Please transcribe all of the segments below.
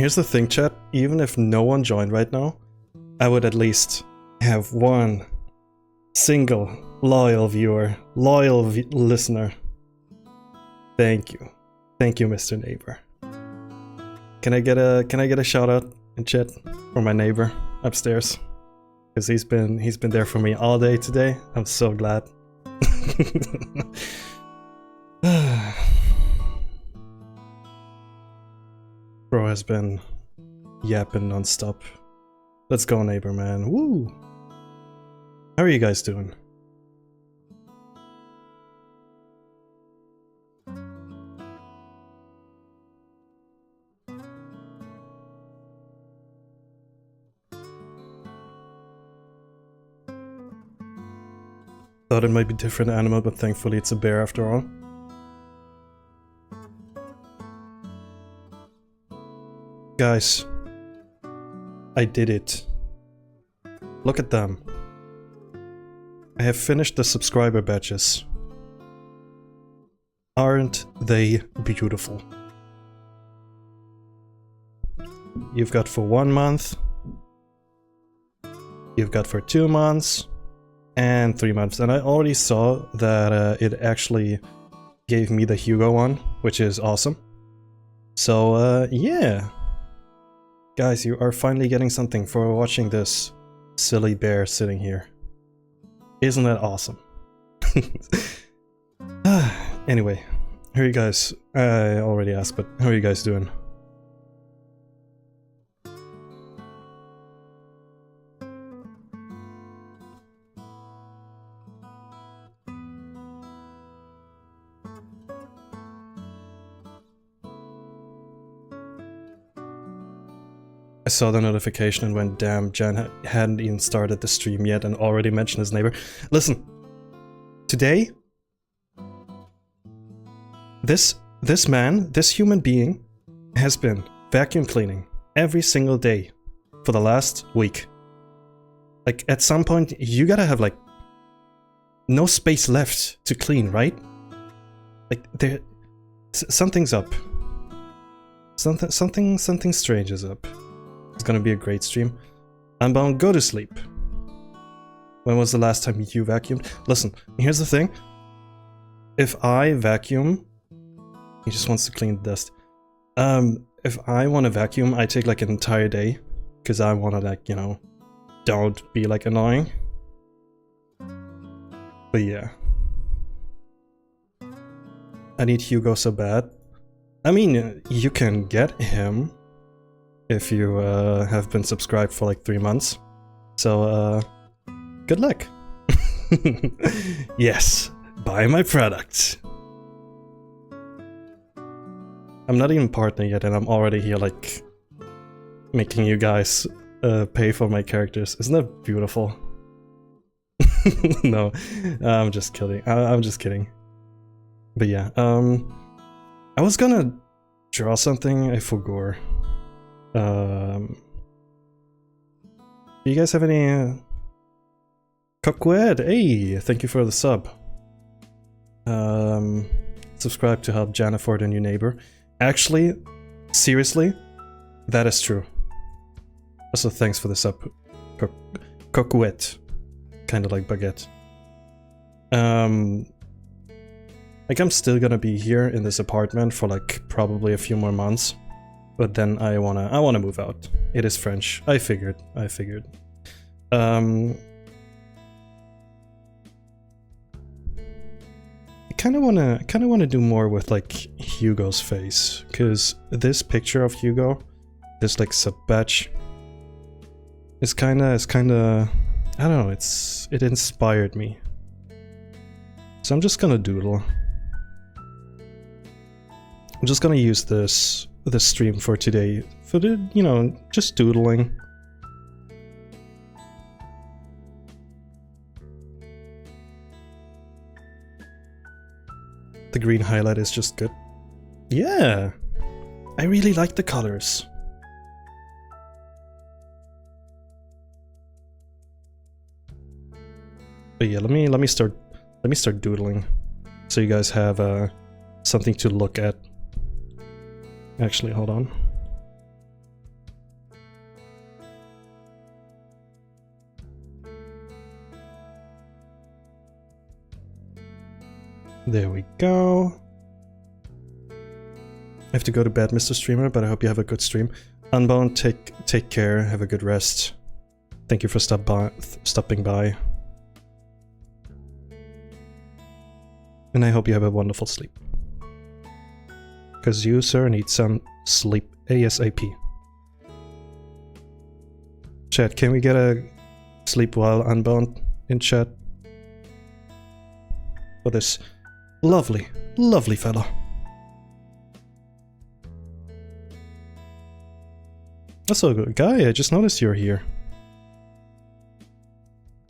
here's the thing, chat. Even if no one joined right now, I would at least have one single loyal viewer, loyal listener. Thank you, Mr. Neighbor. Can I get a shout out in chat for my neighbor upstairs? Because he's been there for me all day today. I'm so glad. Bro has been yapping non-stop. Let's go, neighbor man. Woo! How are you guys doing? Thought it might be different animal, but thankfully it's a bear after all. Guys, I did it. Look at them. I have finished the subscriber badges. Aren't they beautiful? You've got for 1 month, you've got for 2 months, and 3 months. And I already saw that it actually gave me the Hugo one, which is awesome. So yeah. Guys, you are finally getting something for watching this silly bear sitting here. Isn't that awesome? Anyway, how are you guys? I already asked, but how are you guys doing? I saw the notification and went, damn, Jan hadn't even started the stream yet and already mentioned his neighbor. Listen, today, this man, this human being, has been vacuum cleaning every single day for the last week. Like, at some point, you gotta have, like, no space left to clean, right? Like, something's up. Something strange is up. It's gonna be a great stream. Unbound, go to sleep. When was the last time you vacuumed? Listen, here's the thing. If I vacuum... He just wants to clean the dust. If I want to vacuum, I take like an entire day. Because I want to, like, you know, don't be like annoying. But yeah. I need Hugo so bad. I mean, you can get him if you have been subscribed for like 3 months. So, good luck. Yes, buy my product. I'm not even partner yet and I'm already here like making you guys pay for my characters. Isn't that beautiful? No, I'm just kidding. I'm just kidding. But yeah, I was gonna draw something, I forgot. Do you guys have any Coquette? Hey, thank you for the sub. Subscribe to help Jana afford a new neighbor. Actually, seriously, that is true. Also, thanks for the sub. Coquette. Kind of like baguette. Like, I'm still gonna be here in this apartment for like probably a few more months. But then I wanna move out. It is French. I figured. I kind of wanna do more with like Hugo's face, because this picture of Hugo, this like sub batch, is kind of I don't know. It inspired me. So I'm just gonna doodle. I'm just gonna use this stream for today for the, you know, just doodling. The green highlight is just good. Yeah, I really like the colors. But yeah, let me start doodling, so you guys have something to look at. Actually, hold on. There we go. I have to go to bed, Mr. Streamer, but I hope you have a good stream. Unbound, take care, have a good rest. Thank you for stopping by. And I hope you have a wonderful sleep. Because you, sir, need some sleep ASAP. Chat, can we get a sleep while unbound in chat? For this lovely, lovely fella. Also, Guy, I just noticed you're here.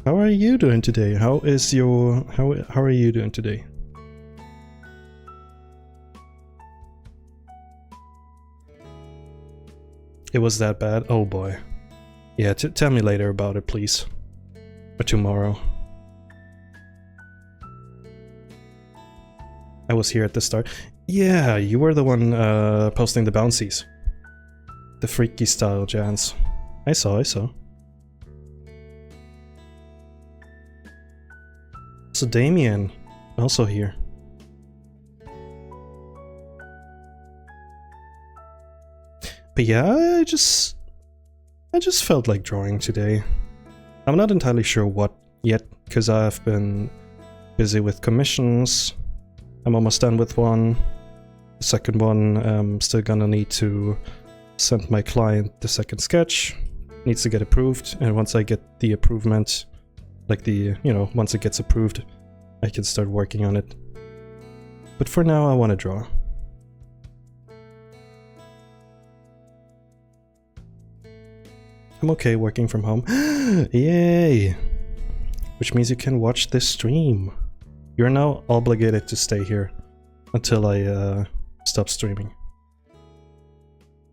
How are you doing today? How are you doing today? It was that bad? Oh boy. Yeah, tell me later about it, please. Or tomorrow. I was here at the start. Yeah, you were the one posting the bouncies. The freaky style, Jans. I saw. So Damien, also here. But yeah, I just felt like drawing today. I'm not entirely sure what yet, because I've been busy with commissions. I'm almost done with one. The second one, I'm still gonna need to send my client the second sketch. Needs to get approved, and once I get the approval, like once it gets approved, I can start working on it. But for now, I want to draw. I'm okay working from home. Yay! Which means you can watch this stream. You're now obligated to stay here until I stop streaming.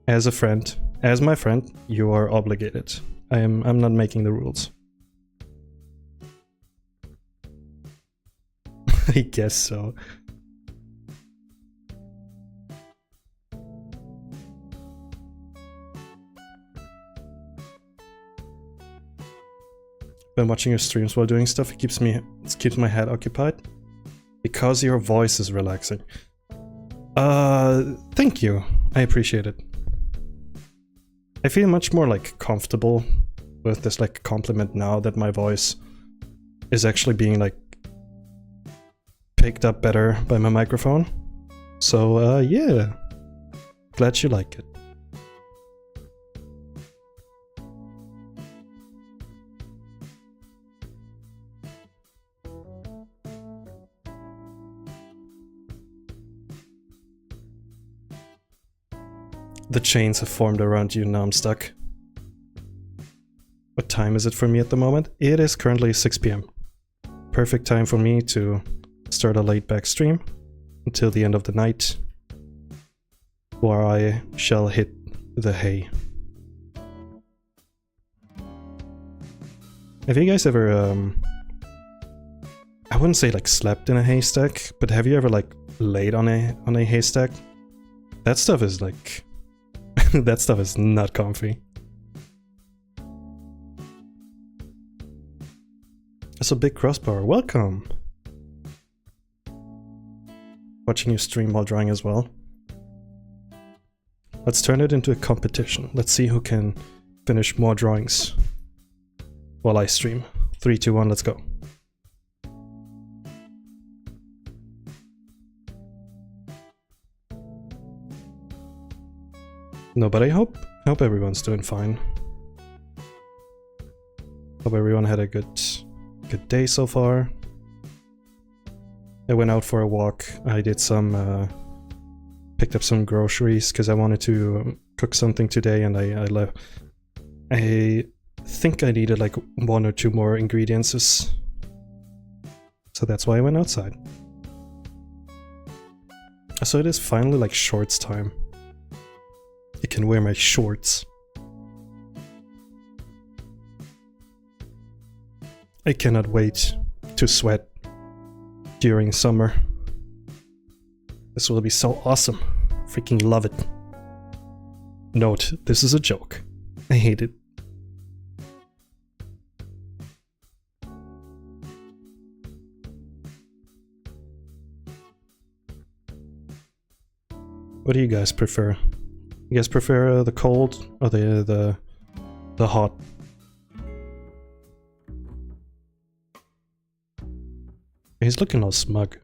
As a friend, as my friend, you are obligated. I'm not making the rules. I guess so. Been watching your streams while doing stuff. It keeps my head occupied. Because your voice is relaxing. Thank you. I appreciate it. I feel much more like comfortable with this like compliment now that my voice is actually being like picked up better by my microphone. So yeah, glad you like it. The chains have formed around you, now I'm stuck. What time is it for me at the moment? It is currently 6 PM. Perfect time for me to start a laid back stream until the end of the night, where I shall hit the hay. Have you guys ever, I wouldn't say like slept in a haystack, but have you ever like laid on a haystack? That stuff is like... that stuff is not comfy. That's a big crossbar. Welcome! Watching you stream while drawing as well. Let's turn it into a competition. Let's see who can finish more drawings while I stream. 3, 2, 1, let's go. No, but I hope everyone's doing fine. Hope everyone had a good day so far. I went out for a walk. I did some picked up some groceries because I wanted to cook something today, and I think I needed like 1 or 2 more ingredients. So that's why I went outside. So it is finally like shorts time. I can wear my shorts. I cannot wait to sweat during summer. This will be so awesome. Freaking love it. Note, this is a joke. I hate it. What do you guys prefer? You guys prefer the cold or the hot? He's looking all smug.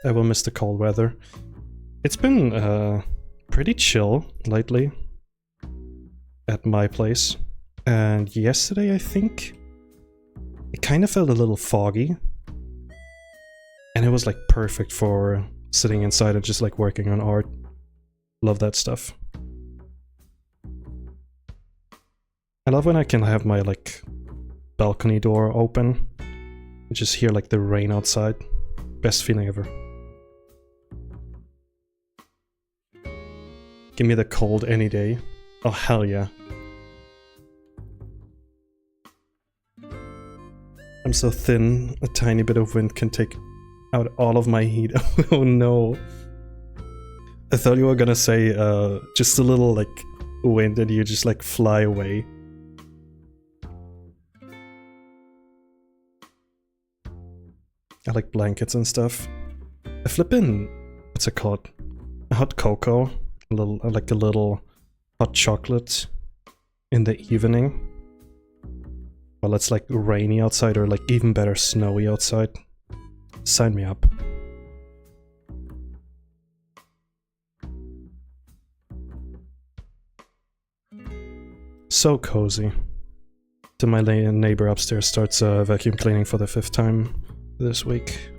I will miss the cold weather. It's been pretty chill lately at my place. And yesterday, I think, it kind of felt a little foggy. And it was like perfect for sitting inside and just like working on art. Love that stuff. I love when I can have my like balcony door open. You just hear like the rain outside. Best feeling ever. Give me the cold any day. Oh hell yeah. I'm so thin, a tiny bit of wind can take out all of my heat. Oh no. I thought you were gonna say just a little like wind and you just like fly away. I like blankets and stuff. I flip in, what's it called? A hot cocoa, like a little hot chocolate in the evening. While it's like rainy outside or like even better snowy outside. Sign me up. So cozy. So my neighbor upstairs starts vacuum cleaning for the 5th time this week.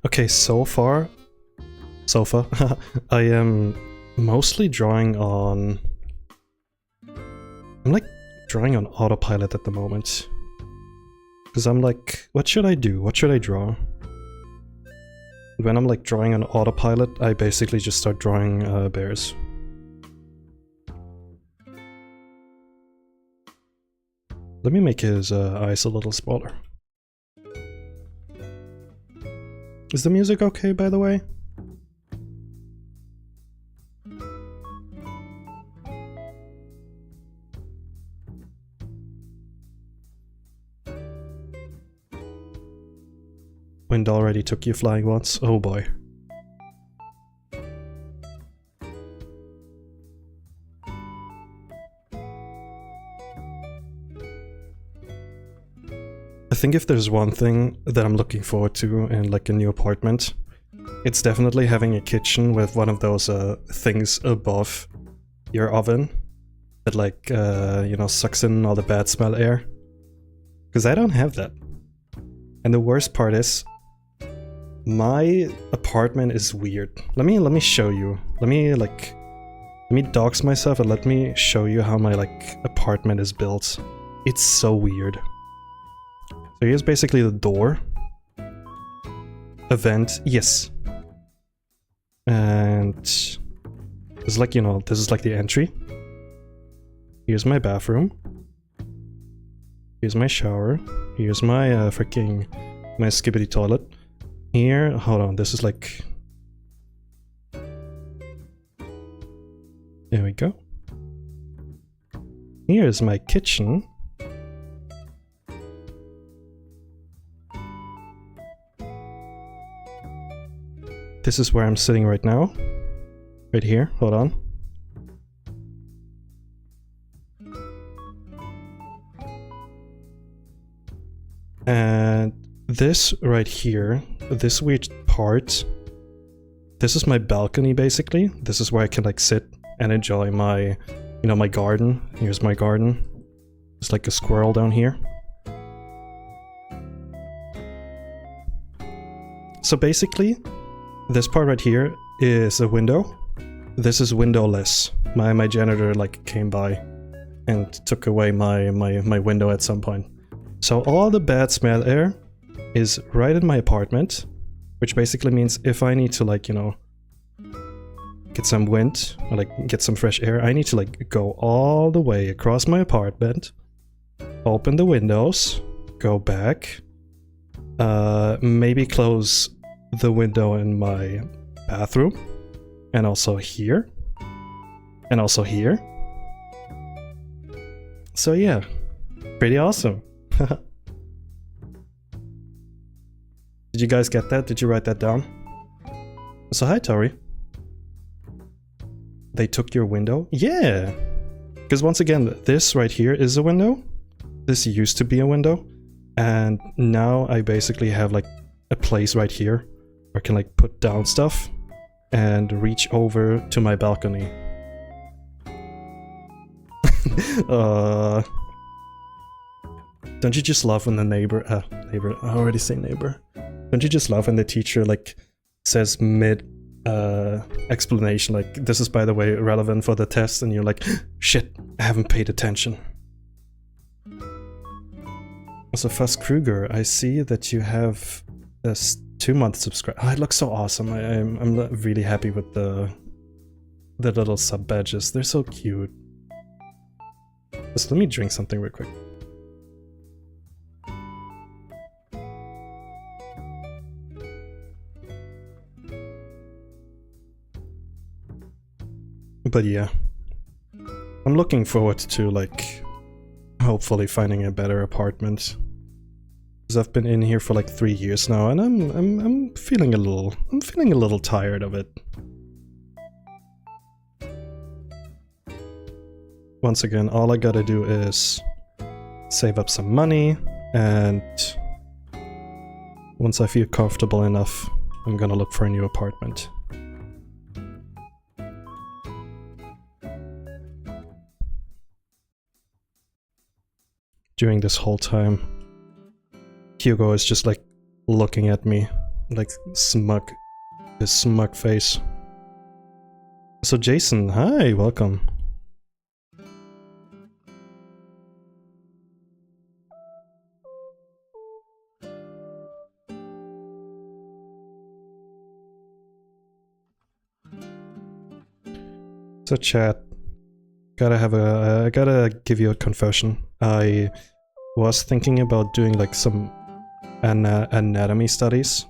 Okay, so far, I am mostly drawing on... I'm like drawing on autopilot at the moment. Because I'm like, what should I do? What should I draw? When I'm like drawing on autopilot, I basically just start drawing bears. Let me make his eyes a little smaller. Is the music okay, by the way? Wind already took you flying once? Oh boy. I think if there's one thing that I'm looking forward to in like a new apartment, it's definitely having a kitchen with one of those things above your oven that like, you know, sucks in all the bad smell air. Because I don't have that. And the worst part is, my apartment is weird. Let me show you. Let me dox myself and let me show you how my like apartment is built. It's so weird. So here's basically the door. A vent, yes. And it's like, you know, this is like the entry. Here's my bathroom. Here's my shower. Here's my my skibbity toilet. Here, hold on, this is like... There we go. Here's my kitchen. This is where I'm sitting right now. Right here, hold on. And this right here, this weird part, this is my balcony basically. This is where I can like sit and enjoy my, you know, my garden. Here's my garden. There's like a squirrel down here. So basically, this part right here is a window. This is windowless. My janitor like came by and took away my window at some point. So all the bad smell air is right in my apartment, which basically means if I need to like, you know, get some wind or like get some fresh air, I need to like go all the way across my apartment, open the windows, go back, Maybe close the window in my bathroom. And also here. And also here. So yeah, pretty awesome. Did you guys get that? Did you write that down? So hi, Tori. They took your window? Yeah! Because once again, this right here is a window. This used to be a window. And now I basically have like a place right here where I can like put down stuff and reach over to my balcony. Don't you just love when the neighbor, I already say neighbor. Don't you just love when the teacher like says mid explanation like, this is by the way relevant for the test, and you're like, shit, I haven't paid attention. So Fuss Kruger, I see that you have this 2-month subscribe. Oh, it looks so awesome. I'm really happy with the little sub badges. They're so cute. Just let me drink something real quick. But yeah, I'm looking forward to like hopefully finding a better apartment. Because I've been in here for like 3 years now, and I'm feeling a little tired of it. Once again, all I gotta do is save up some money, and once I feel comfortable enough, I'm gonna look for a new apartment. During this whole time, Hugo is just like looking at me, like smug, his smug face. So Jason, hi, welcome. So chat, I gotta give you a confession. I was thinking about doing like some anatomy studies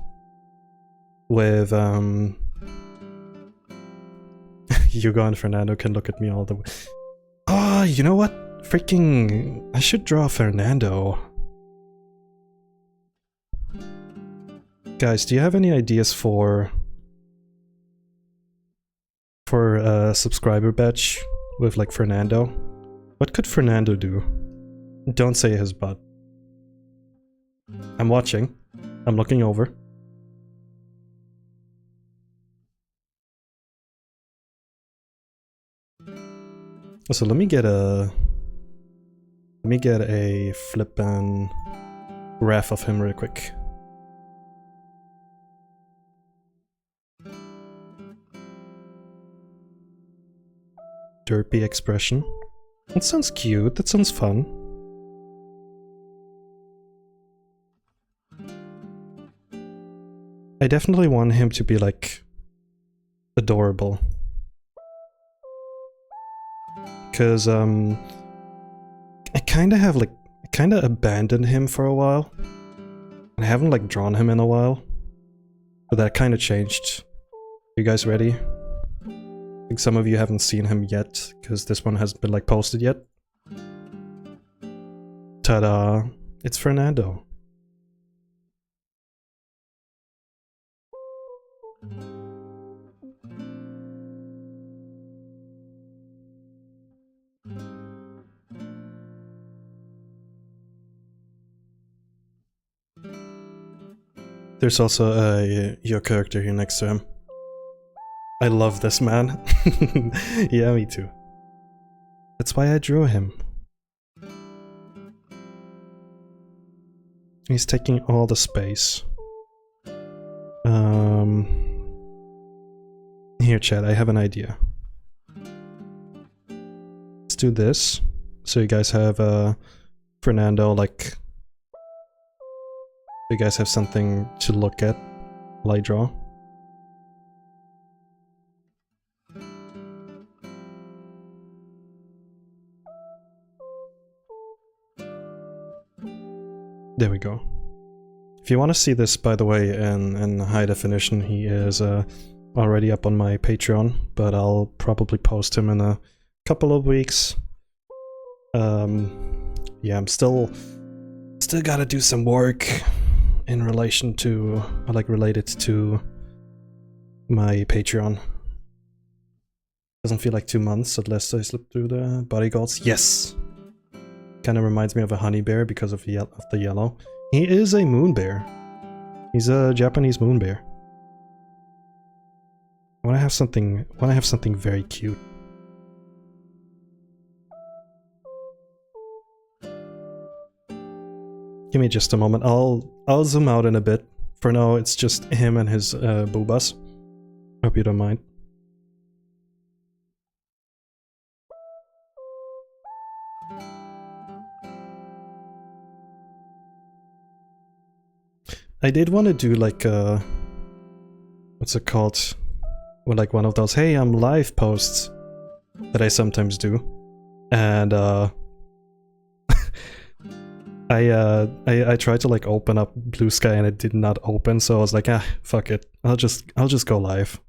with Hugo and Fernando can look at me all the way. Oh, you know what? Freaking, I should draw Fernando. Guys, do you have any ideas for a subscriber badge with like Fernando? What could Fernando do? Don't say his butt. I'm watching. I'm looking over. So let me get a flippin' ref of him real quick. Derpy expression. That sounds cute. That sounds fun. I definitely want him to be like adorable. Cause I kinda abandoned him for a while. I haven't like drawn him in a while. But that kinda changed. You guys ready? I think some of you haven't seen him yet, because this one hasn't been like posted yet. Ta-da! It's Fernando. There's also your character here next to him. I love this man. Yeah, me too. That's why I drew him. He's taking all the space. Here, chat, I have an idea. Let's do this. So you guys have Fernando, like... You guys have something to look at while I draw. There we go. If you want to see this, by the way, in high definition, he is already up on my Patreon, but I'll probably post him in a couple of weeks. Yeah, I'm still gotta do some work in relation to, like, related to my Patreon. Doesn't feel like 2 months unless I slip through the bodyguards. Yes! Kind of reminds me of a honey bear because of the yellow. He is a moon bear. He's a Japanese moon bear. I want to have something very cute. Give me just a moment. I'll zoom out in a bit. For now, it's just him and his boobas. Hope you don't mind. I did want to do like what's it called? Well, like one of those "Hey, I'm live" posts that I sometimes do, and I tried to like open up Blue Sky and it did not open, so I was like, ah, fuck it, I'll just go live.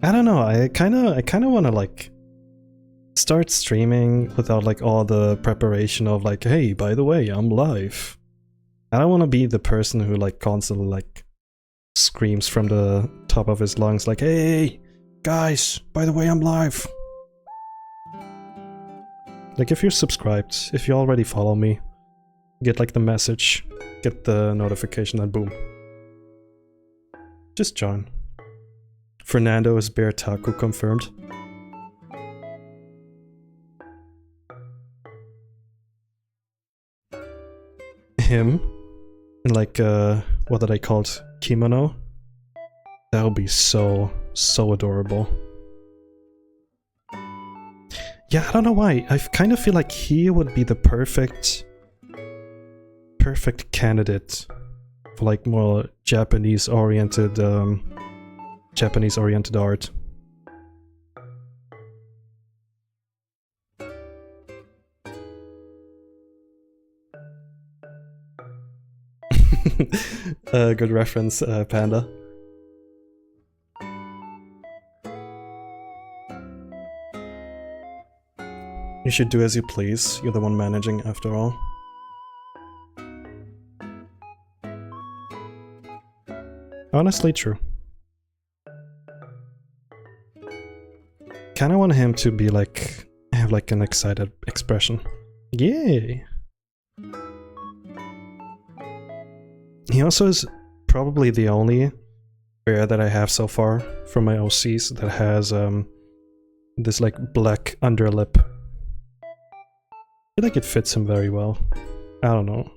I don't know. I kind of want to like start streaming without like all the preparation of like, hey, by the way, I'm live. I don't want to be the person who like constantly like screams from the top of his lungs like, hey, guys, by the way, I'm live. Like, if you're subscribed, if you already follow me, get like the message, get the notification, and boom. Just join. Fernando is Bear Taco confirmed. Him in like what did I call it? Kimono? That would be so adorable. Yeah, I don't know why. I kind of feel like he would be the perfect candidate for like more Japanese oriented art. Good reference, Panda. You should do as you please. You're the one managing, after all. Honestly, true. Kinda want him to be like, have like an excited expression. Yay! He also is probably the only bear that I have so far from my OCs that has this like black underlip. I feel like it fits him very well. I don't know.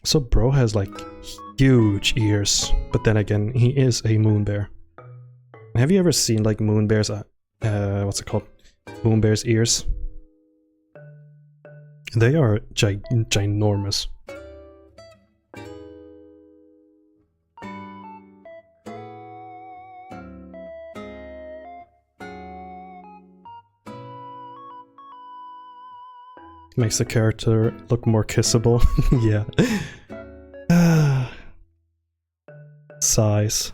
So bro has like huge ears, but then again, he is a moon bear. Have you ever seen like moon bears, what's it called? Moon bears' ears? They are ginormous. Makes the character look more kissable. Yeah. Sighs.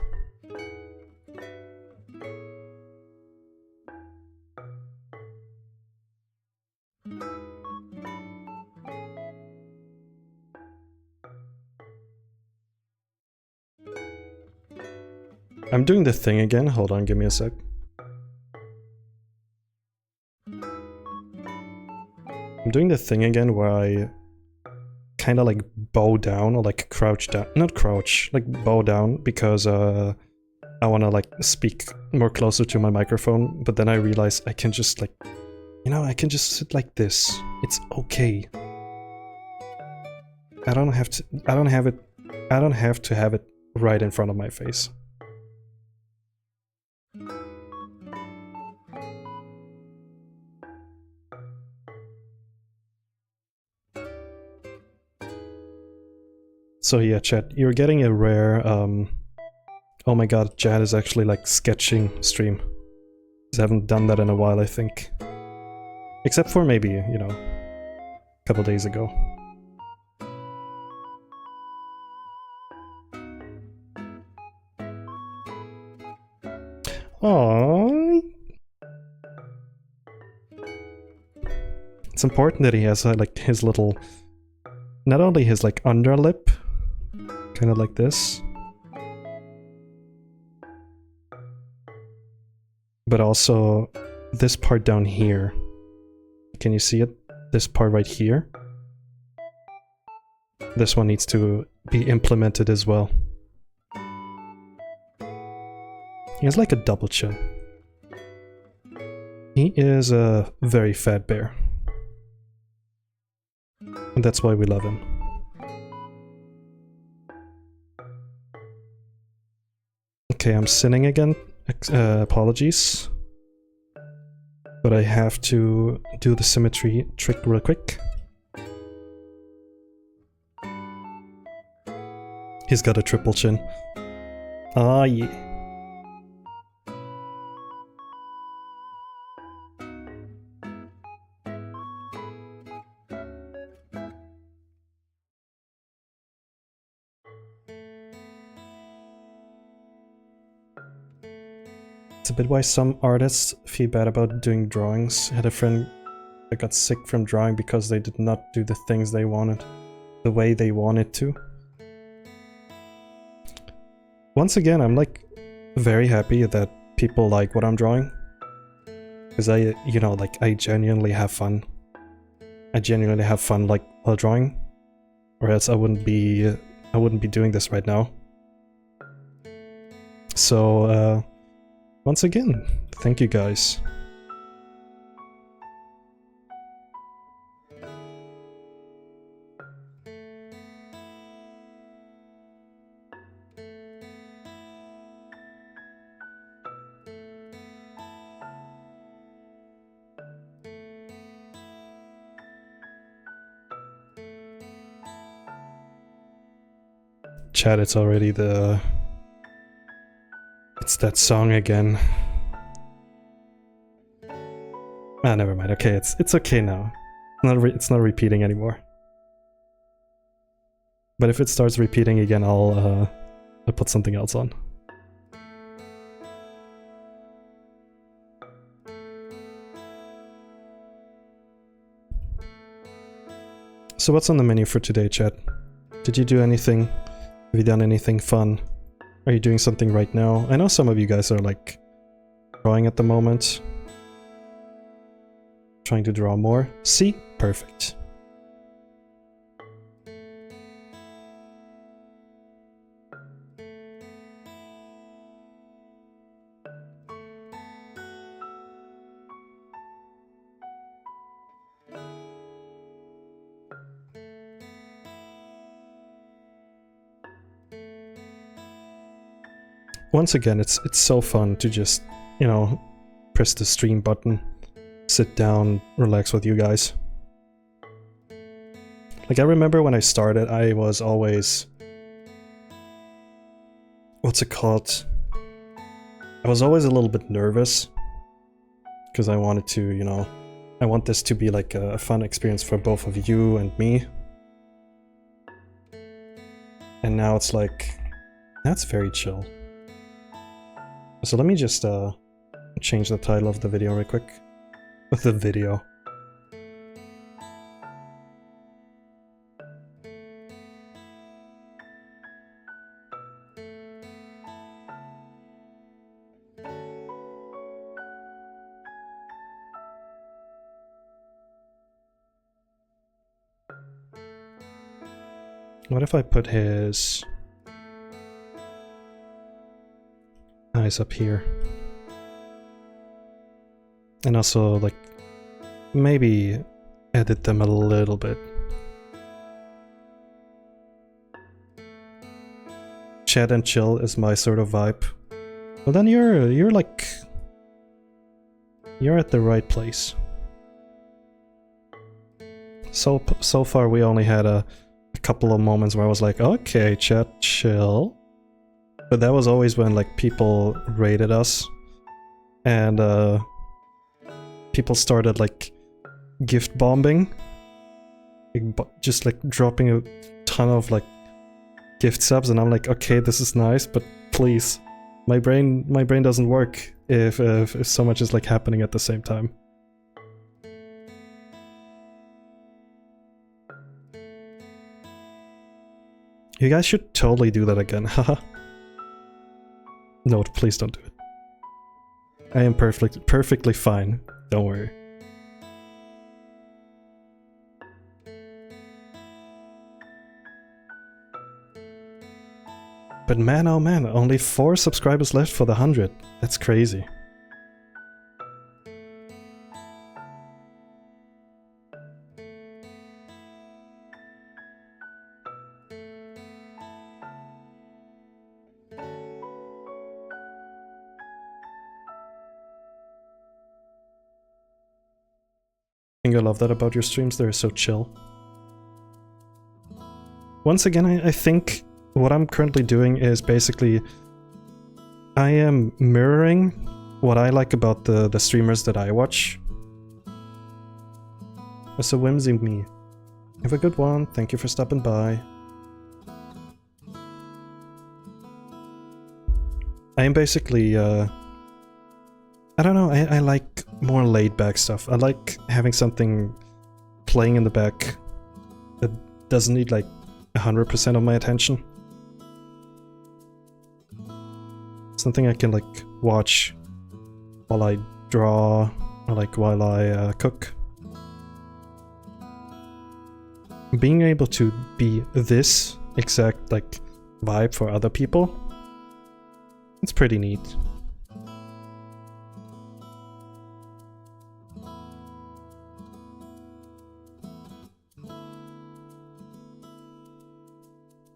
I'm doing the thing again. Hold on, give me a sec. I'm doing the thing again where I kind of like bow down or like crouch down. Not crouch, like bow down because I want to like speak more closer to my microphone, but then I realize I can just like, you know, I can just sit like this. It's okay. I don't have to have it right in front of my face. So yeah, chat, you're getting a rare Oh my god, Jad is actually like sketching stream. 'Cause I haven't done that in a while, I think. Except for maybe, you know, a couple days ago. Aww. It's important that he has like his little, not only his like underlip, kind of like this, but also this part down here. Can you see it? This part right here. This one needs to be implemented as well. He has like a double chin. He is a very fat bear. And that's why we love him. Okay, I'm sinning again. Apologies. But I have to do the symmetry trick real quick. He's got a triple chin. Ah, yeah. It's a bit why some artists feel bad about doing drawings. I had a friend that got sick from drawing because they did not do the things they wanted, the way they wanted to. Once again, I'm like very happy that people like what I'm drawing. Because I, you know, like I genuinely have fun. I genuinely have fun like while drawing. Or else I wouldn't be doing this right now. So, once again, thank you guys. Chat, it's already the... It's that song again. Ah, never mind. Okay, it's okay now. It's not repeating anymore. But if it starts repeating again, I'll put something else on. So what's on the menu for today, chat? Did you do anything? Have you done anything fun? Are you doing something right now? I know some of you guys are like drawing at the moment. Trying to draw more. See? Perfect. Once again, it's so fun to just, you know, press the stream button, sit down, relax with you guys. Like, I remember when I started, I was always... What's it called? I was always a little bit nervous. Because I wanted to, you know... I want this to be like a fun experience for both of you and me. And now it's like... That's very chill. So let me just change the title of the video real quick. The video. What if I put his eyes up here? And also, like, maybe edit them a little bit. Chat and chill is my sort of vibe. Well, then you're like... You're at the right place. So far we only had a couple of moments where I was like, okay, chat, chill. But that was always when like people raided us and people started like gift bombing, just like dropping a ton of like gift subs, and I'm like, okay, this is nice, but please, my brain doesn't work if so much is like happening at the same time. You guys should totally do that again, haha. No, please don't do it. I am perfectly fine, don't worry. But man, oh man, only 4 subscribers left for the 100. That's crazy. I think I love that about your streams, they're so chill. Once again, I think what I'm currently doing is basically I am mirroring what I like about the streamers that I watch. So whimsy me. Have a good one, thank you for stopping by. I am basically, I don't know, I like more laid-back stuff. I like having something playing in the back that doesn't need like 100% of my attention. Something I can like watch while I draw or like while I cook. Being able to be this exact like vibe for other people, it's pretty neat.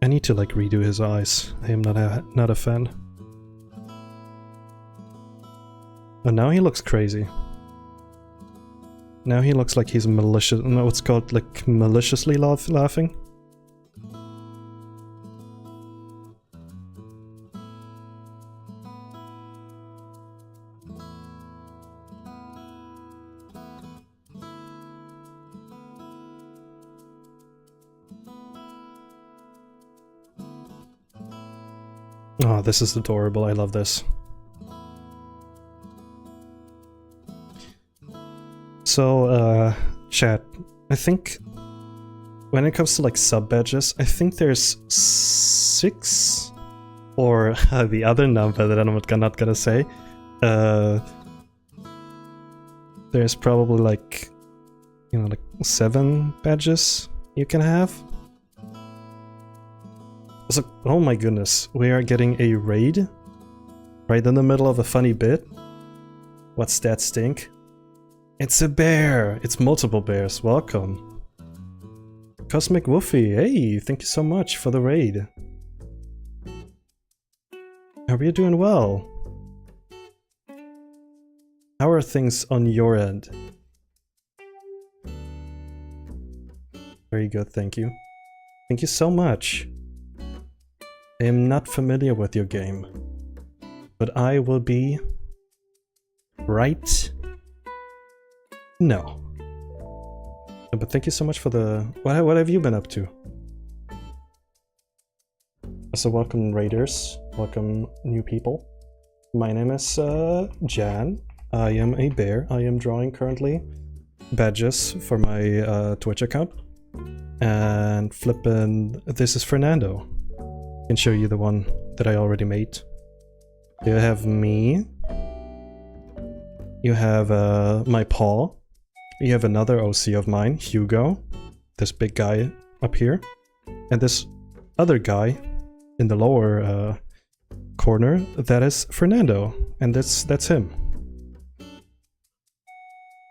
I need to like redo his eyes. I am not a fan. And now he looks crazy. Now he looks like he's malicious. No, it's called like maliciously laughing. Oh, this is adorable. I love this. So, chat, I think when it comes to like sub badges, I think there's 6 or the other number that I'm not gonna say. There's probably like, you know, like 7 badges you can have. So, oh my goodness, we are getting a raid right in the middle of a funny bit. What's that stink? It's a bear! It's multiple bears, welcome. Cosmic Woofy, hey, thank you so much for the raid. Hope you're doing well. How are things on your end? Very good, thank you. Thank you so much. I am not familiar with your game, but I will be right now. But thank you so much for the... What have you been up to? So welcome raiders, welcome new people. My name is Jan. I am a bear. I am drawing currently badges for my Twitch account. And flippin', this is Fernando. I can show you the one that I already made. You have me. You have my paw. You have another OC of mine, Hugo. This big guy up here. And this other guy in the lower corner, that is Fernando. And that's him.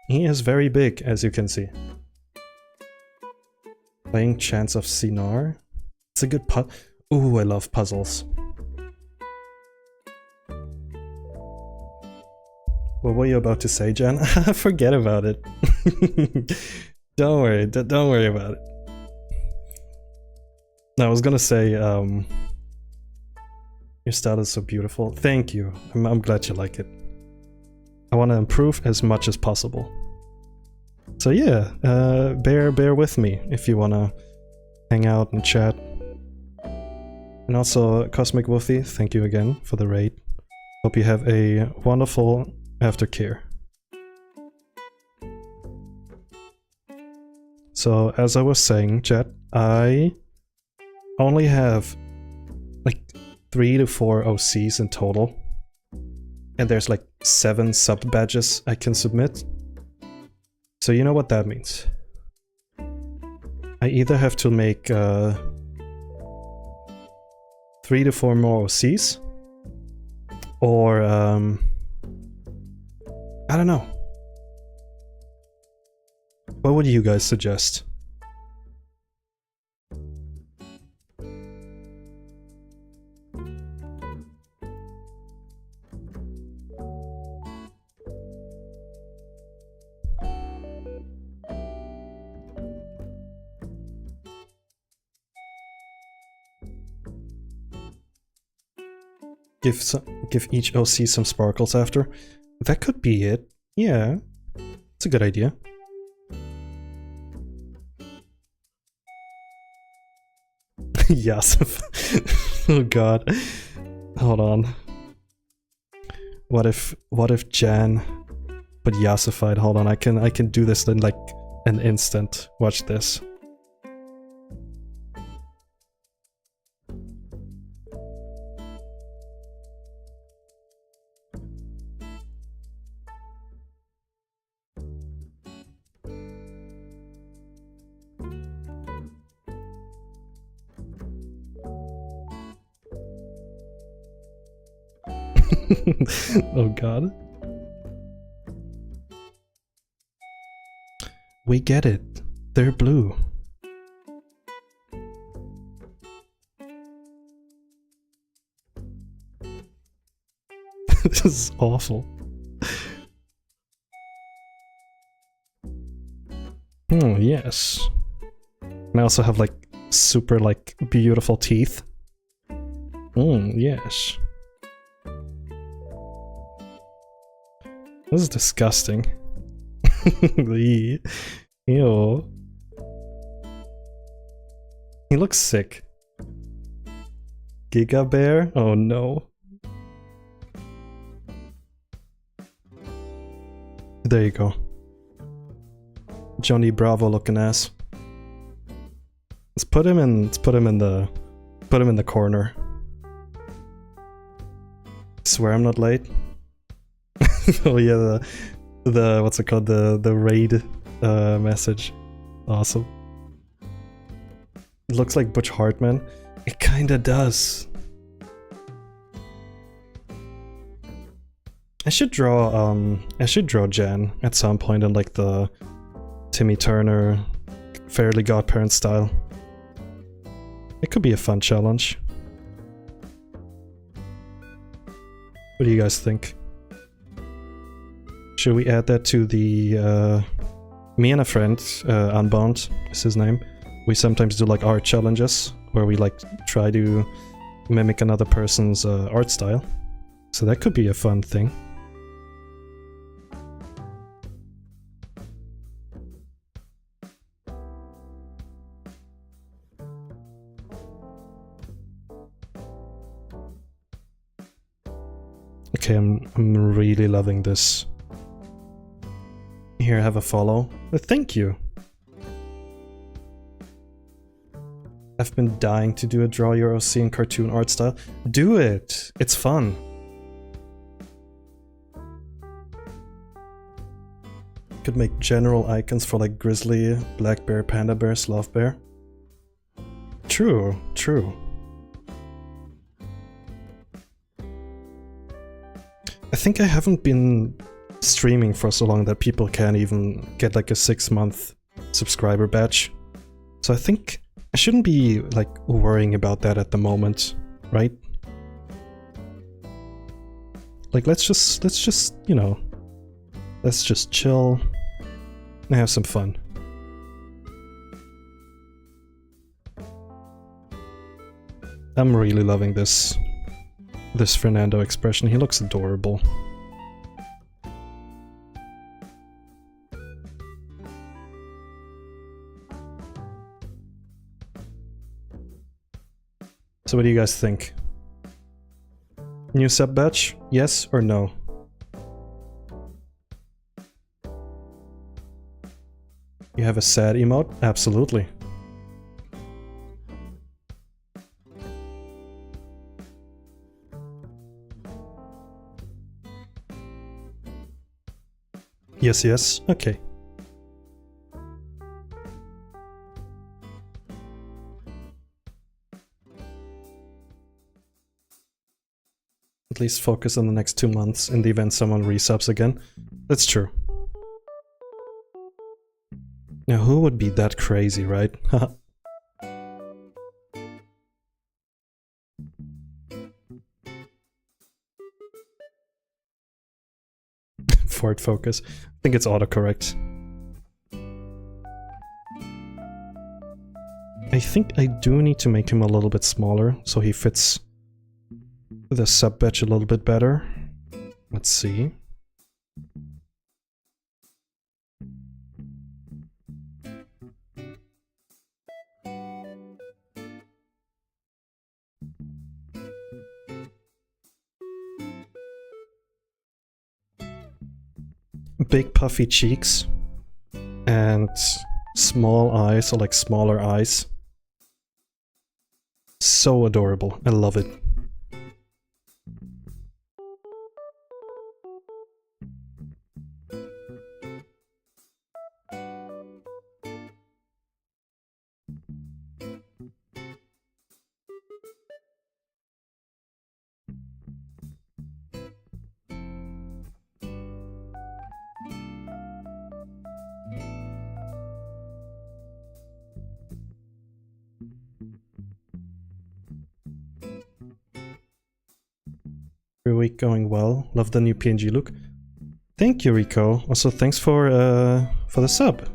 He is very big, as you can see. Playing Chance of Sinar. It's a good Ooh, I love puzzles. What were you about to say, Jan? Forget about it. Don't worry about it. No, I was gonna say, Your style is so beautiful. Thank you. I'm glad you like it. I want to improve as much as possible. So yeah, bear with me if you want to hang out and chat. And also, Cosmic Wolfie, thank you again for the raid. Hope you have a wonderful aftercare. So, as I was saying, chat, I only have like 3 to 4 OCs in total. And there's like 7 sub badges I can submit. So you know what that means. I either have to make 3 to 4 more OCs, or I don't know. What would you guys suggest? Give each OC some sparkles after. That could be it. Yeah, it's a good idea. Yasif. Oh god. Hold on. What if Jan but Yasified? Hold on, I can do this in like an instant. Watch this. Oh god. We get it. They're blue. This is awful. Oh, yes. And I also have like super like beautiful teeth. Yes. This is disgusting. Ew. He looks sick. Giga Bear? Oh no. There you go. Johnny Bravo looking ass. Let's put him in the corner. Swear I'm not late. Oh yeah, the what's it called, the raid message. Awesome. It looks like Butch Hartman. It kinda does. I should draw Jan at some point in like the Timmy Turner Fairly Godparent style. It could be a fun challenge. What do you guys think? Should we add that to the me and a friend, Unbound is his name. We sometimes do like art challenges where we like try to mimic another person's art style. So that could be a fun thing. Okay, I'm really loving this. Here, have a follow. Thank you. I've been dying to do a draw your OC in cartoon art style. Do it! It's fun. Could make general icons for like grizzly, black bear, panda bear, sloth bear. True, true. I think I haven't been streaming for so long that people can't even get like a 6-month subscriber badge. So I think I shouldn't be like worrying about that at the moment, right? Like let's just, you know, let's just chill and have some fun. I'm really loving this. this Fernando expression. He looks adorable. So what do you guys think? New sub batch? Yes or no? You have a sad emote? Absolutely. Yes, yes. Okay. At least focus on the next 2 months in the event someone resubs again. That's true. Now, who would be that crazy, right? Ford Focus. I think it's autocorrect. I think I do need to make him a little bit smaller so he fits the sub batch a little bit better. Let's see. Big puffy cheeks and small eyes, or like smaller eyes. So adorable. I love it. Every week going well. Love the new PNG look. Thank you, Rico. Also, thanks for the sub.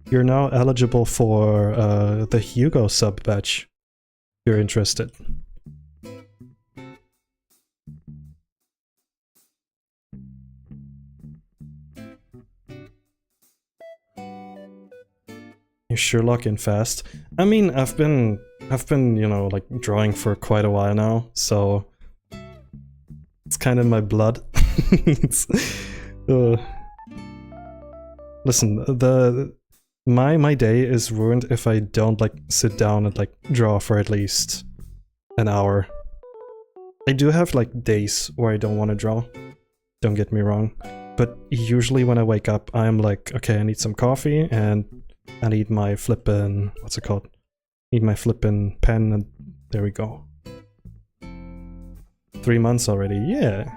You're now eligible for the Hugo sub batch. If you're interested. You sure lock in fast. I mean, I've been, you know, like drawing for quite a while now, so it's kind of in my blood. Listen, my day is ruined if I don't like sit down and like draw for at least an hour. I do have like days where I don't want to draw, don't get me wrong, but usually when I wake up I'm like, okay, I need some coffee and I need my flippin', what's it called? Need my flippin' pen, and there we go. 3 months already, yeah.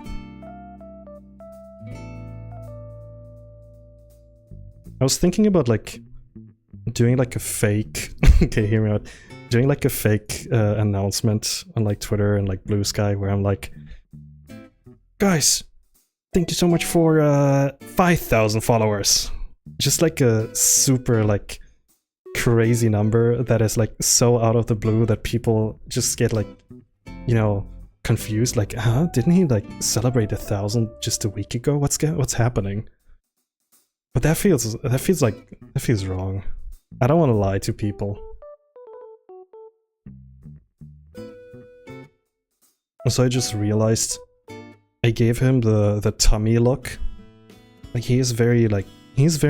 I was thinking about like doing like a fake, okay, hear me out, doing like a fake announcement on like Twitter and like Blue Sky where I'm like, guys, thank you so much for 5,000 followers. Just like a super like crazy number that is like so out of the blue that people just get like, you know, confused, like, huh, didn't he like celebrate 1,000 just a week ago? What's happening? But that feels wrong. I don't want to lie to people. So I just realized I gave him the tummy look. Like he's very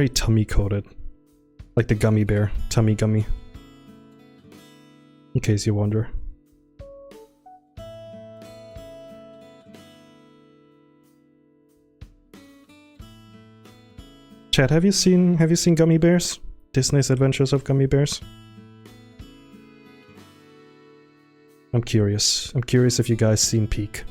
tummy coated. Like the gummy bear, tummy gummy. In case you wonder. Chad, have you seen Gummy Bears? Disney's Adventures of Gummy Bears? I'm curious. I'm curious if you guys seen Peak.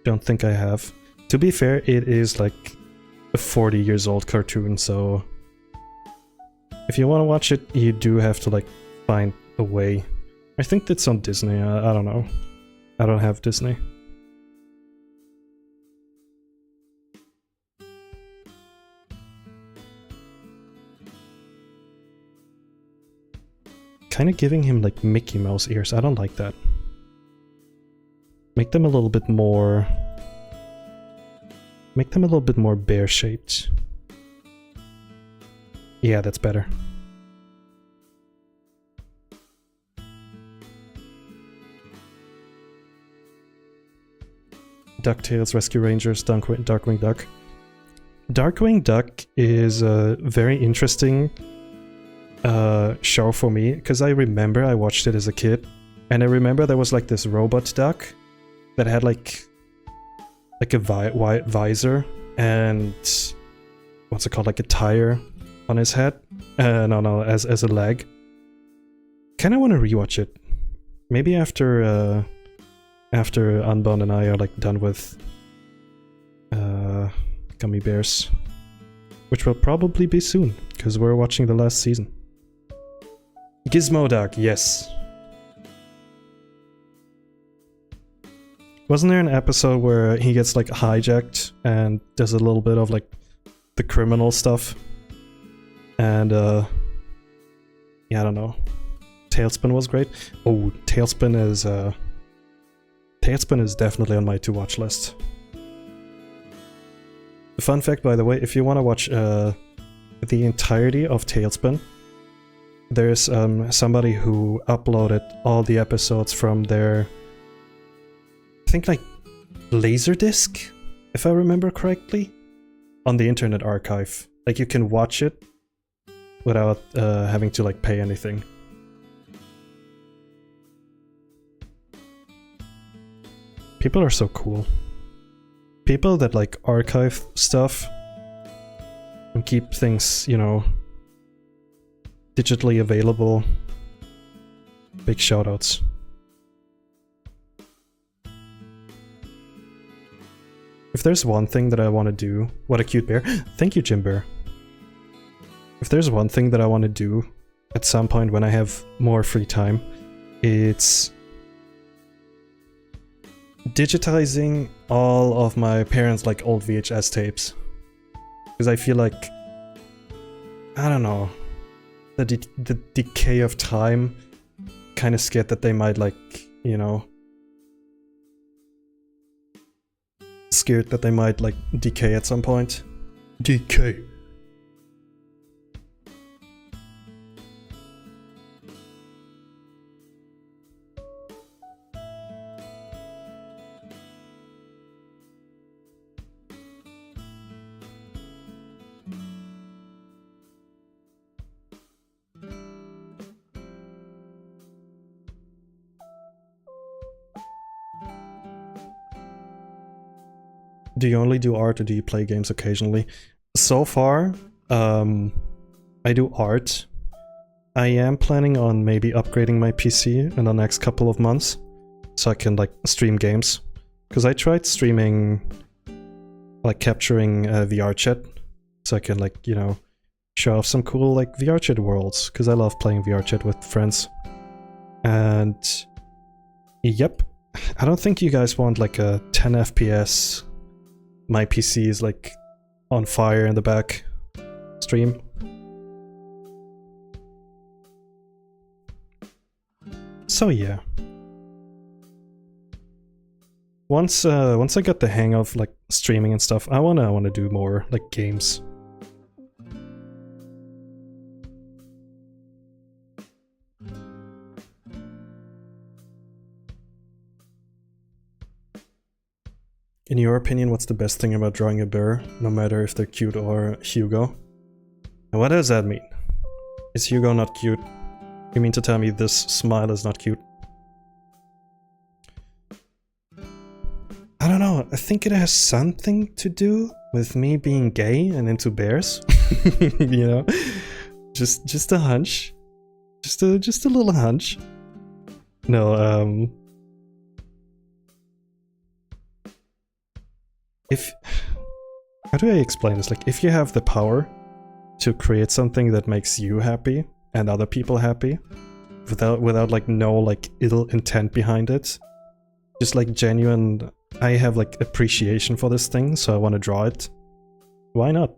Don't think I have. To be fair, it is like a 40 years old cartoon, so if you want to watch it, you do have to like find a way. I think it's on Disney, I don't know. I don't have Disney. kind of giving him like Mickey Mouse ears. I don't like that. Make them a little bit more... Make them a little bit more bear-shaped. Yeah, that's better. DuckTales, Rescue Rangers, Darkwing Duck. Darkwing Duck is a very interesting show for me, because I remember I watched it as a kid, and I remember there was like this robot duck that had like a visor and what's it called, like a tire on his head. No, as a leg. Kind of want to rewatch it. Maybe after Unbound and I are like done with Gummy Bears, which will probably be soon because we're watching the last season. Gizmo Duck, yes. Wasn't there an episode where he gets like hijacked and does a little bit of like the criminal stuff? And yeah, I don't know. Tailspin was great. Oh, Tailspin is definitely on my to-watch list. Fun fact, by the way, if you want to watch the entirety of Tailspin, there's somebody who uploaded all the episodes from their, I think like Laserdisc, if I remember correctly, on the Internet Archive. Like you can watch it without having to like pay anything. People are so cool. People that like archive stuff and keep things, you know, digitally available. Big shoutouts. If there's one thing that I want to do... What a cute bear. Thank you, Jim Bear. If there's one thing that I want to do at some point when I have more free time, it's digitizing all of my parents' like old VHS tapes. Because I feel like, I don't know, the decay of time, kind of scared that they might like, you know, scared that they might like decay at some point. Decay. Do you only do art or do you play games occasionally? So far, I do art. I am planning on maybe upgrading my PC in the next couple of months so I can like stream games. Because I tried streaming, like capturing VR chat so I can like, you know, show off some cool like VR chat worlds because I love playing VR chat with friends. And yep, I don't think you guys want like a 10 FPS my PC is like on fire in the back stream. So yeah. Once I got the hang of like streaming and stuff, I wanna do more like games. In your opinion, what's the best thing about drawing a bear, no matter if they're cute or Hugo? And what does that mean? Is Hugo not cute? You mean to tell me this smile is not cute? I don't know, I think it has something to do with me being gay and into bears. You know? Just a hunch. Just a little hunch. No, how do I explain this? Like, if you have the power to create something that makes you happy and other people happy, without like no like ill intent behind it, just like genuine, I have like appreciation for this thing, so I want to draw it. Why not?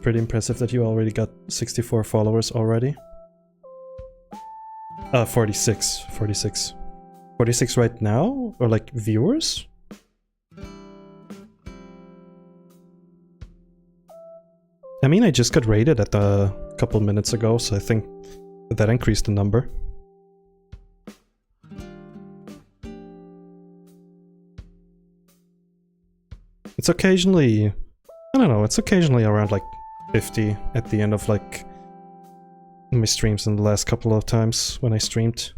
Pretty impressive that you already got 64 followers already. 46. 46. 46 right now? Or like viewers? I mean, I just got rated at a couple minutes ago, so I think that increased the number. It's occasionally, I don't know, it's occasionally around like 50 at the end of like my streams in the last couple of times when I streamed.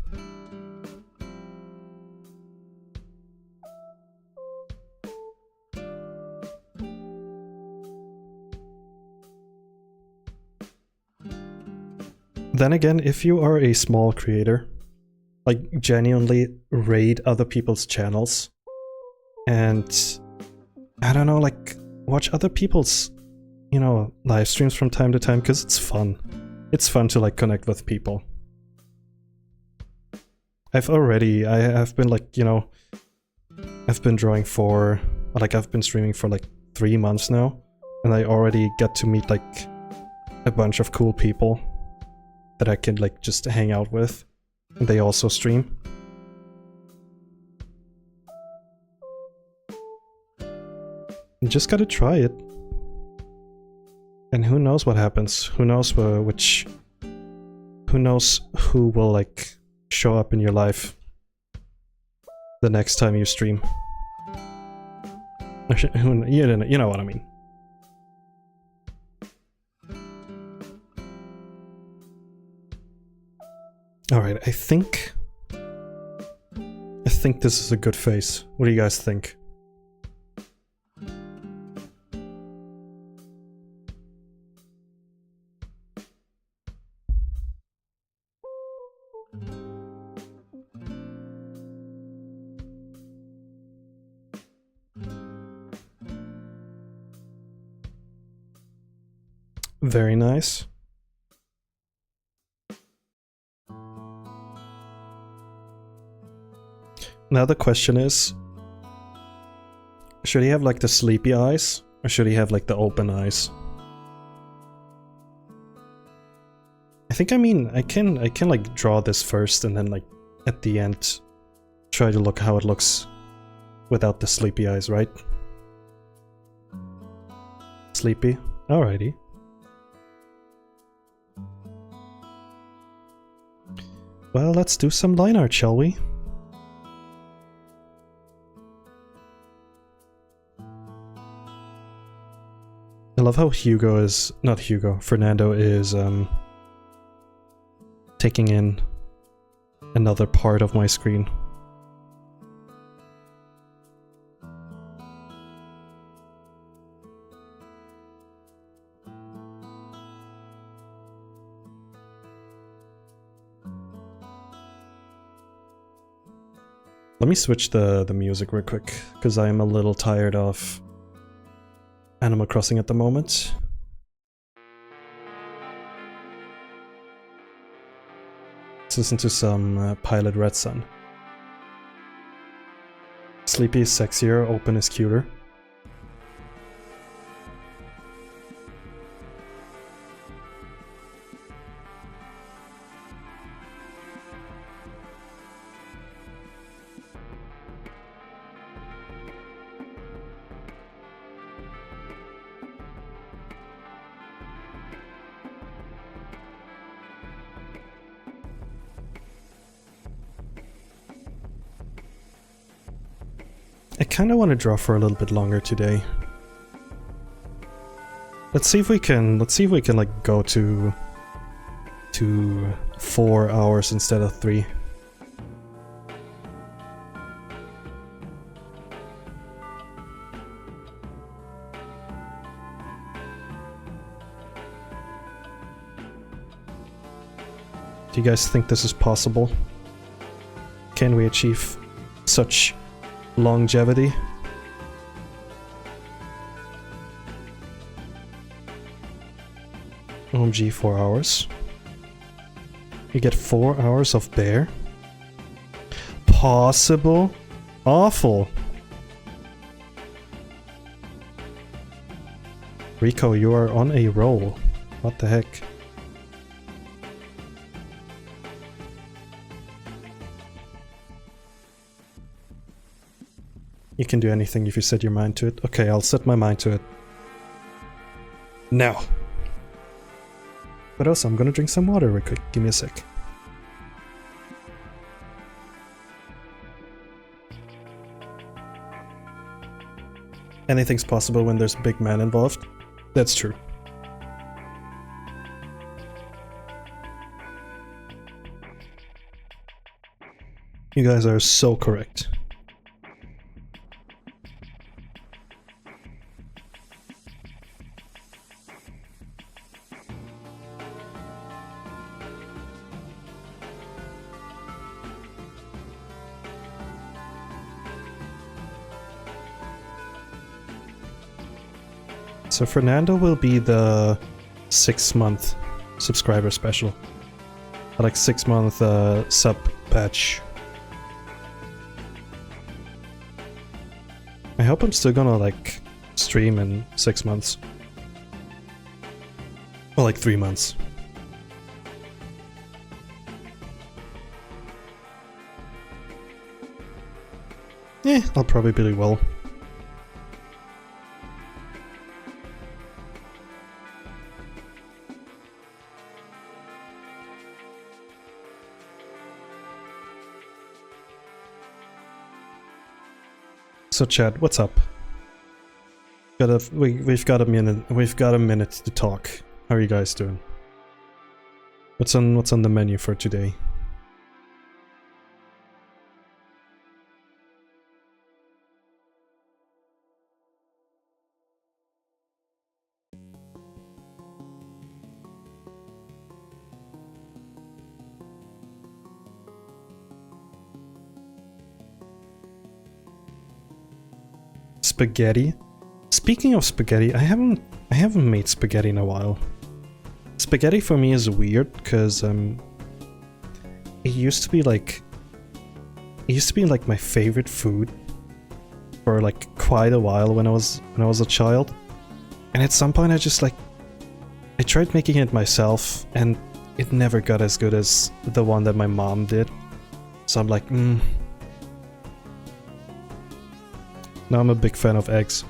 Then again, if you are a small creator, like genuinely raid other people's channels and I don't know, like watch other people's, you know, live streams from time to time because it's fun. It's fun to like connect with people. I have been like, you know, I've been drawing for, like I've been streaming for like 3 months now and I already got to meet like a bunch of cool people that I can like just hang out with, and they also stream. You just gotta try it. And who knows what happens? Who knows who knows who will like show up in your life the next time you stream? You know what I mean. Alright, I think this is a good face. What do you guys think? Very nice. Now the question is, should he have like the sleepy eyes or should he have like the open eyes? I mean I can like draw this first and then like at the end try to look how it looks without the sleepy eyes, right? Sleepy? Alrighty. Well, let's do some line art, shall we? I love how Fernando is taking in another part of my screen. Let me switch the music real quick, because I am a little tired of Animal Crossing at the moment. Let's listen to some Pilot Red Sun. Sleepy is sexier, open is cuter. I kind of want to draw for a little bit longer today. Let's see if we can like go to 4 hours instead of 3. Do you guys think this is possible? Can we achieve such longevity? OMG, 4 hours. You get 4 hours of bear? Possible? Awful. Rico, you are on a roll. What the heck? You can do anything if you set your mind to it. Okay, I'll set my mind to it. Now. But also, I'm gonna drink some water real quick. Give me a sec. Anything's possible when there's a big man involved. That's true. You guys are so correct. So Fernando will be the 6-month subscriber special. Like 6-month sub patch. I hope I'm still gonna like stream in 6 months. Or like 3 months. I'll probably be well. So chat, what's up? We've got a minute to talk. How are you guys doing? What's on the menu for today? Spaghetti. Speaking of spaghetti, I haven't made spaghetti in a while. Spaghetti for me is weird because it used to be like my favorite food for like quite a while when I was a child, and at some point I tried making it myself and it never got as good as the one that my mom did. So I'm like, Now I'm a big fan of eggs.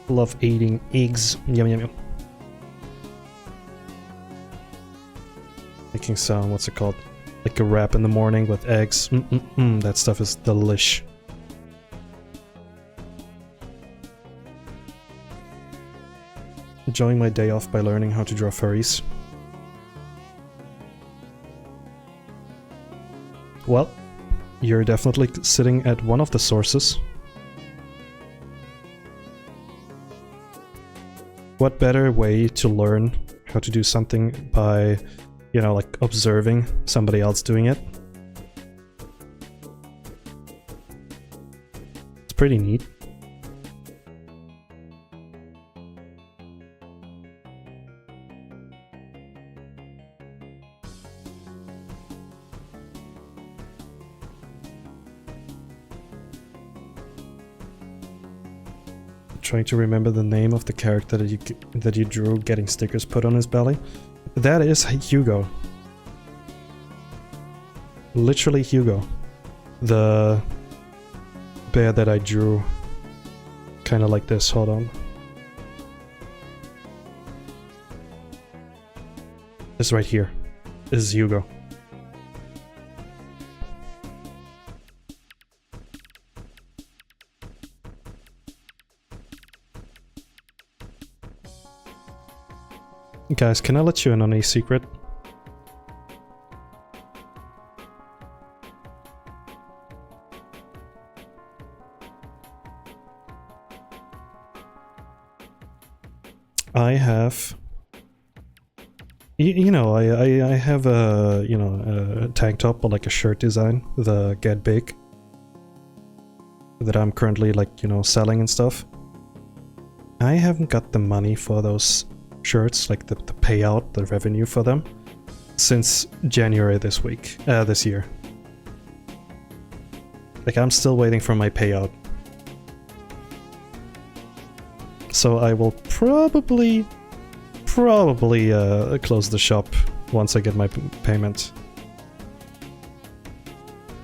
Love eating eggs. Yum yum yum. Making some, what's it called? Like a wrap in the morning with eggs. That stuff is delish. Enjoying my day off by learning how to draw furries. Well, you're definitely sitting at one of the sources. What better way to learn how to do something by, you know, like observing somebody else doing it? It's pretty neat. Trying to remember the name of the character that you drew getting stickers put on his belly. That is Hugo. Literally Hugo. The bear that I drew. Kind of like this, hold on. This right here is Hugo. Guys, can I let you in on a secret? I have... You know, I have a, you know, a tank top or like a shirt design, the Get Big, that I'm currently like, you know, selling and stuff. I haven't got the money for those shirts, like the payout, the revenue for them, since January this year. Like I'm still waiting for my payout. so I will probably close the shop once I get my payment.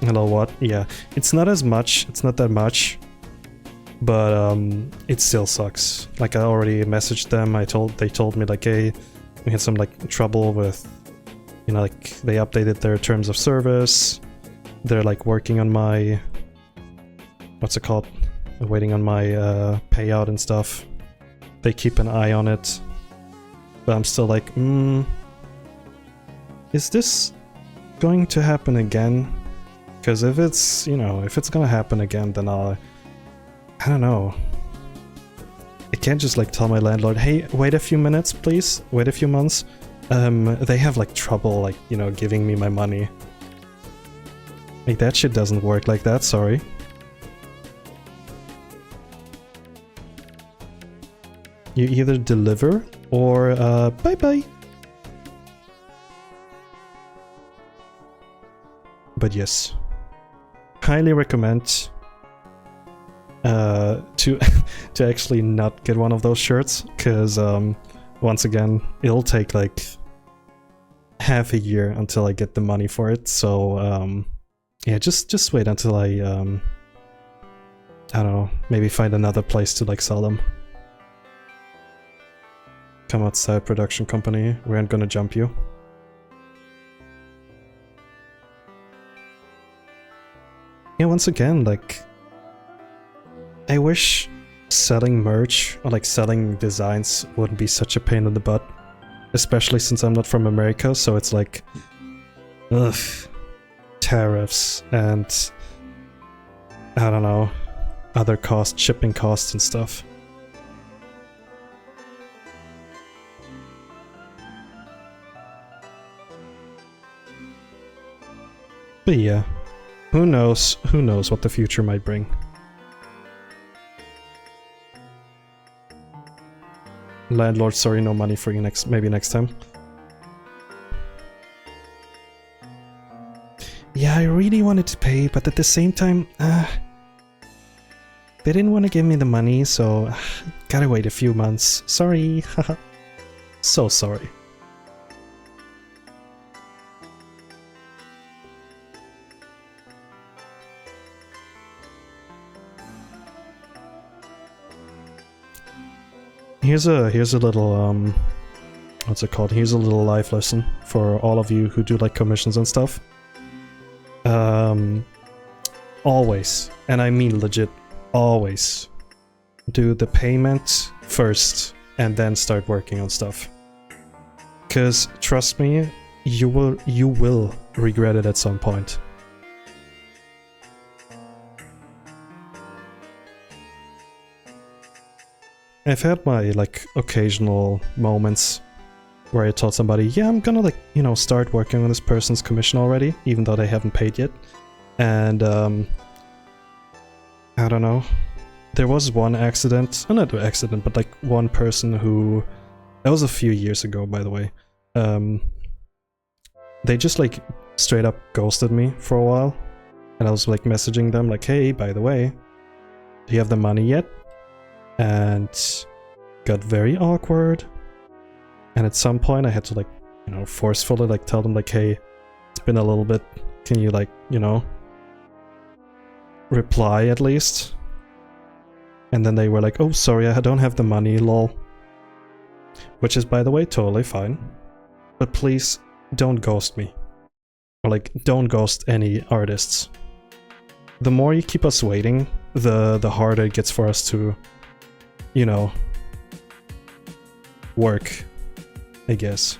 Hello, what? Yeah, it's not as much, it's not that much, but it still sucks. Like, I already messaged them, they told me like, hey, we had some like trouble with, you know, like they updated their terms of service. They're like working on my, what's it called? Waiting on my payout and stuff. They keep an eye on it. But I'm still like, is this going to happen again? Because if it's, you know, if it's gonna happen again, then I don't know. I can't just like tell my landlord, hey, wait a few minutes, please. Wait a few months. They have like trouble, like, you know, giving me my money. Like, that shit doesn't work like that, sorry. You either deliver or bye-bye. But yes, highly recommend to to actually not get one of those shirts, because once again, it'll take like half a year until I get the money for it. So yeah, just wait until I don't know, maybe find another place to like sell them. Come outside, production company. We aren't gonna jump you. Yeah, once again, like, I wish selling merch or like selling designs wouldn't be such a pain in the butt. Especially since I'm not from America, so it's like, ugh, tariffs and, I don't know, other costs, shipping costs and stuff. But yeah, who knows what the future might bring. Landlord, sorry, no money for you maybe next time. Yeah, I really wanted to pay, but at the same time, they didn't want to give me the money, so gotta wait a few months. Sorry, haha. So sorry. Here's a little what's it called? Here's a little life lesson for all of you who do like commissions and stuff. Always, and I mean legit, always do the payment first and then start working on stuff. 'Cause trust me, you will regret it at some point. I've had my, like, occasional moments where I told somebody, yeah, I'm gonna, like, you know, start working on this person's commission already, even though they haven't paid yet. And, I don't know. There was one accident, not an accident, but, like, one person who... That was a few years ago, by the way. They just, like, straight up ghosted me for a while. And I was, like, messaging them, like, hey, by the way, do you have the money yet? And got very awkward, and at some point I had to, like, you know, forcefully like tell them like, hey, it's been a little bit, can you, like, you know, reply at least? And then they were like, oh, sorry, I don't have the money, lol. Which is, by the way, totally fine, but please don't ghost me, or like, don't ghost any artists. The more you keep us waiting, the harder it gets for us to, you know, work, I guess.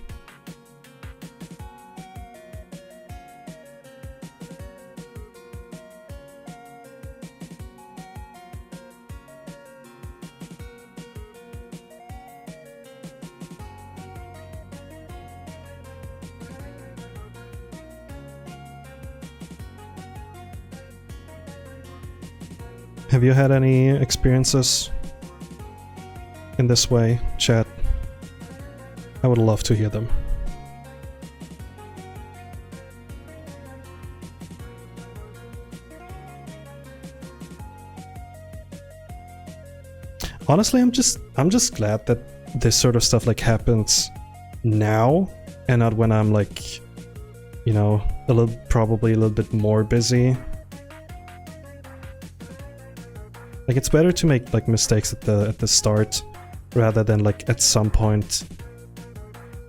Have you had any experiences in this way, chat? I would love to hear them. Honestly, I'm just glad that this sort of stuff like happens now and not when I'm like, you know, probably a little bit more busy. Like it's better to make like mistakes at the start rather than like at some point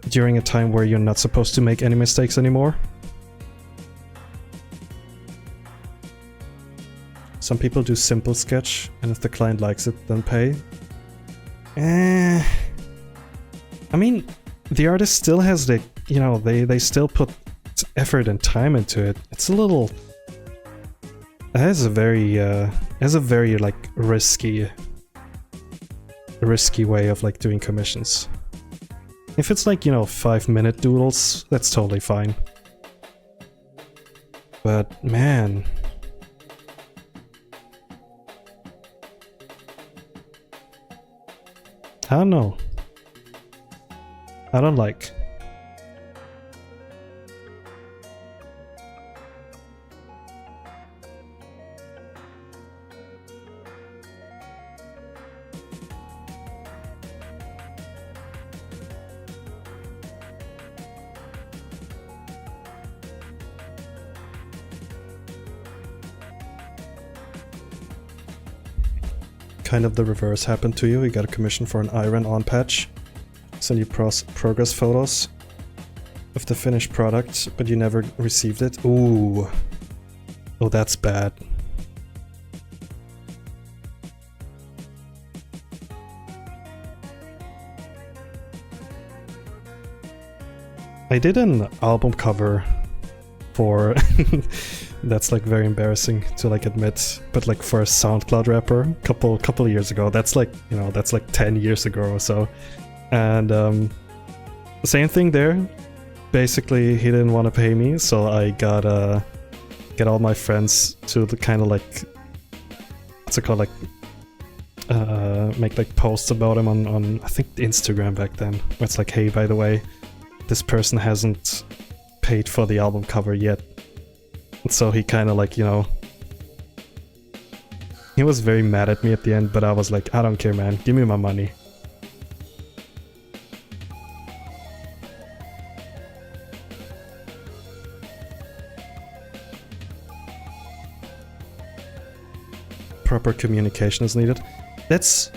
during a time where you're not supposed to make any mistakes anymore. Some people do simple sketch, and if the client likes it, then pay. I mean, the artist still has the, you know, they still put effort and time into it. It's a little... It has a very like risky way of like doing commissions. If it's like, you know, 5-minute doodles, that's totally fine. But man, I don't know. I don't like. Kind of the reverse happened to you. You got a commission for an iron on patch. Send you progress photos of the finished product, but you never received it. Ooh. Oh, that's bad. I did an album cover for... That's like very embarrassing to like admit, but like for a SoundCloud rapper, couple years ago. That's like, you know, that's like 10 years ago or so. And same thing there. Basically, he didn't want to pay me, so I got get all my friends to the kind of like, what's it called, like make like posts about him on I think Instagram back then. Where it's like, hey, by the way, this person hasn't paid for the album cover yet. So he kind of like, you know, he was very mad at me at the end, but I was like, I don't care, man, give me my money. Proper communication is needed. That's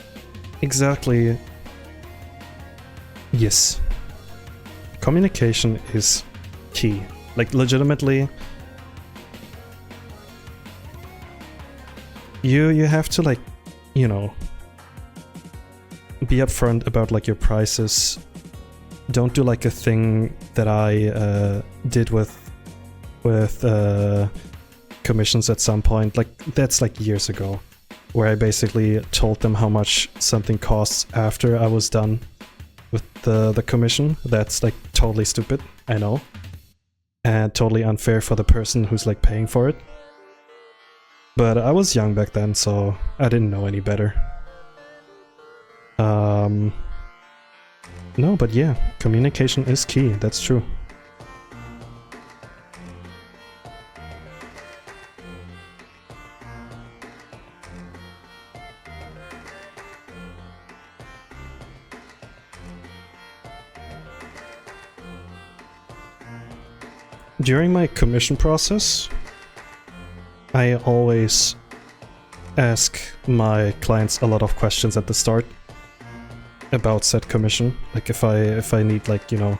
exactly... Yes. Communication is key. Like, legitimately... You have to, like, you know, be upfront about like your prices. Don't do like a thing that I did with commissions at some point. Like that's like years ago, where I basically told them how much something costs after I was done with the commission. That's like totally stupid, I know, and totally unfair for the person who's like paying for it. But I was young back then, so I didn't know any better. No, but yeah, communication is key, that's true. During my commission process, I always ask my clients a lot of questions at the start about said commission. Like if I need like, you know,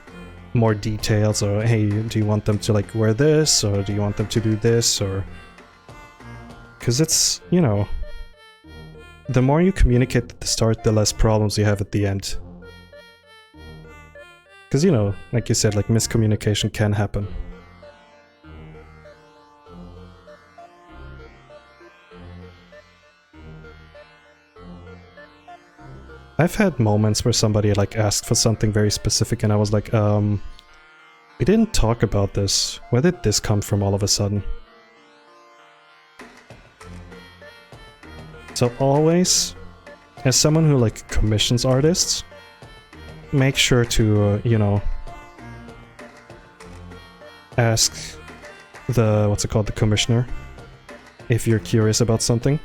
more details, or hey, do you want them to like wear this, or do you want them to do this, or... Because it's, you know, the more you communicate at the start, the less problems you have at the end. Because, you know, like you said, like miscommunication can happen. I've had moments where somebody like asked for something very specific and I was like, we didn't talk about this. Where did this come from all of a sudden? So always, as someone who like commissions artists, make sure to, you know, ask the, what's it called, the commissioner, if you're curious about something.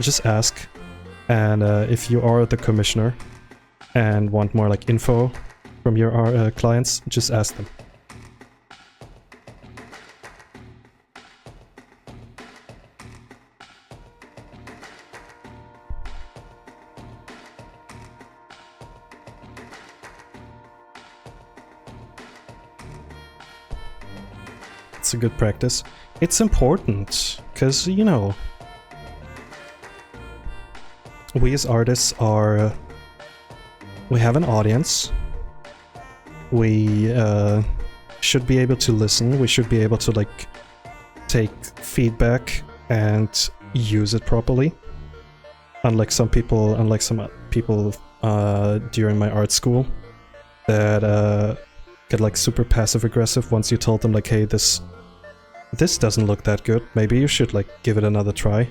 Just ask. And if you are the commissioner and want more like info from your clients, just ask them. It's a good practice. It's important, because, you know, we as artists are... we have an audience. We should be able to listen. We should be able to, like, take feedback and use it properly. Unlike some people during my art school that get, like, super passive-aggressive once you told them, like, hey, this doesn't look that good. Maybe you should, like, give it another try.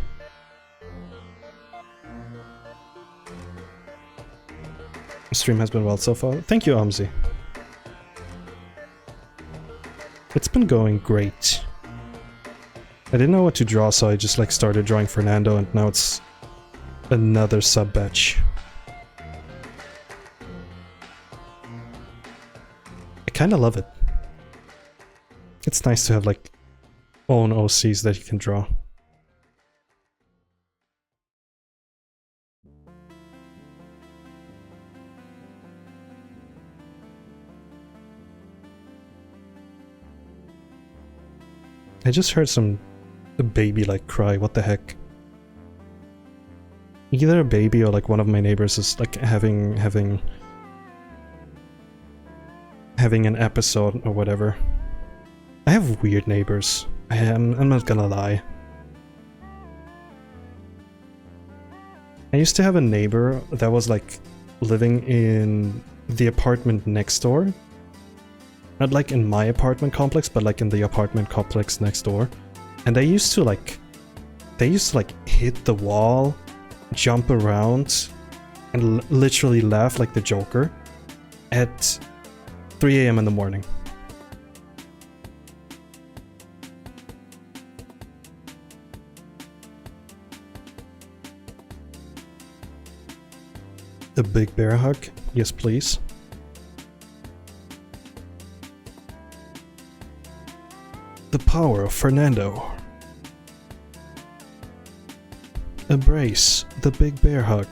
Stream has been well so far. Thank you, Amzi. It's been going great. I didn't know what to draw, so I just, like, started drawing Fernando, and now it's another sub-batch. I kinda love it. It's nice to have, like, own OCs that you can draw. I just heard a baby like cry, what the heck? Either a baby or like one of my neighbors is like having an episode or whatever. I have weird neighbors. I'm not gonna lie. I used to have a neighbor that was like living in the apartment next door. Not like in my apartment complex, but like in the apartment complex next door. And they used to like hit the wall, jump around, and literally laugh like the Joker at 3 AM in the morning. A big bear hug? Yes, please. The power of Fernando. Embrace the big bear hug.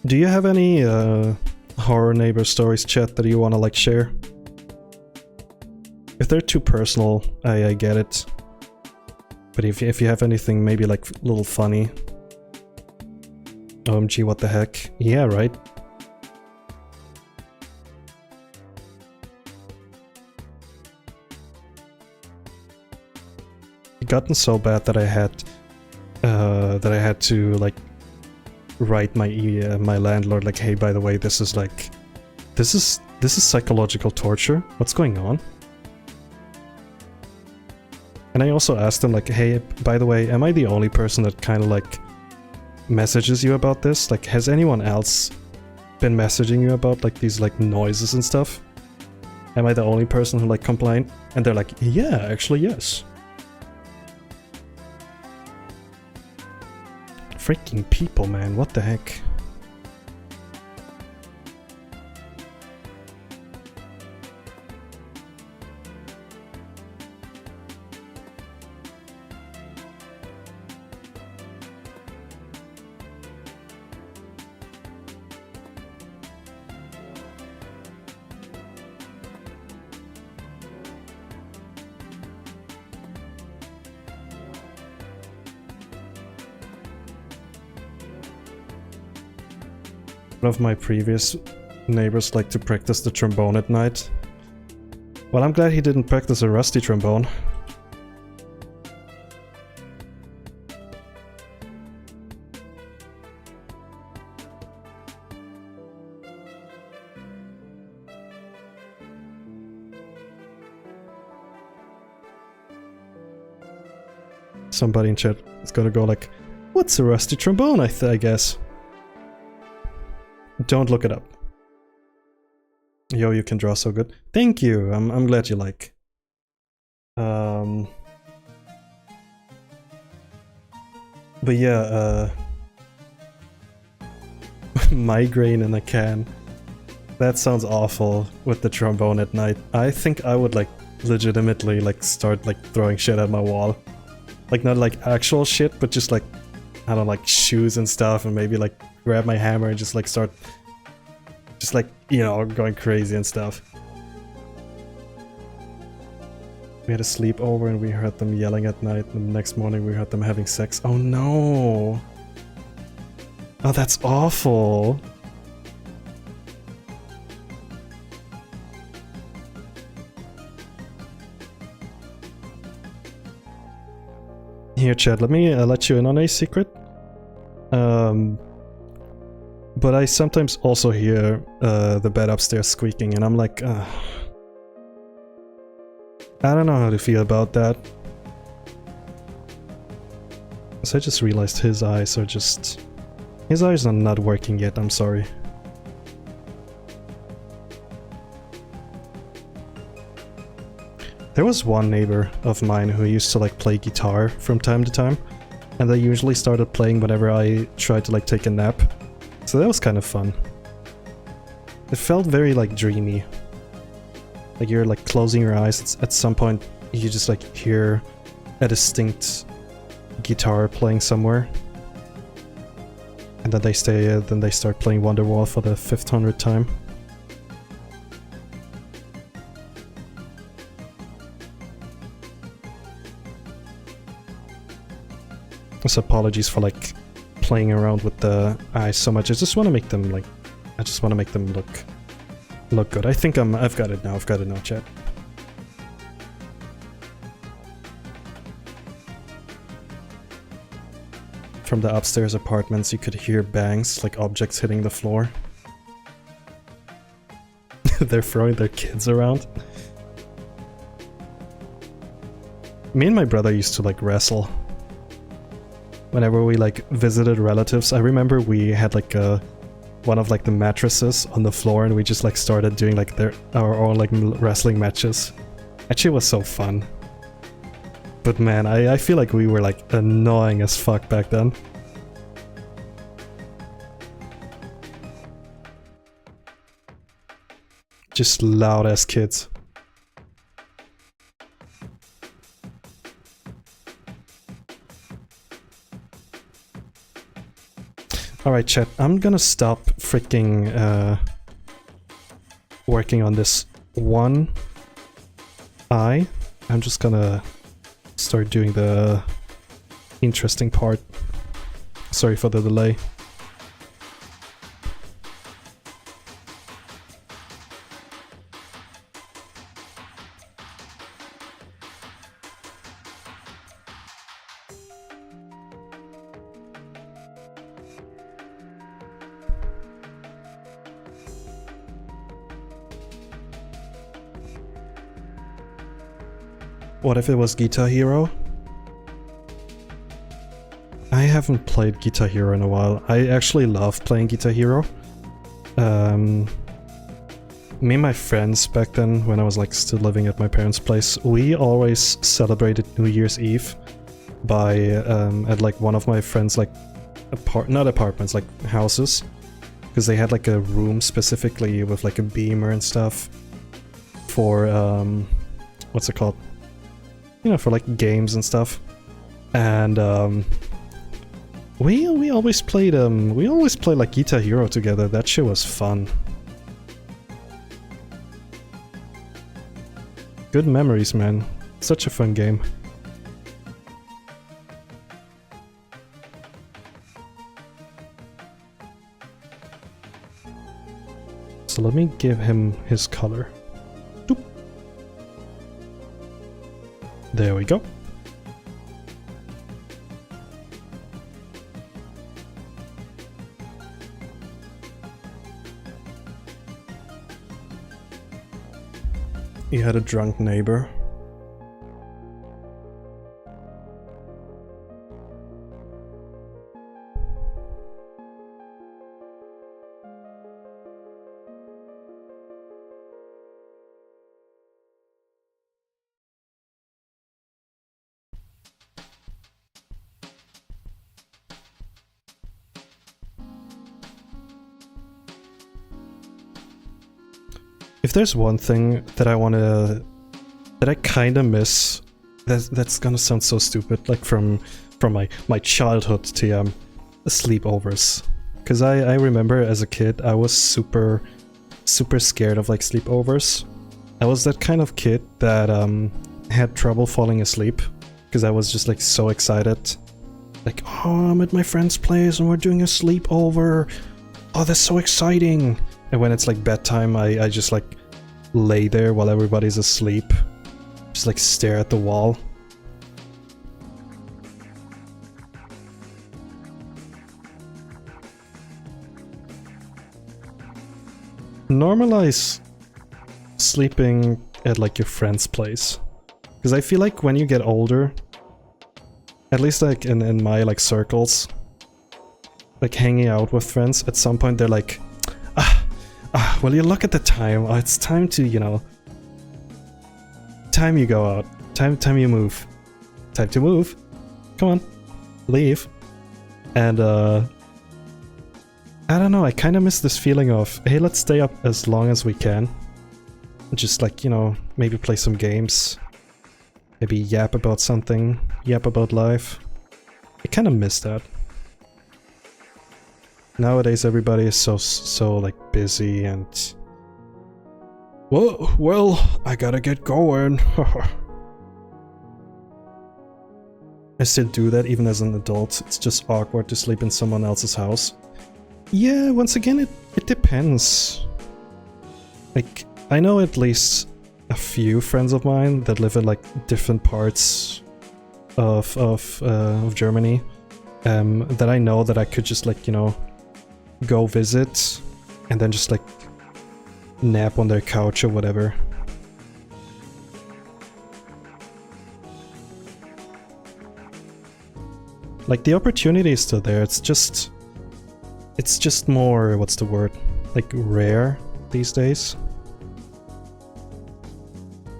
Do you have any horror neighbor stories, chat, that you want to like share? If they're too personal, I get it. But if you have anything maybe like a little funny. OMG, what the heck? Yeah, right? It gotten so bad that I had to like write my landlord like, hey, by the way, this is psychological torture. What's going on? And I also asked him like, hey, by the way, am I the only person that kind of like messages you about this? Like, has anyone else been messaging you about like these like noises and stuff? Am I the only person who like complained? And they're like, yeah, actually, yes. Freaking people, man, what the heck? One of my previous neighbors liked to practice the trombone at night. Well, I'm glad he didn't practice a rusty trombone. Somebody in chat is gonna go like, what's a rusty trombone, I guess. Don't look it up. Yo, you can draw so good. Thank you. I'm glad you like. But yeah, migraine in a can. That sounds awful with the trombone at night. I think I would like legitimately like start like throwing shit at my wall. Like not like actual shit, but just like, I don't know, like shoes and stuff, and maybe like grab my hammer and just like start just like, you know, going crazy and stuff. We had a sleepover and we heard them yelling at night, and the next morning we heard them having sex. Oh no! Oh, that's awful! Here, Chad, let me let you in on a secret. But I sometimes also hear the bed upstairs squeaking, and I'm like, I don't know how to feel about that. So I just realized his eyes are just... His eyes are not working yet, I'm sorry. There was one neighbor of mine who used to like play guitar from time to time, and they usually started playing whenever I tried to like take a nap. So that was kind of fun. It felt very like dreamy. Like you're like closing your eyes, at some point you just like hear a distinct guitar playing somewhere. And then they start playing Wonderwall for the 500th time. So apologies for like playing around with the eyes so much. I just want to make them like, I just want to make them look good. I think I've got it now. I've got it now, chat. From the upstairs apartments, you could hear bangs, like objects hitting the floor. They're throwing their kids around. Me and my brother used to like wrestle. Whenever we like visited relatives, I remember we had like one of like the mattresses on the floor, and we just like started doing like our own like wrestling matches. Actually, it was so fun. But man, I feel like we were like annoying as fuck back then. Just loud ass kids. Alright, chat, I'm gonna stop freaking working on this one eye. I'm just gonna start doing the interesting part. Sorry for the delay. What if it was Guitar Hero? I haven't played Guitar Hero in a while. I actually love playing Guitar Hero. Me and my friends back then, when I was like still living at my parents' place, we always celebrated New Year's Eve by at like one of my friends' like not apartments, like houses, because they had like a room specifically with like a beamer and stuff for what's it called? You know, for like games and stuff. And we always played like Guitar Hero together. That shit was fun. Good memories, man. Such a fun game. So let me give him his color. Doop. There we go. He had a drunk neighbor. If there's one thing that I kind of miss, that's gonna sound so stupid, like from my childhood to sleepovers. Because I remember as a kid, I was super scared of like sleepovers. I was that kind of kid that had trouble falling asleep because I was just like so excited. Like, oh, I'm at my friend's place and we're doing a sleepover. Oh, that's so exciting. And when it's like bedtime, I just like lay there while everybody's asleep. Just like stare at the wall. Normalize sleeping at like your friend's place. Because I feel like when you get older, at least like in my like circles, like hanging out with friends, at some point they're like, well, you look at the time, oh, it's time to, you know, time you go out, time you move, time to move, come on, leave. And I don't know, I kind of miss this feeling of, hey, let's stay up as long as we can. Just like, you know, maybe play some games. Maybe yap about something, yap about life. I kind of miss that. Nowadays everybody is so like busy and... Well, I gotta get going. I still do that even as an adult. It's just awkward to sleep in someone else's house. Yeah, once again, it depends. Like, I know at least a few friends of mine that live in like different parts of Germany, that I know that I could just like, you know, go visit and then just like nap on their couch or whatever. Like, the opportunity is still there, it's just more, what's the word, like rare these days.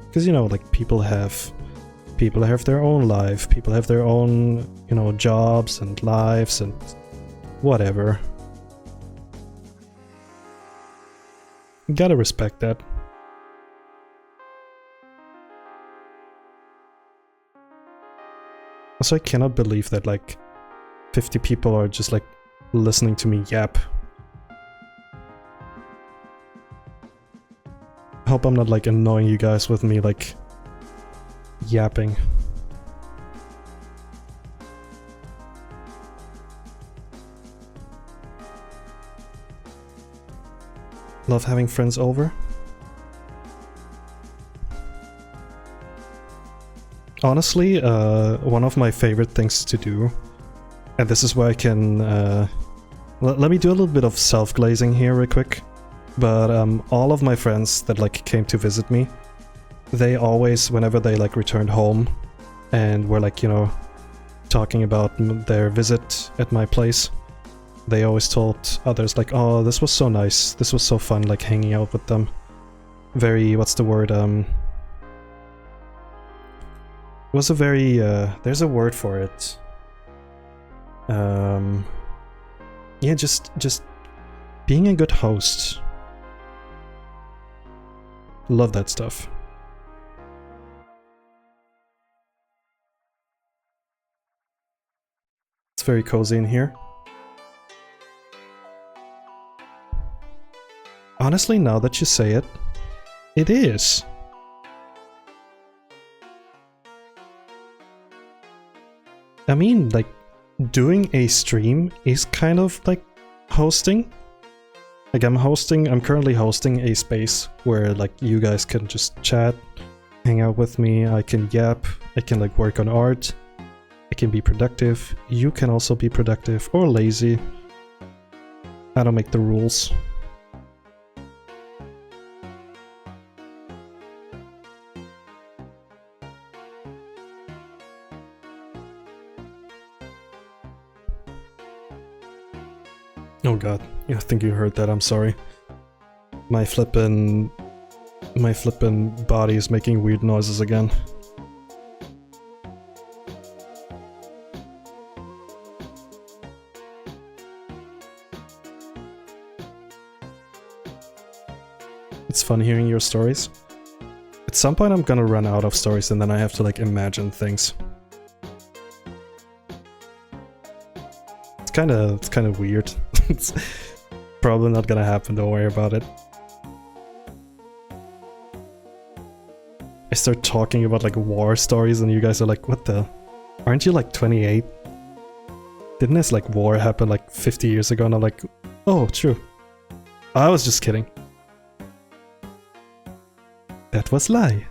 Because, you know, like people have their own life, people have their own, you know, jobs and lives and whatever. You gotta respect that. Also, I cannot believe that like 50 people are just like listening to me yap. I hope I'm not like annoying you guys with me like yapping. Love having friends over. Honestly, one of my favorite things to do, and this is where I can... let me do a little bit of self-glazing here real quick. But all of my friends that like came to visit me, they always, whenever they like returned home and were like, you know, talking about their visit at my place, they always told others like, oh, this was so nice, this was so fun, like hanging out with them. Very, what's the word, it was a very, there's a word for it. Yeah, just being a good host. Love that stuff. It's very cozy in here. Honestly, now that you say it, it is. I mean, like, doing a stream is kind of like hosting. Like, I'm currently hosting a space where like you guys can just chat, hang out with me, I can yap, I can like work on art, I can be productive, you can also be productive or lazy. I don't make the rules. Oh god, yeah, I think you heard that, I'm sorry. My flippin' body is making weird noises again. It's it's fun hearing your stories. At some point I'm gonna run out of stories and then I have to like imagine things. It's kind of weird. It's probably not gonna happen, don't worry about it. I start talking about like war stories and you guys are like, what the? Aren't you like 28? Didn't this like war happen like 50 years ago? And I'm like, oh, true. I was just kidding. That was lie.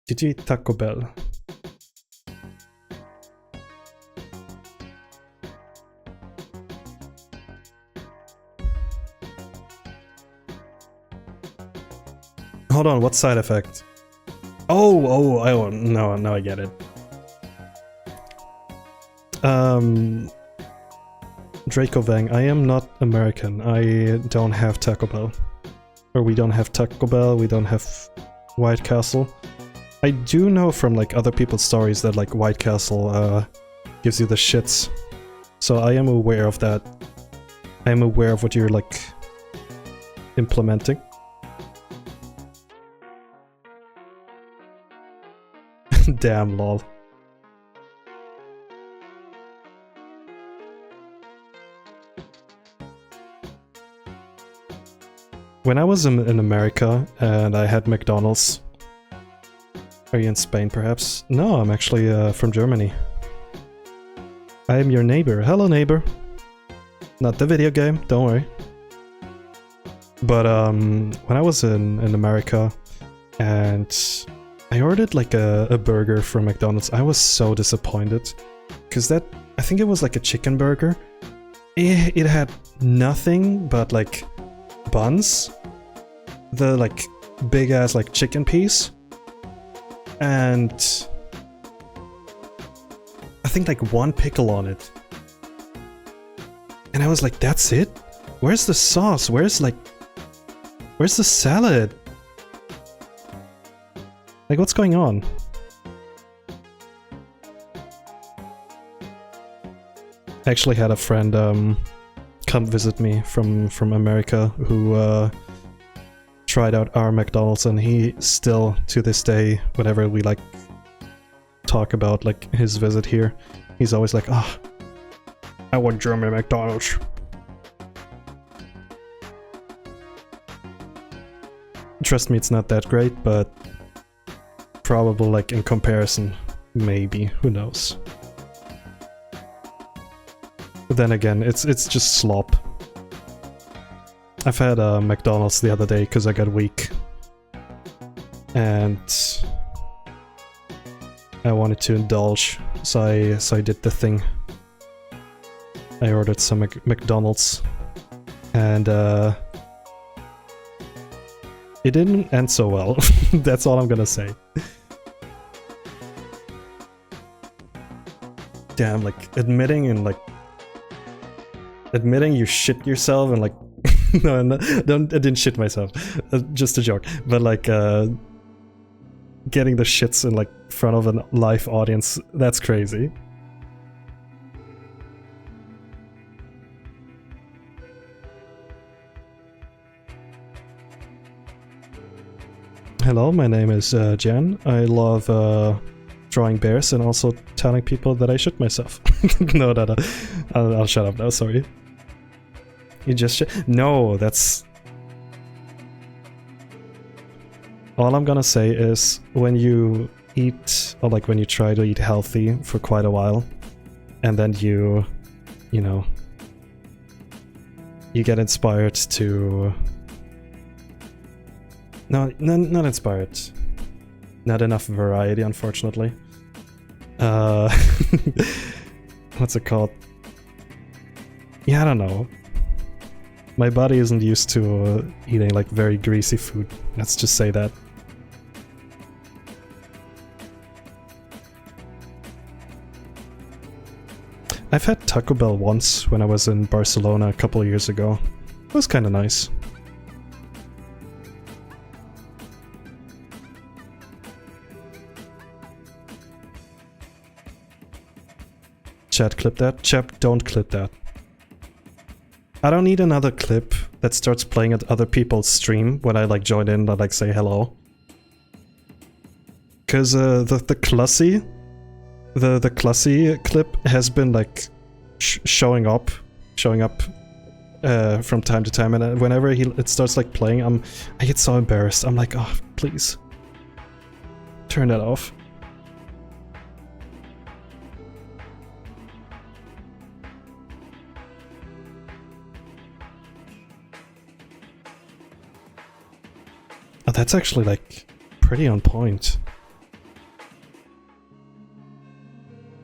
Did you eat Taco Bell? Hold on, what side effect? Oh, no, now I get it. Draco Vang, I am not American. I don't have Taco Bell. Or we don't have Taco Bell, we don't have White Castle. I do know from like other people's stories that like White Castle gives you the shits. So I am aware of that. I am aware of what you're like implementing. Damn, lol. When I was in America and I had McDonald's... Are you in Spain, perhaps? No, I'm actually from Germany. I am your neighbor. Hello, neighbor. Not the video game, don't worry. But when I was in America and I ordered like a burger from McDonald's, I was so disappointed. Because I think it was like a chicken burger. It had nothing but like buns, the like big ass like chicken piece, and I think like one pickle on it. And I was like, that's it? Where's the sauce? Where's the salad? Like, what's going on? I actually had a friend come visit me from America who tried out our McDonald's, and he still, to this day, whenever we like talk about like his visit here, he's always like, ah, I want German McDonald's. Trust me, it's not that great, but probably like in comparison, maybe, who knows. But then again, it's just slop. I've had a McDonald's the other day because I got weak. And I wanted to indulge, so I did the thing. I ordered some McDonald's, and it didn't end so well. That's all I'm gonna say. Damn, like admitting you shit yourself and like no, I didn't shit myself. Just a joke. But like getting the shits in like front of a live audience, that's crazy. Hello, my name is Jan. I love drawing bears and also telling people that I shit myself. No. I'll shut up now, sorry. You just shit? No, that's... All I'm gonna say is when you eat, or like when you try to eat healthy for quite a while, and then you know, you get inspired to... No, not inspired. Not enough variety, unfortunately. What's it called? Yeah, I don't know. My body isn't used to eating like very greasy food. Let's just say that. I've had Taco Bell once when I was in Barcelona a couple of years ago. It was kind of nice. Chat, clip that. Chat, don't clip that. I don't need another clip that starts playing at other people's stream when I like join in and like say hello. Cause the Clussy, the Clussy clip has been like showing up from time to time, and whenever it starts like playing, I get so embarrassed. I'm like, oh, please turn that off. Oh, that's actually like pretty on point.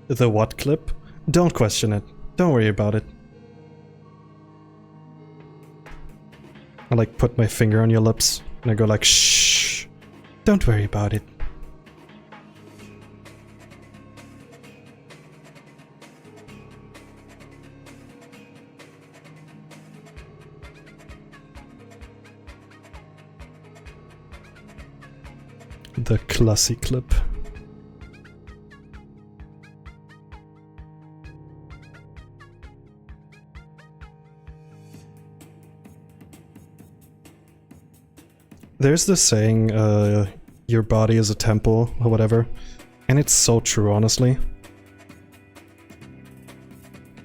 The what clip? Don't question it. Don't worry about it. I like put my finger on your lips and I go like, shh. Don't worry about it. The classy clip. There's this saying, your body is a temple, or whatever, and it's so true, honestly.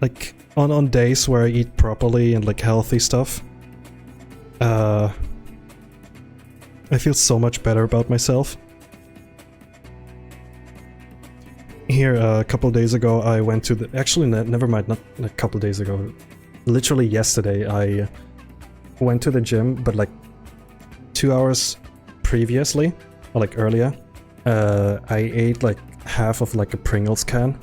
Like, on days where I eat properly and like healthy stuff, I feel so much better about myself. Here, a couple days ago, I went to the... Actually, never mind, not a couple days ago. Literally yesterday, I went to the gym, but like 2 hours previously, or like earlier, I ate like half of like a Pringles can,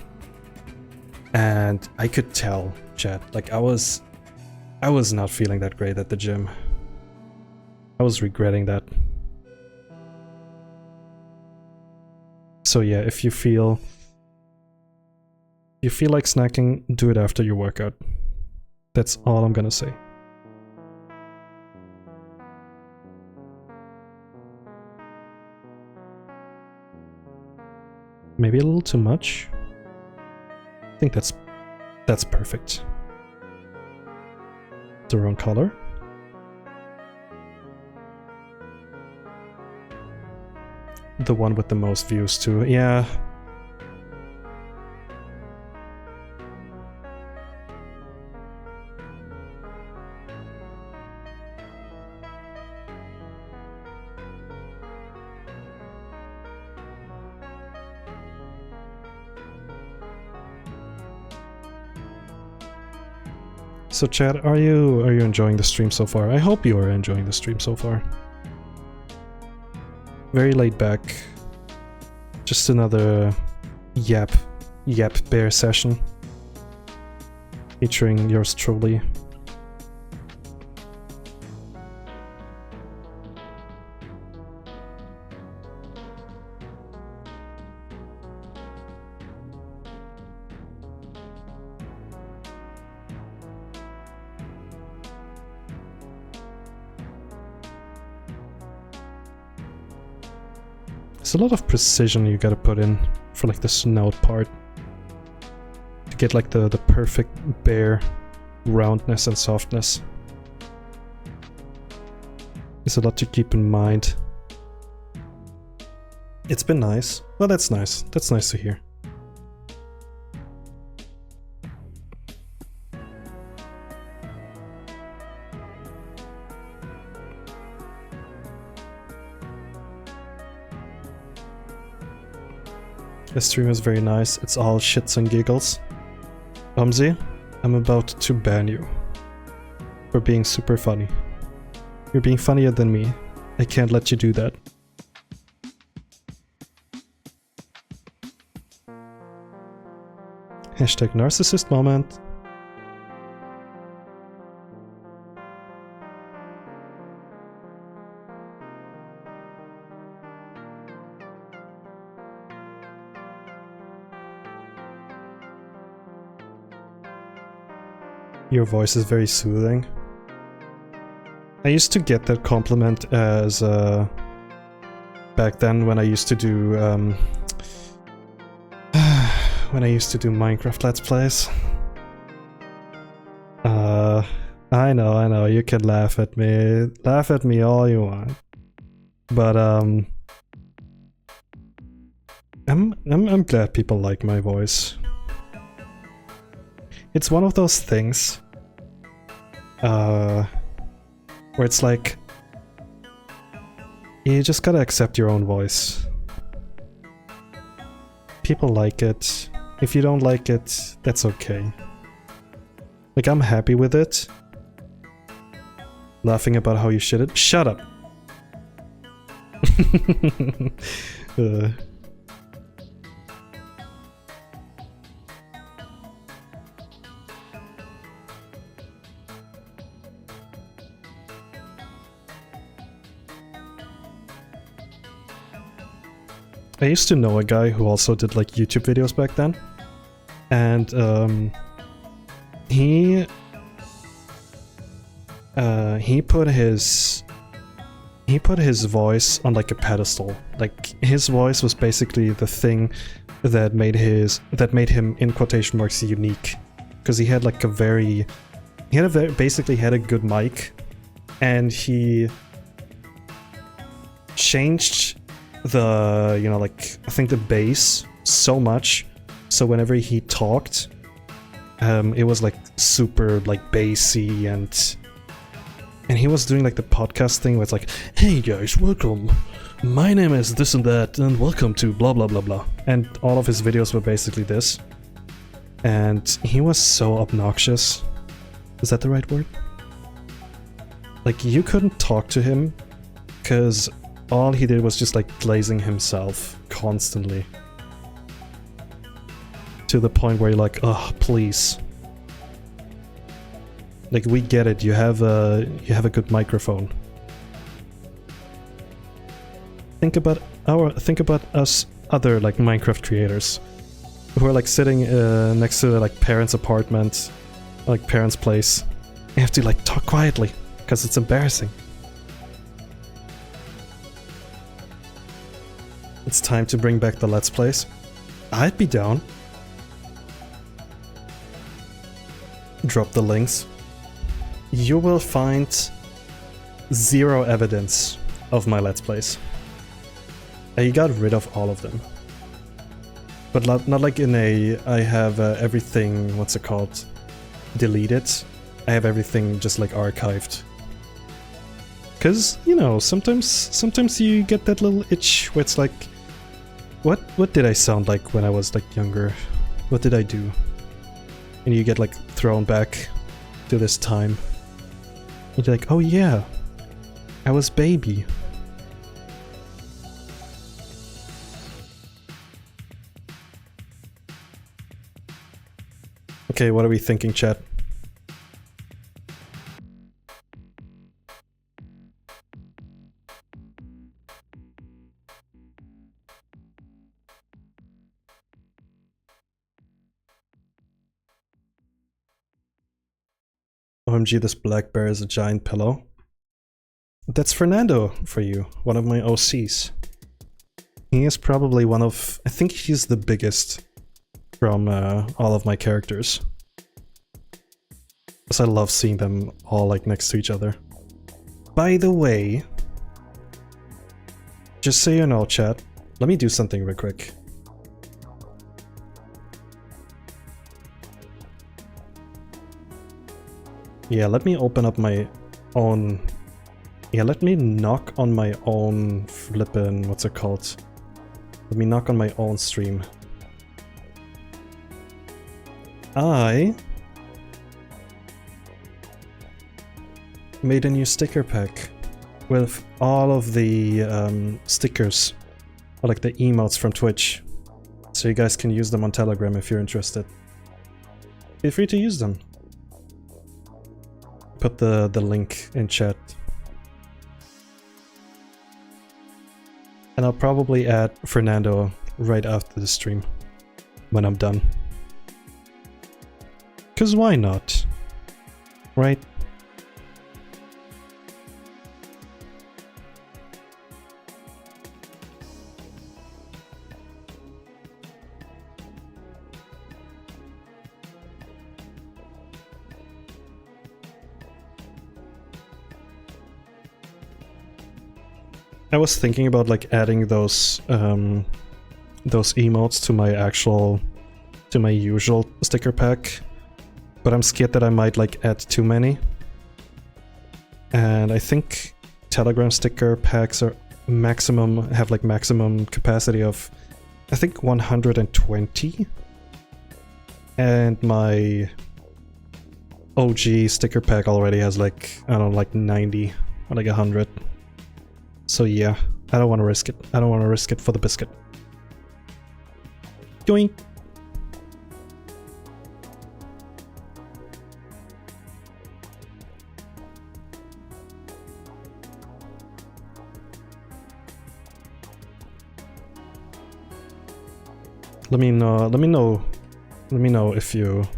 and I could tell, chat, like I was not feeling that great at the gym. I was regretting that. So yeah, if you feel like snacking, do it after your workout. That's all I'm gonna say. Maybe a little too much. I think that's perfect. The wrong color. The one with the most views too. Yeah. So chat, are you enjoying the stream so far? I hope you are enjoying the stream so far. Very laid back. Just another yap bear session. Featuring yours truly. There's a lot of precision you gotta put in for like the snout part to get like the perfect bare roundness and softness. There's a lot to keep in mind. It's been nice. Well, that's nice. That's nice to hear. The stream is very nice. It's all shits and giggles. Bumsy, I'm about to ban you for being super funny. You're being funnier than me. I can't let you do that. Hashtag narcissist moment. Your voice is very soothing. I used to get that compliment as back then when I used to do Minecraft Let's Plays. I know, you can laugh at me. Laugh at me all you want. But I'm glad people like my voice. It's one of those things where it's like you just gotta accept your own voice. People like it. If you don't like it, that's okay. Like, I'm happy with it. Laughing about how you shit it. Shut up! I used to know a guy who also did like YouTube videos back then, and he put his voice on like a pedestal. Like, his voice was basically the thing that made him, in quotation marks, unique, because he had like basically had a good mic, and he changed the, you know, like, I think the bass so much, so whenever he talked, it was like super like bassy, and he was doing like the podcast thing where it's like, hey guys, welcome, my name is this and that, and welcome to blah blah blah blah, and all of his videos were basically this, and he was so obnoxious. Is that the right word? Like, you couldn't talk to him because all he did was just like glazing himself constantly, to the point where you're like, oh, please. Like, we get it, you have a good microphone. Think about us other like Minecraft creators who are like sitting next to their like parents' apartment, like parents' place. You have to like talk quietly because it's embarrassing. It's time to bring back the Let's Plays. I'd be down. Drop the links. You will find zero evidence of my Let's Plays. I got rid of all of them. But not like in a, I have everything, what's it called, deleted. I have everything just like archived. Cause, you know, sometimes you get that little itch where it's like, what did I sound like when I was like younger? What did I do? And you get like thrown back to this time. And you're like, oh yeah, I was baby. Okay, what are we thinking, chat? OMG, this black bear is a giant pillow. That's Fernando for you, one of my OCs. He is probably one of, I think he's the biggest from all of my characters. Because I love seeing them all like next to each other. By the way, just so you know, chat, let me do something real quick. Yeah, let me open up my own... Yeah, let me knock on my own flippin'... what's it called? Let me knock on my own stream. I made a new sticker pack with all of the stickers, or like the emotes from Twitch, so you guys can use them on Telegram if you're interested. Feel free to use them. Put the link in chat. And I'll probably add Fernando right after the stream, when I'm done. 'Cause why not? Right? I was thinking about like adding those emotes to my usual sticker pack, but I'm scared that I might like add too many. And I think Telegram sticker packs are have like maximum capacity of, I think, 120. And my OG sticker pack already has like, I don't know, like 90 or like 100. So yeah, I don't want to risk it. I don't want to risk it for the biscuit. Yoink! Let me know if you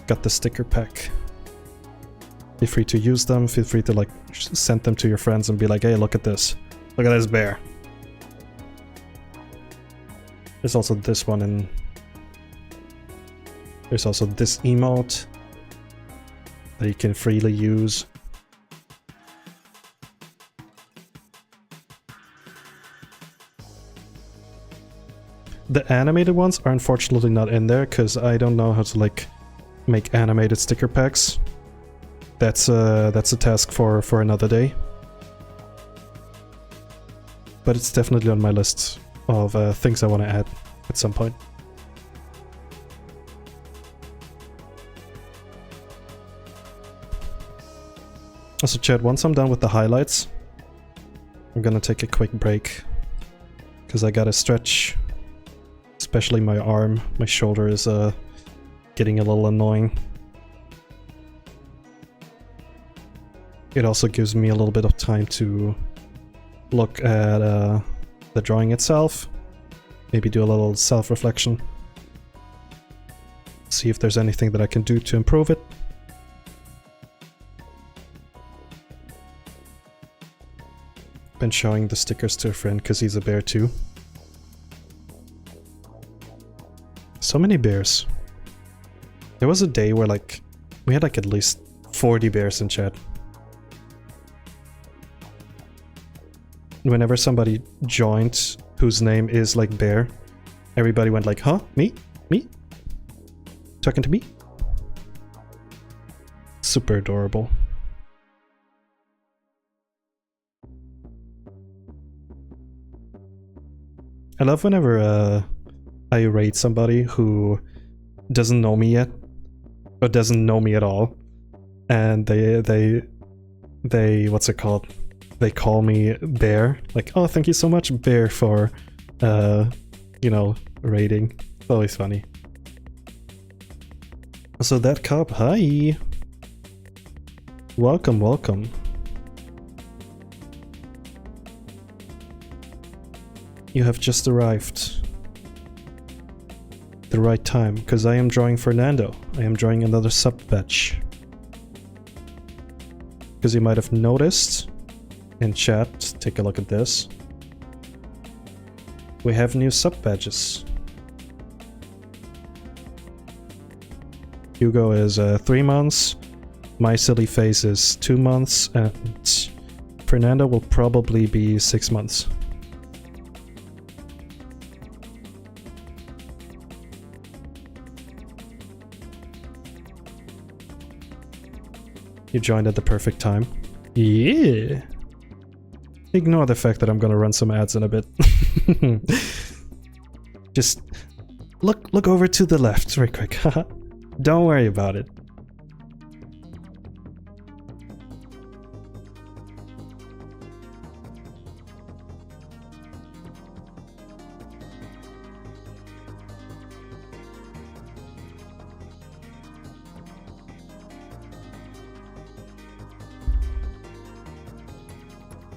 got the sticker pack. Feel free to use them, feel free to like send them to your friends and be like, hey, look at this. Look at this bear. There's also this one, and there's also this emote that you can freely use. The animated ones are unfortunately not in there because I don't know how to like make animated sticker packs. That's a task for another day. But it's definitely on my list of things I want to add at some point. Also, chat, once I'm done with the highlights, I'm gonna take a quick break because I gotta stretch. Especially my arm, my shoulder is getting a little annoying. It also gives me a little bit of time to look at the drawing itself, maybe do a little self-reflection, see if there's anything that I can do to improve it. Been showing the stickers to a friend because he's a bear too. So many bears. There was a day where like we had like at least 40 bears in chat. Whenever somebody joined whose name is like bear, everybody went like, huh? Me? Me? Talking to me? Super adorable. I love whenever I rate somebody who doesn't know me yet, or doesn't know me at all, and they what's it called? They call me Bear. Like, oh, thank you so much, Bear, for you know, rating. It's always funny. So that cop, hi. Welcome, welcome. You have just arrived. The right time, because I am drawing Fernando. I am drawing another sub-badge. Because you might have noticed in chat, take a look at this. We have new sub-badges. Hugo is 3 months, My Silly Face is 2 months, and Fernando will probably be 6 months. You joined at the perfect time. Yeah. Ignore the fact that I'm gonna run some ads in a bit. Just look over to the left very quick. Don't worry about it.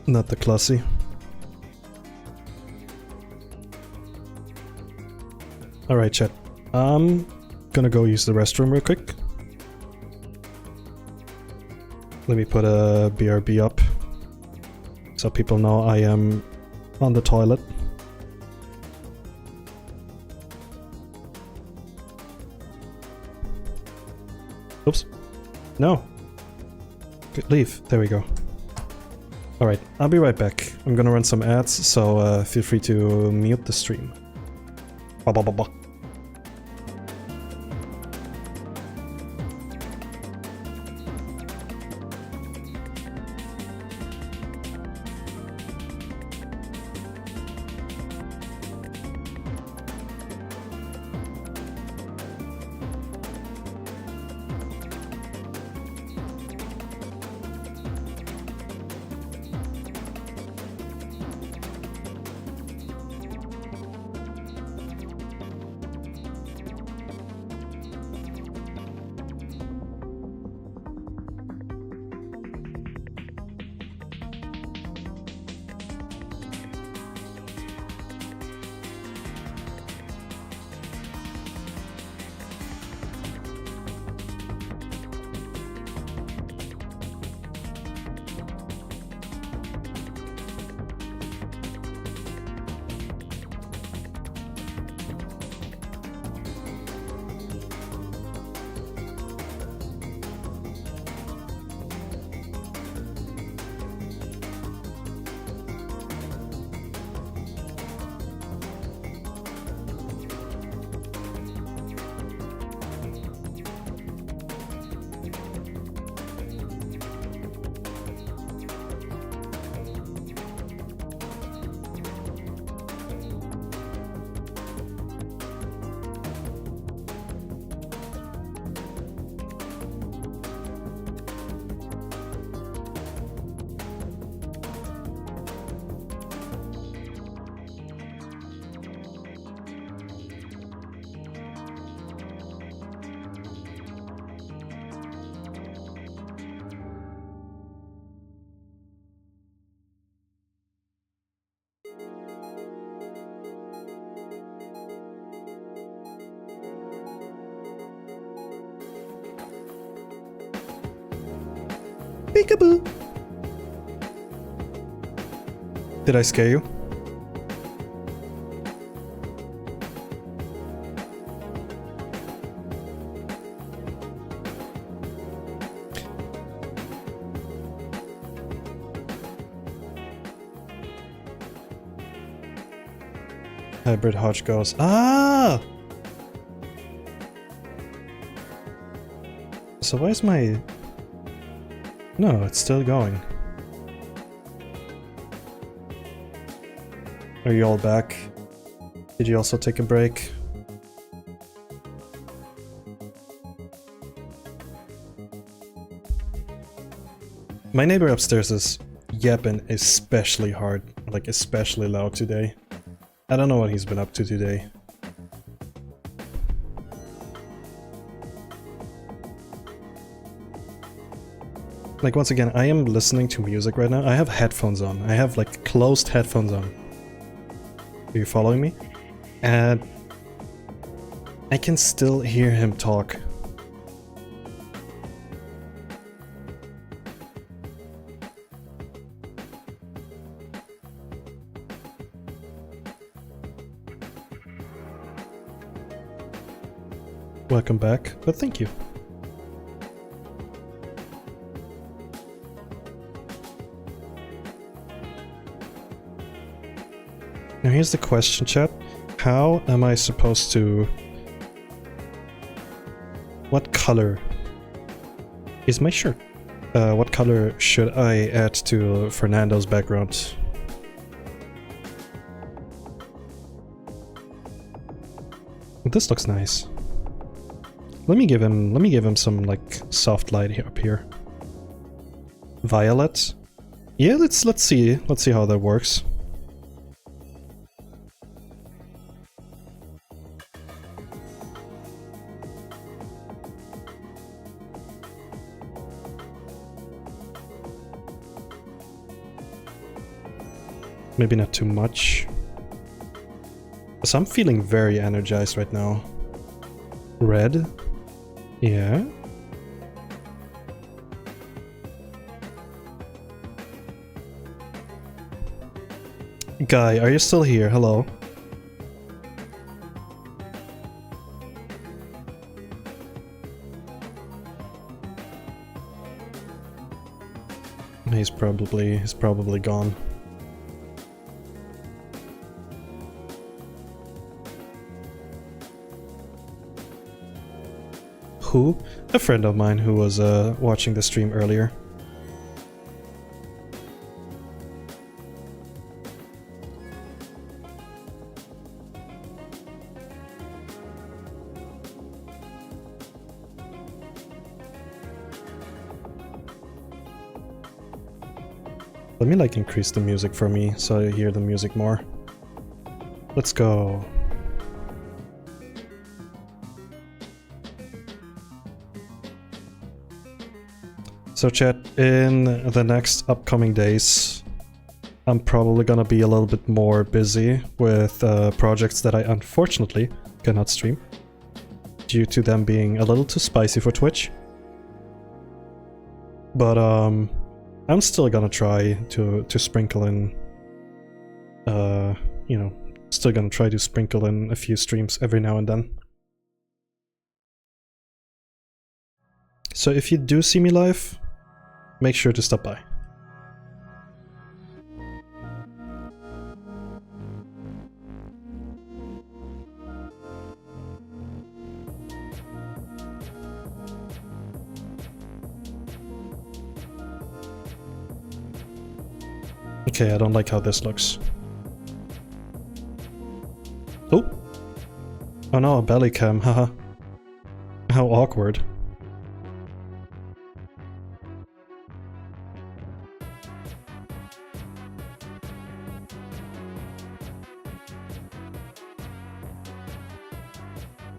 Not the classy. Alright, chat. I'm gonna go use the restroom real quick. Let me put a BRB up so people know I am on the toilet. Oops. No. Leave. There we go. Alright, I'll be right back. I'm gonna run some ads, so feel free to mute the stream. Ba ba ba ba. Peekaboo! Did I scare you? Hybrid Hodge goes. Ah! So why is my... No, it's still going. Are you all back? Did you also take a break? My neighbor upstairs is yapping especially hard, like especially loud today. I don't know what he's been up to today. Like, once again, I am listening to music right now. I have headphones on. I have, like, closed headphones on. Are you following me? And I can still hear him talk. Welcome back, but thank you. Now here's the question, chat. How am I supposed to... What color is my shirt? What color should I add to Fernando's background? This looks nice. Let me give him some like soft light here, up here. Violet. Yeah, let's see how that works. Maybe not too much. So I'm feeling very energized right now. Red? Yeah. Guy, are you still here? Hello. he's probably gone. Who? A friend of mine who was watching the stream earlier. Let me like increase the music for me so I hear the music more. Let's go. So chat, in the next upcoming days, I'm probably gonna be a little bit more busy with projects that I unfortunately cannot stream, due to them being a little too spicy for Twitch. But I'm still gonna try to sprinkle in, you know, still gonna try to sprinkle in a few streams every now and then. So if you do see me live, make sure to stop by. Okay, I don't like how this looks. Oh! Oh no, a belly cam, haha. How awkward.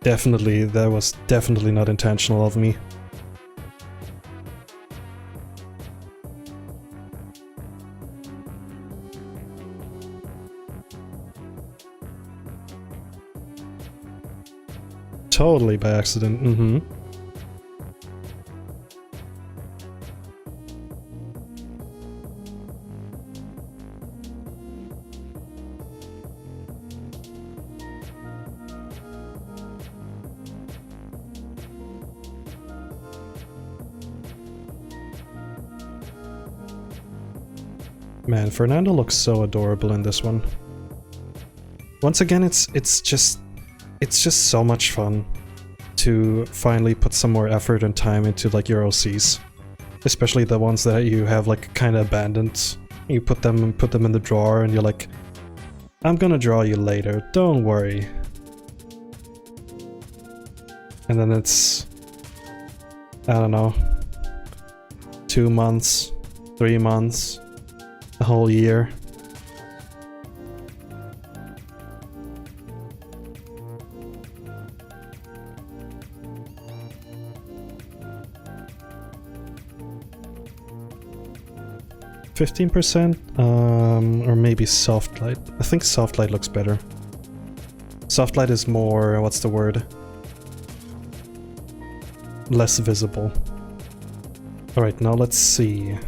Definitely, that was definitely not intentional of me. Totally by accident, mm-hmm. Man, Fernando looks so adorable in this one. Once again, it's just so much fun to finally put some more effort and time into like your OCs, especially the ones that you have like kind of abandoned. You put them in the drawer, and you're like, I'm gonna draw you later, don't worry. And then it's, I don't know, 2 months, 3 months, a whole year. %, or maybe soft light. I think soft light looks better. Soft light is more, what's the word? Less visible. Alright, now let's see.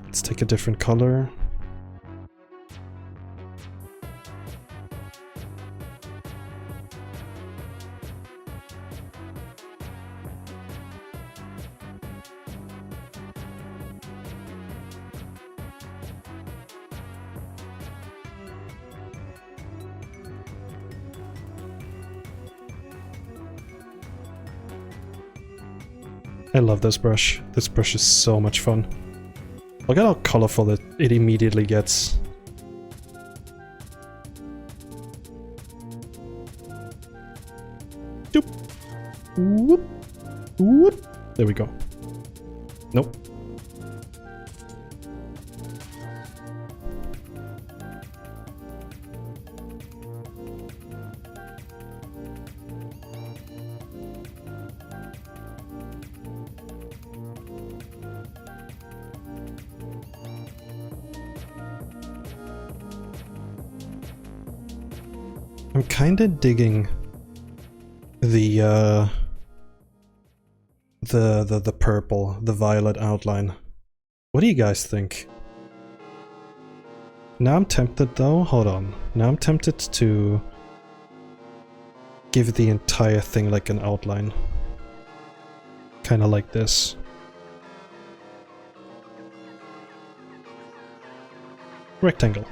Let's take a different color. I love this brush. This brush is so much fun. Look at how colorful it immediately gets. Doop. Whoop. Whoop. There we go. Nope. I'm kinda digging the purple, the violet outline. What do you guys think? Now I'm tempted though, hold on. Now I'm tempted to give the entire thing like an outline. kind of like this. Rectangle.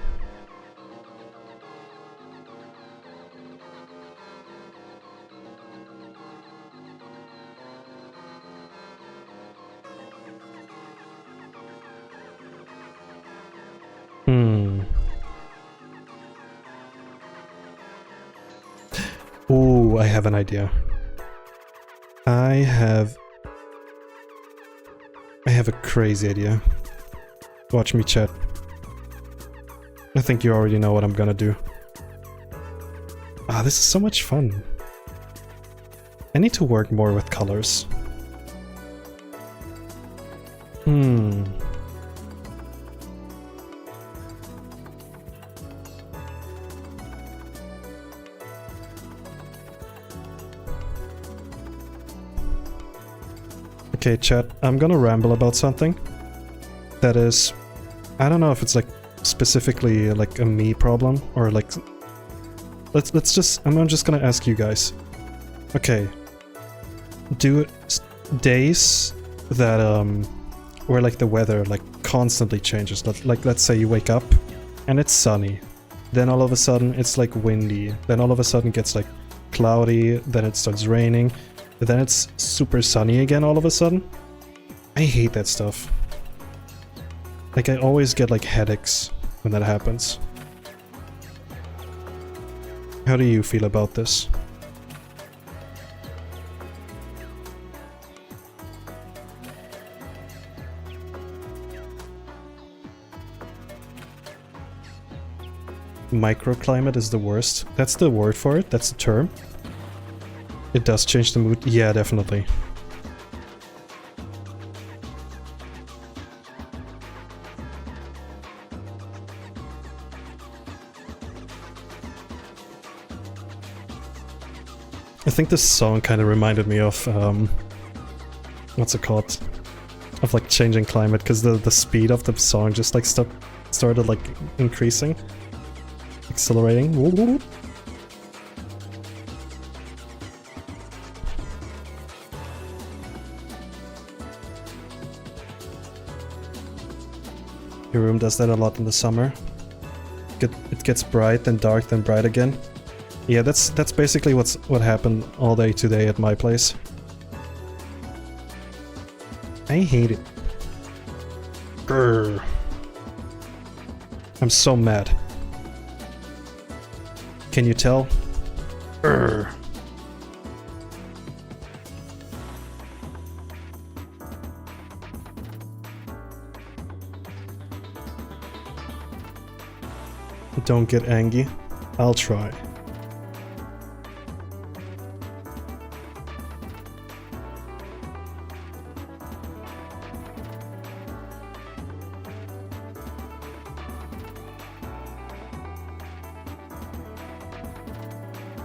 Ooh, I have an idea. I have a crazy idea. Watch me, chat. I think you already know what I'm gonna do. Ah, this is so much fun. I need to work more with colors. Okay, chat, I'm gonna ramble about something that is... I don't know if it's like specifically like a me problem or like... Let's just... I'm just gonna ask you guys. Okay. Do days that where like the weather like constantly changes, like let's say you wake up and it's sunny, then all of a sudden it's like windy, then all of a sudden gets like cloudy, then it starts raining, then it's super sunny again all of a sudden. I hate that stuff. Like I always get like headaches when that happens. How do you feel about this? Microclimate is the worst. That's the word for it, that's the term. It does change the mood. Yeah, definitely. I think this song kind of reminded me of, what's it called? Of like changing climate, because the speed of the song just like started like increasing. Accelerating. Your room does that a lot in the summer. It gets bright, then dark, then bright again. Yeah, that's basically what happened all day today at my place. I hate it. Grr. I'm so mad. Can you tell? Grr. Don't get angry. I'll try.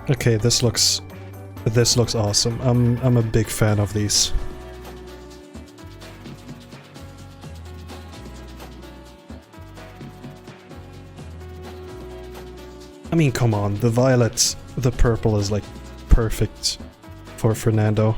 Okay, this looks awesome. I'm a big fan of these. I mean, come on, the violet, the purple is like perfect for Fernando.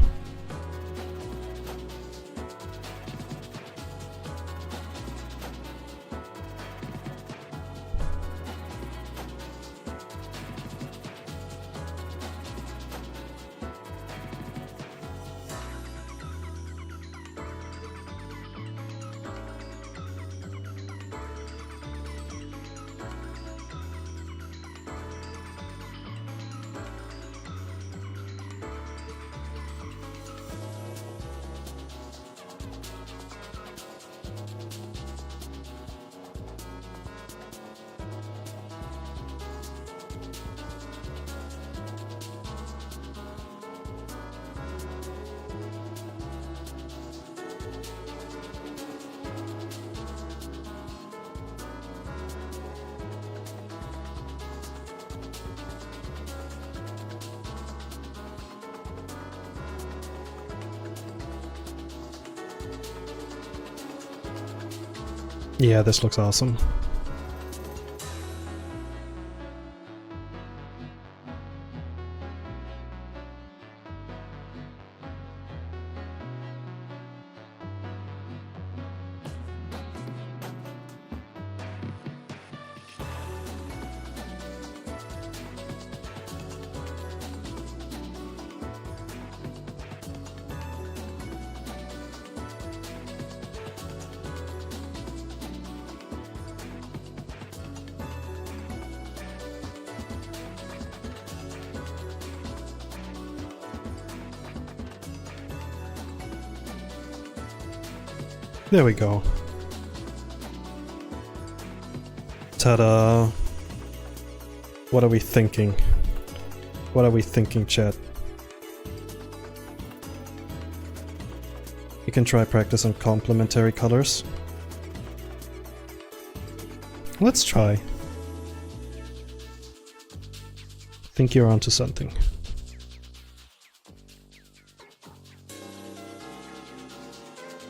Yeah, this looks awesome. There we go. Ta-da! What are we thinking? What are we thinking, chat? You can try practice on complementary colors. Let's try. I think you're onto something.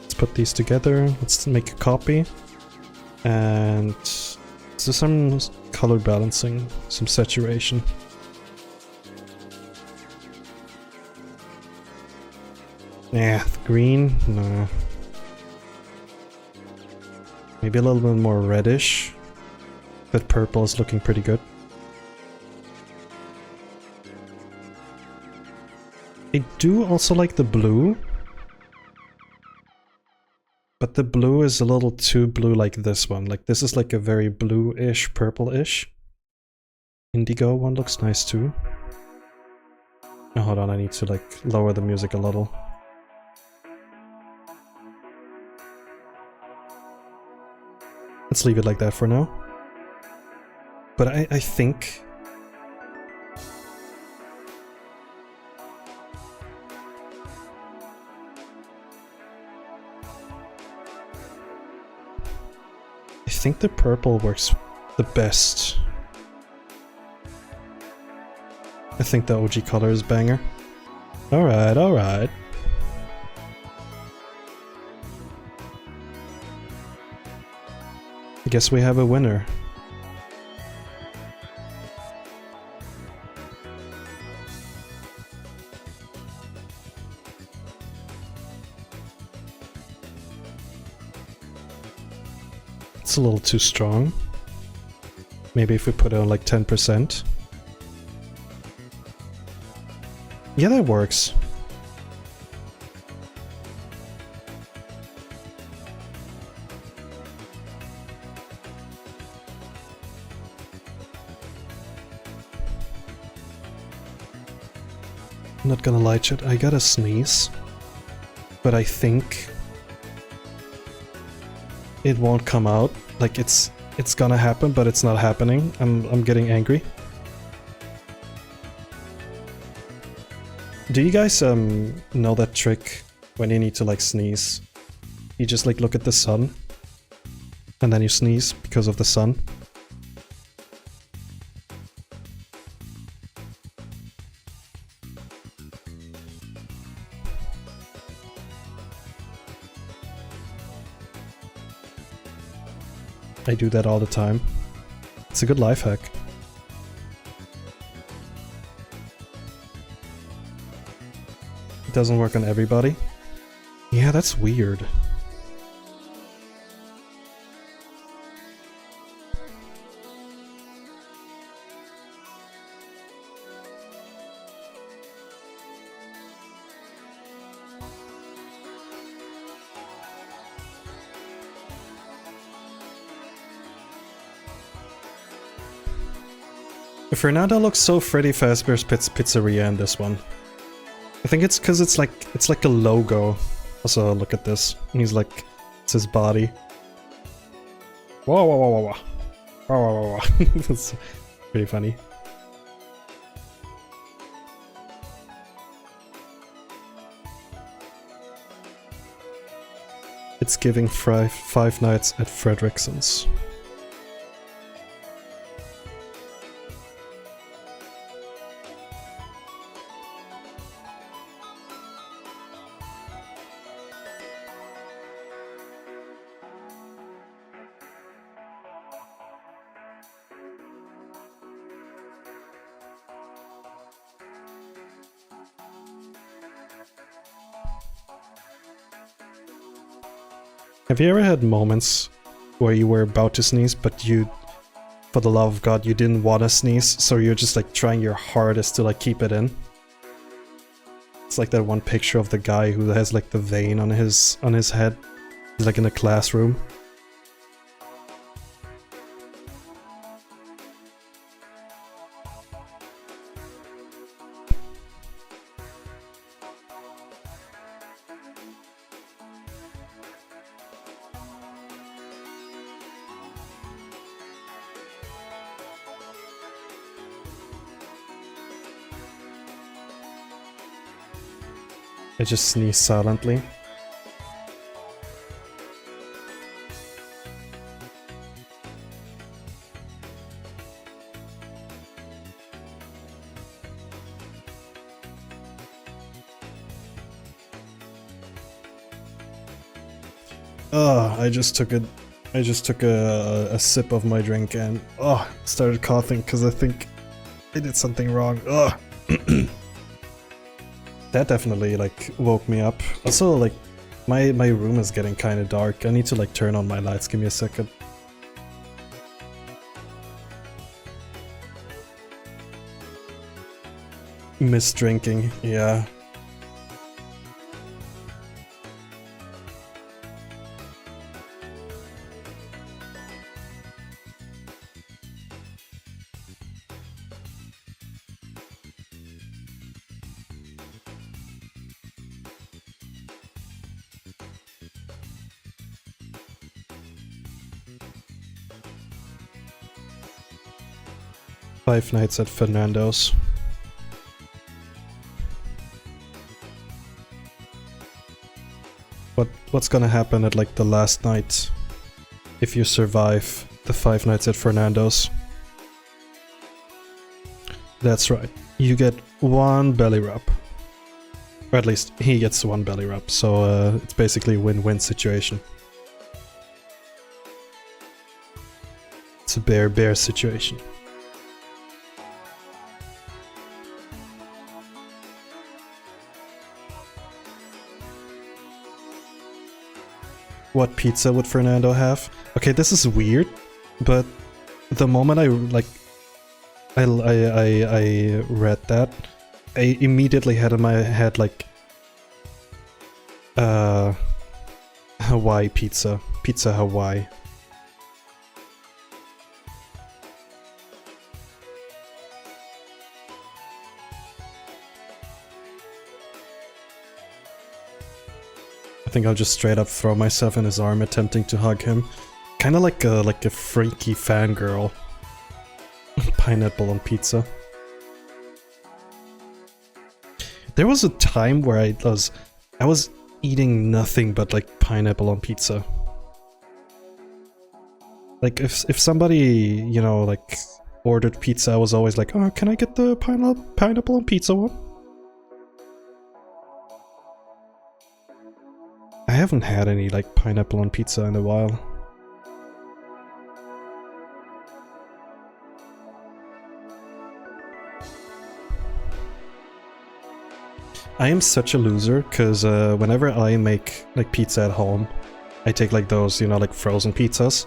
Let's put these together. Let's make a copy. And do some color balancing, some saturation. Yeah, the green, no. Maybe a little bit more reddish, but purple is looking pretty good. I do also like the blue, but the blue is a little too blue like this one. Like this is like a very blue-ish, purple-ish. Indigo one looks nice too. Oh, hold on, I need to like lower the music a little. Let's leave it like that for now. But I think... I think the purple works the best. I think the OG color is banger. Alright, alright. I guess we have a winner. It's a little too strong. Maybe if we put it on like 10%. Yeah, that works. I'm not gonna lie, chat, I gotta sneeze. But I think it won't come out. Like it's gonna happen, but it's not happening. I'm getting angry. Do you guys know that trick when you need to like sneeze? You just like look at the sun and then you sneeze because of the sun. I do that all the time. It's a good life hack. It doesn't work on everybody. Yeah, that's weird. Fernando looks so Freddy Fazbear's Pizzeria in this one. I think it's because it's like a logo. Also, look at this. He's like, it's his body. Whoa, whoa, whoa, whoa, whoa. Whoa, whoa, whoa, whoa. That's pretty funny. It's giving Five Nights at Fredrickson's. Have you ever had moments where you were about to sneeze, but you, for the love of God, you didn't want to sneeze, so you're just like trying your hardest to like keep it in? It's like that one picture of the guy who has like the vein on his head. He's like in a classroom. I just sneeze silently. I just took a sip of my drink and started coughing because I think I did something wrong. That definitely like woke me up. Also, like my room is getting kind of dark. I need to like turn on my lights. Give me a second. Miss drinking, yeah. Five Nights at Fernando's. What's gonna happen at like the last night if you survive the Five Nights at Fernando's? That's right, you get one belly rub. Or at least he gets one belly rub, so it's basically a win-win situation. It's a bear-bear situation. What pizza would Fernando have? Okay, this is weird, but the moment I read that, I immediately had in my head like Hawaii pizza, Pizza Hawaii. I think I'll just straight up throw myself in his arm, attempting to hug him. Kinda like a freaky fangirl. Pineapple on pizza. There was a time where I was eating nothing but like pineapple on pizza. Like if somebody, you know, like ordered pizza, I was always like, oh, can I get the pineapple on pizza one? I haven't had any like pineapple on pizza in a while. I am such a loser because whenever I make like pizza at home, I take like those, you know, like frozen pizzas,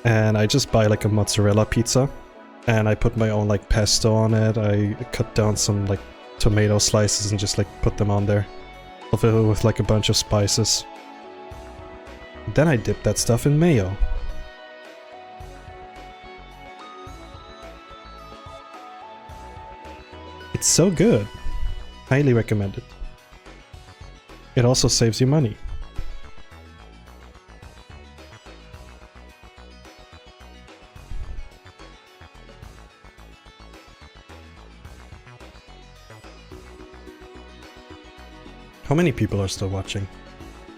and I just buy like a mozzarella pizza, and I put my own like pesto on it. I cut down some like tomato slices and just like put them on there, with like a bunch of spices. Then I dip that stuff in mayo. It's so good. Highly recommend it. It also saves you money. How many people are still watching?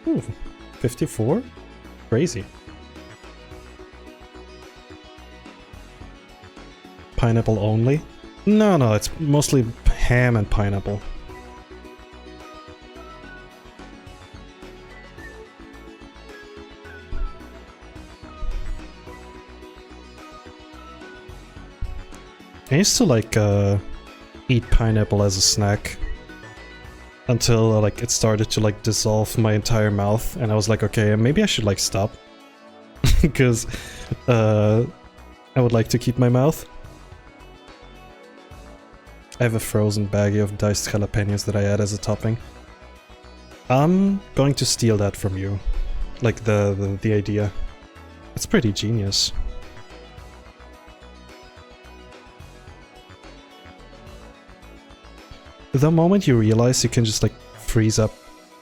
Ooh, 54? Crazy. Pineapple only? No, it's mostly ham and pineapple. I used to like eat pineapple as a snack until like it started to like dissolve my entire mouth, and I was like, okay, maybe I should like stop because I would like to keep my mouth. I have a frozen baggie of diced jalapenos that I add as a topping. I'm going to steal that from you, like the idea. It's pretty genius. The moment you realize you can just like freeze up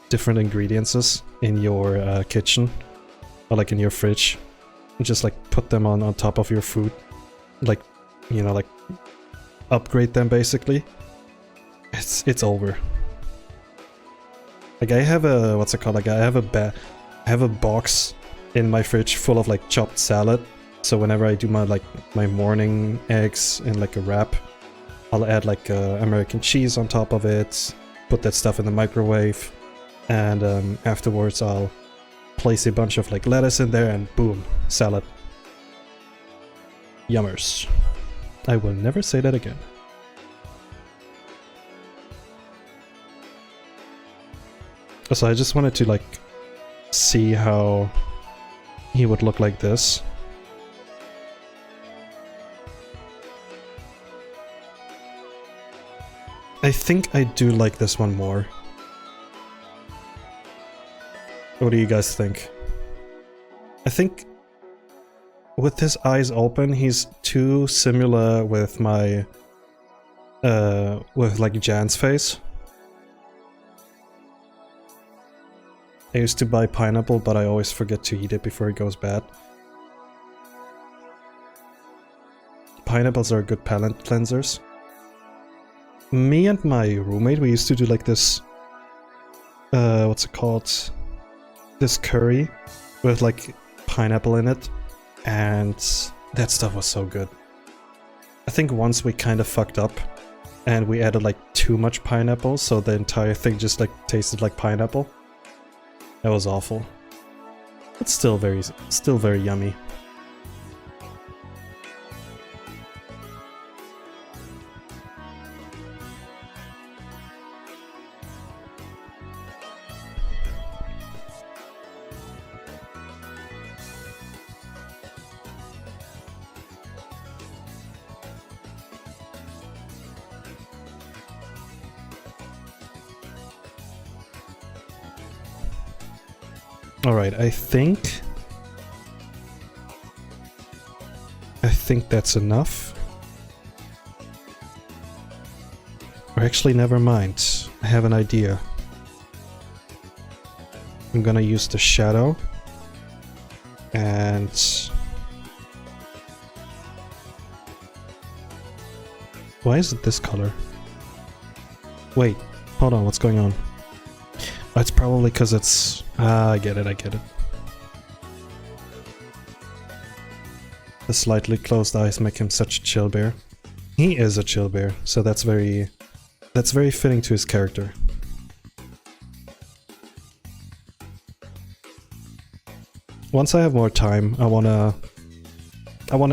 different ingredients in your kitchen, or like in your fridge, and just like put them on top of your food, like, you know, like upgrade them basically, it's over. Like I have a, what's it called? Like I have a box in my fridge full of like chopped salad. So whenever I do my morning eggs in like a wrap, I'll add like American cheese on top of it, put that stuff in the microwave, and afterwards I'll place a bunch of like lettuce in there and boom, salad. Yummers. I will never say that again. So I just wanted to like see how he would look like this. I think I do like this one more. What do you guys think? I think with his eyes open, he's too similar with my with like Jan's face. I used to buy pineapple, but I always forget to eat it before it goes bad. Pineapples are good palate cleansers. Me and my roommate, we used to do like this, what's it called? This curry with like pineapple in it, and that stuff was so good. I think once we kind of fucked up and we added like too much pineapple, so the entire thing just like tasted like pineapple. That was awful. But still very yummy. Alright, I think that's enough. Or actually, never mind. I have an idea. I'm gonna use the shadow. And... why is it this color? Wait, hold on, what's going on? Oh, it's probably because it's... I get it. The slightly closed eyes make him such a chill bear. He is a chill bear, so that's very fitting to his character. Once I have more time, I wanna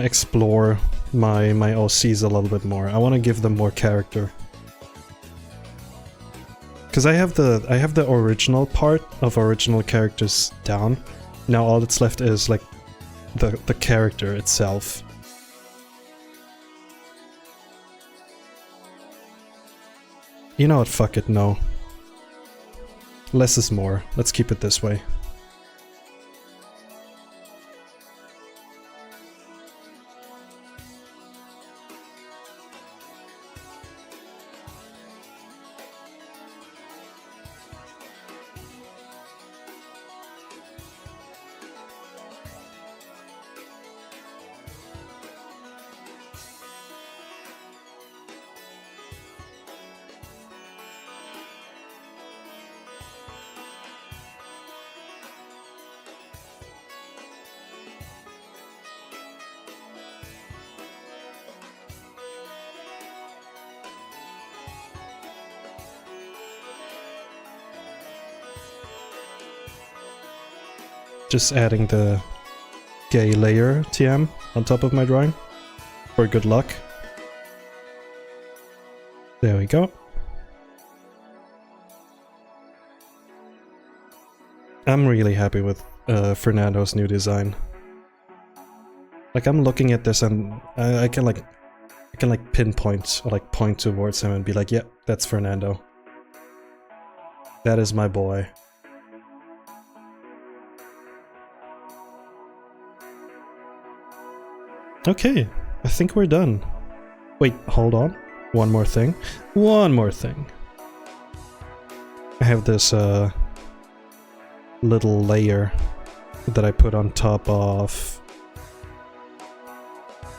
explore my OCs a little bit more. I wanna give them more character. Because I have the original part of original characters down. Now all that's left is like the character itself. You know what, fuck it, no. Less is more. Let's keep it this way. Just adding the gay layer TM on top of my drawing for good luck. There we go. I'm really happy with Fernando's new design. Like, I'm looking at this and I can pinpoint or like point towards him and be like, yeah, that's Fernando. That is my boy. Okay, I think we're done. Wait, hold on. One more thing. One more thing. I have this little layer that I put on top of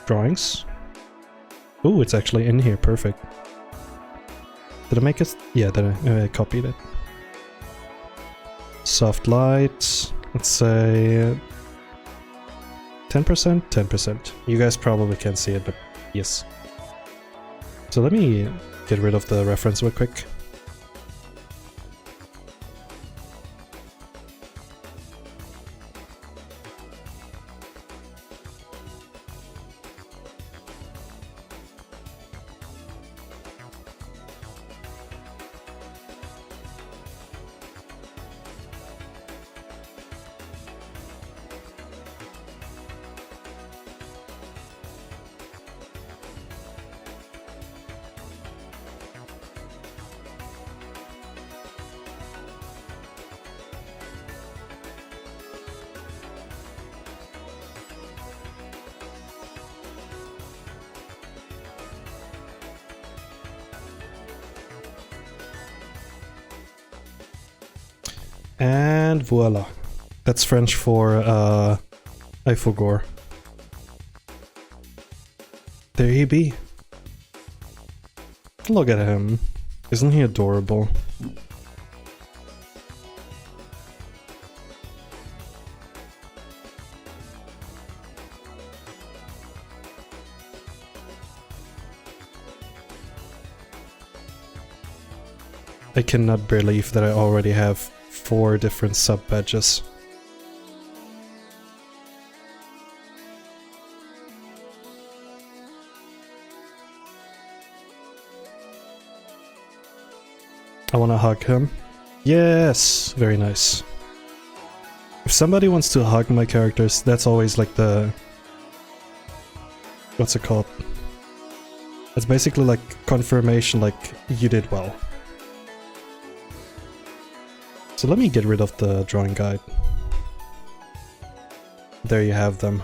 drawings. Ooh, it's actually in here. Perfect. Did I make it? Yeah, I copied it. Soft light, let's say 10%? 10%. You guys probably can't see it, but yes. So let me get rid of the reference real quick. And voila. That's French for I forgot. There he be. Look at him. Isn't he adorable? I cannot believe that I already have 4 different sub badges. I wanna hug him. Yes! Very nice. If somebody wants to hug my characters, that's always like the... what's it called? It's basically like confirmation, like, you did well. So let me get rid of the drawing guide. There you have them.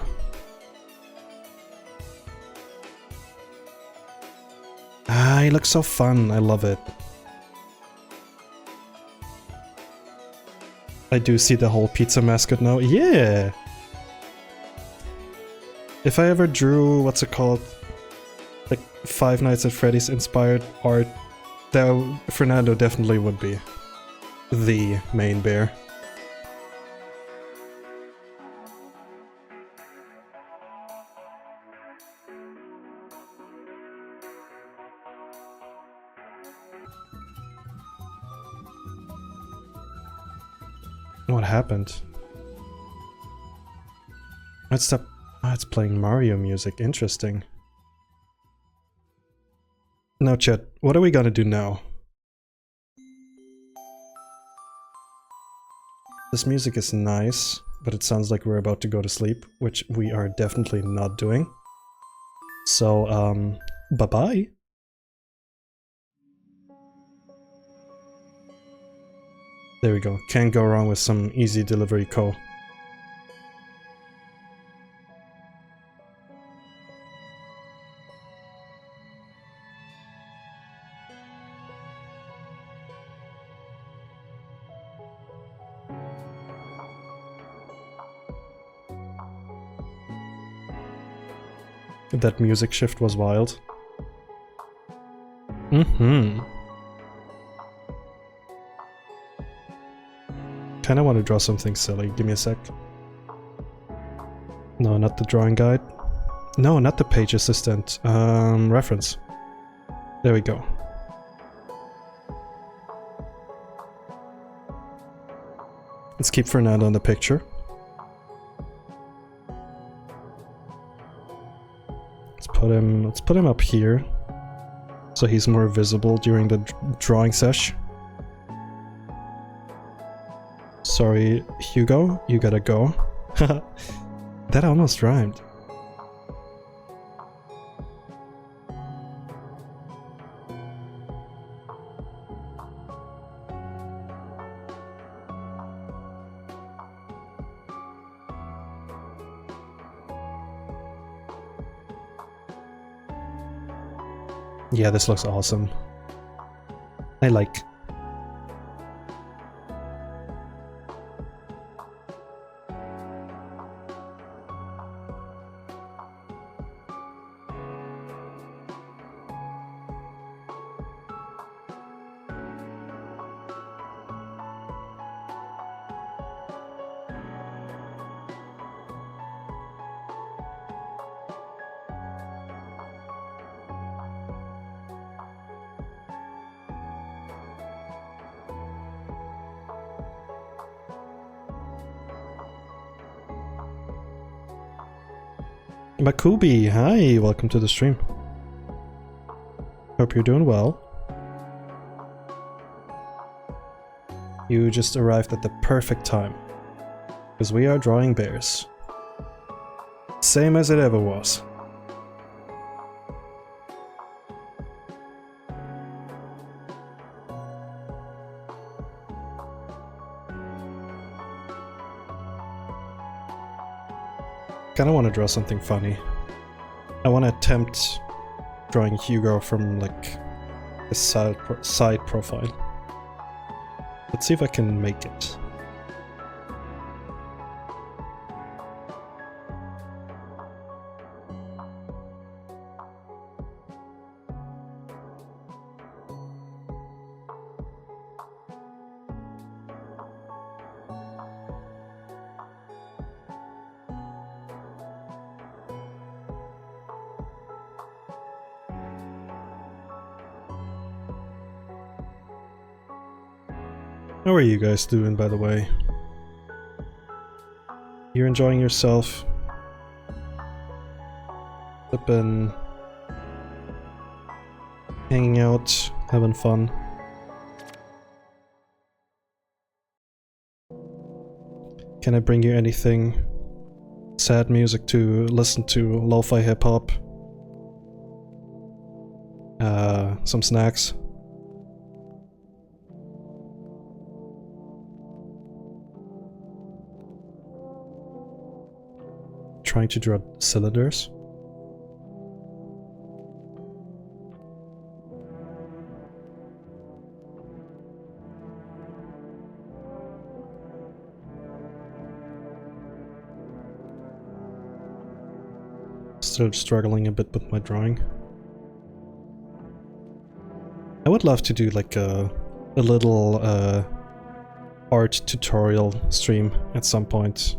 Ah, he looks so fun, I love it. I do see the whole pizza mascot now. Yeah! If I ever drew, what's it called? Like Five Nights at Freddy's inspired art, that Fernando definitely would be the main bear. What happened? Let's stop. Ah, it's playing Mario music. Interesting. Now, chat, what are we gonna do now? This music is nice, but it sounds like we're about to go to sleep, which we are definitely not doing. So, bye-bye. There we go. Can't go wrong with some easy delivery co. That music shift was wild. Mm-hmm. Kinda want to draw something silly. Give me a sec. No, not the drawing guide. No, not the page assistant. Reference. There we go. Let's keep Fernando in the picture. Let's put him up here, so he's more visible during the drawing sesh. Sorry, Hugo, you gotta go. That almost rhymed. Yeah, this looks awesome. I like. Makubi, hi, welcome to the stream. Hope you're doing well. You just arrived at the perfect time, because we are drawing bears. Same as it ever was. Kinda want to draw something funny. I want to attempt drawing Hugo from like a side profile. Let's see if I can make it. How are you guys doing, by the way? You're enjoying yourself? Been hanging out, having fun? Can I bring you anything? Sad music to listen to, lo-fi hip-hop? Some snacks? Trying to draw cylinders. Still struggling a bit with my drawing. I would love to do like a little art tutorial stream at some point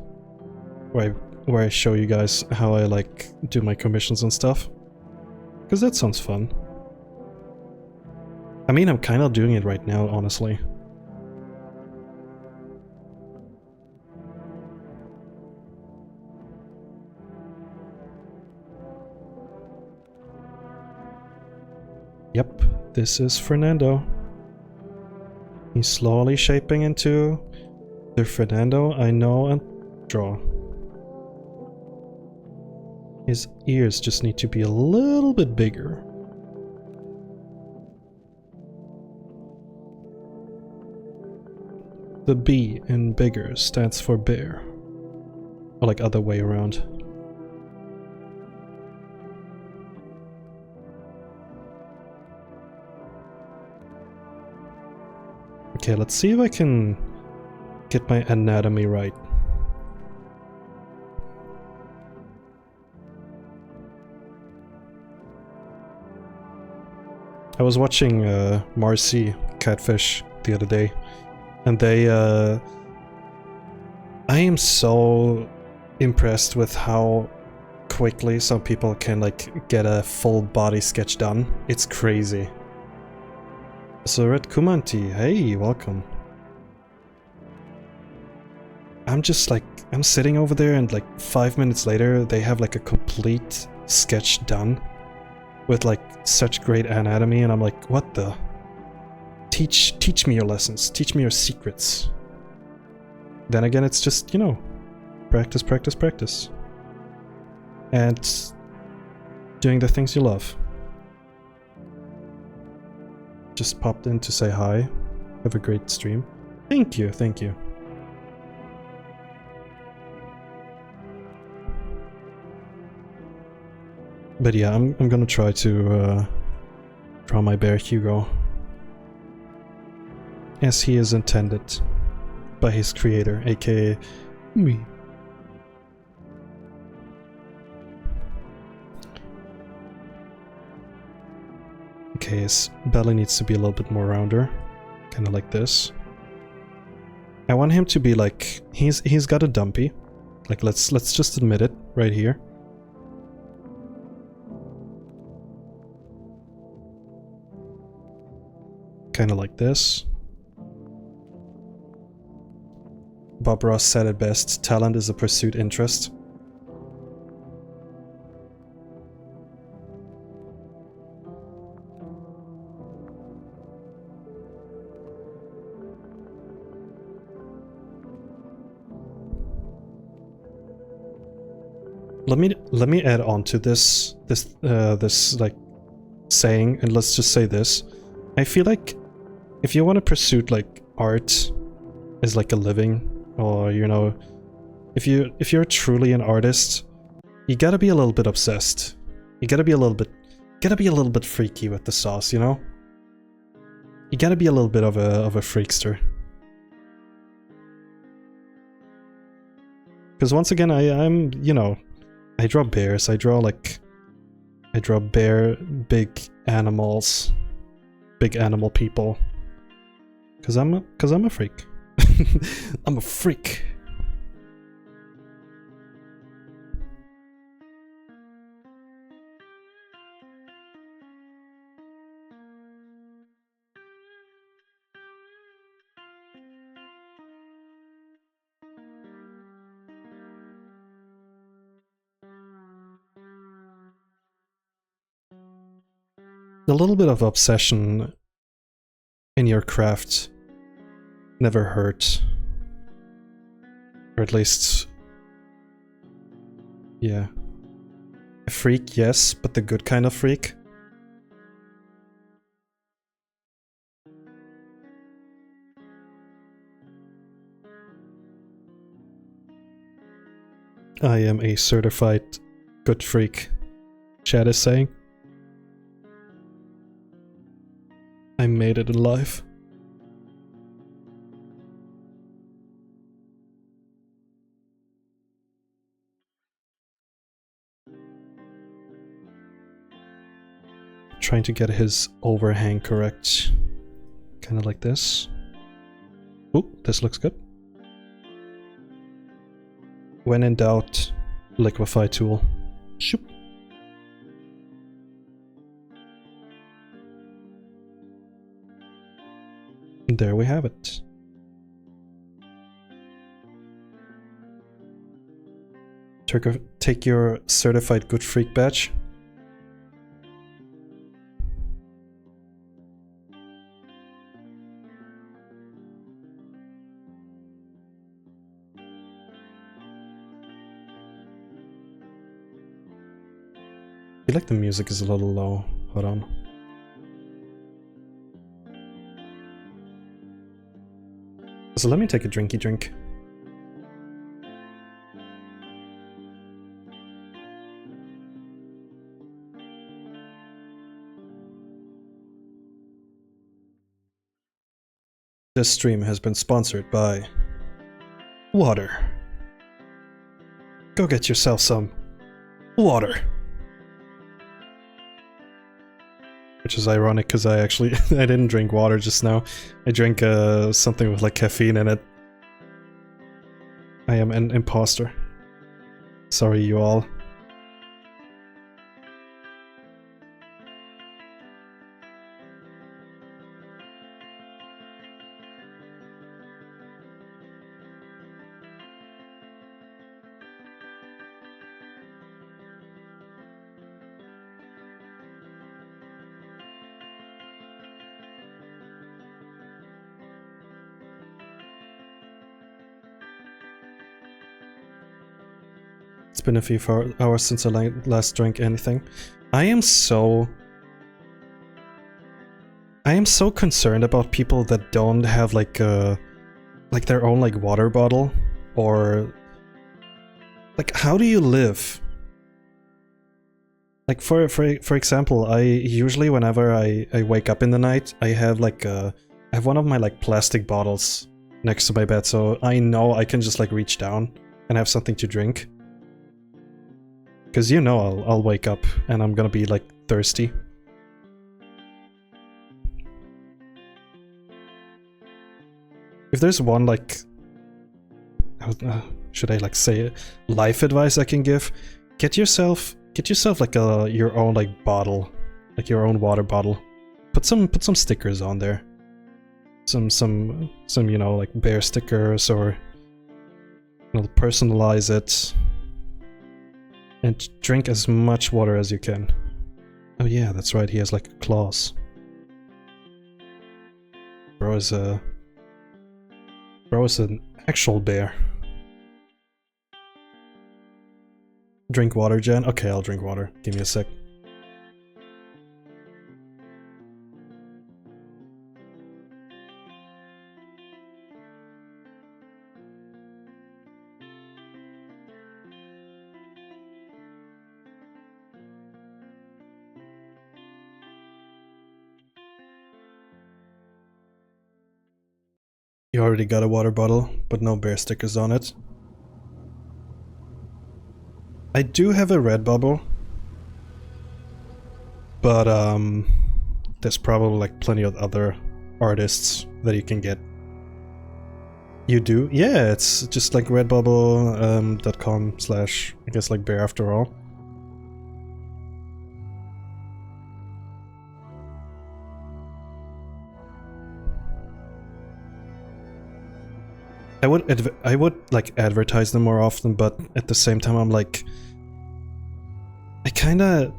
where I show you guys how I like do my commissions and stuff. Because that sounds fun. I mean, I'm kind of doing it right now, honestly. Yep, this is Fernando. He's slowly shaping into the Fernando I know and draw. His ears just need to be a little bit bigger. The B in bigger stands for bear. Or like other way around. Okay, let's see if I can get my anatomy right. I was watching Marcy Catfish the other day, and they I am so impressed with how quickly some people can like get a full body sketch done. It's crazy. So Red Kumanti, hey, welcome. I'm just like, I'm sitting over there and like 5 minutes later they have like a complete sketch done with like such great anatomy, and I'm like, what the? Teach me your lessons, teach me your secrets. Then again, it's just, you know, practice, practice, practice. And doing the things you love. Just popped in to say hi. Have a great stream. Thank you, thank you. But yeah, I'm gonna try to draw my bear Hugo as he is intended by his creator, aka me. Okay, his belly needs to be a little bit more rounder, kind of like this. I want him to be like, he's got a dumpy. Like let's just admit it right here. Kind of like this. Bob Ross said it best, talent is a pursued interest. let me add on to this like saying, and let's just say this. I feel like if you want to pursue like art as like a living, or you know, if you're truly an artist, you gotta be a little bit obsessed. You gotta be a little bit freaky with the sauce, you know? You gotta be a little bit of a freakster. Because once again, I'm, you know, I draw bears, I draw big animals, big animal people. Cause I'm a freak. I'm a freak. A little bit of obsession in your craft never hurt. Or at least... yeah. A freak, yes, but the good kind of freak. I am a certified good freak, Chad is saying. I made it in life. Trying to get his overhang correct. Kind of like this. Ooh, this looks good. When in doubt, liquefy tool. Shoop. And there we have it. Take your certified good freak badge. I feel like the music is a little low. Hold on. So let me take a drinky drink. This stream has been sponsored by water. Go get yourself some water. Which is ironic because I actually I didn't drink water just now. I drank something with like caffeine in it. I am an imposter. Sorry, you all. It's been a few hours since I last drank anything. I am so concerned about people that don't have like their own like water bottle, or like how do you live? Like for example, I usually whenever I wake up in the night, I have like I have one of my like plastic bottles next to my bed, so I know I can just like reach down and have something to drink. Because you know I'll wake up and I'm gonna be like thirsty. If there's one like... should I like say life advice I can give? Get yourself like your own like bottle. Like your own water bottle. Put some stickers on there. Some you know like bear stickers, or you know, personalize it. And drink as much water as you can. Oh yeah, that's right, he has like claws. Bro is an actual bear. Drink water, Jen? Okay, I'll drink water. Give me a sec. You already got a water bottle, but no bear stickers on it. I do have a red bubble, but there's probably like plenty of other artists that you can get. You do? Yeah, it's just like redbubble.com slash, I guess, like bear after all. I would like advertise them more often, but at the same time I'm like, I kinda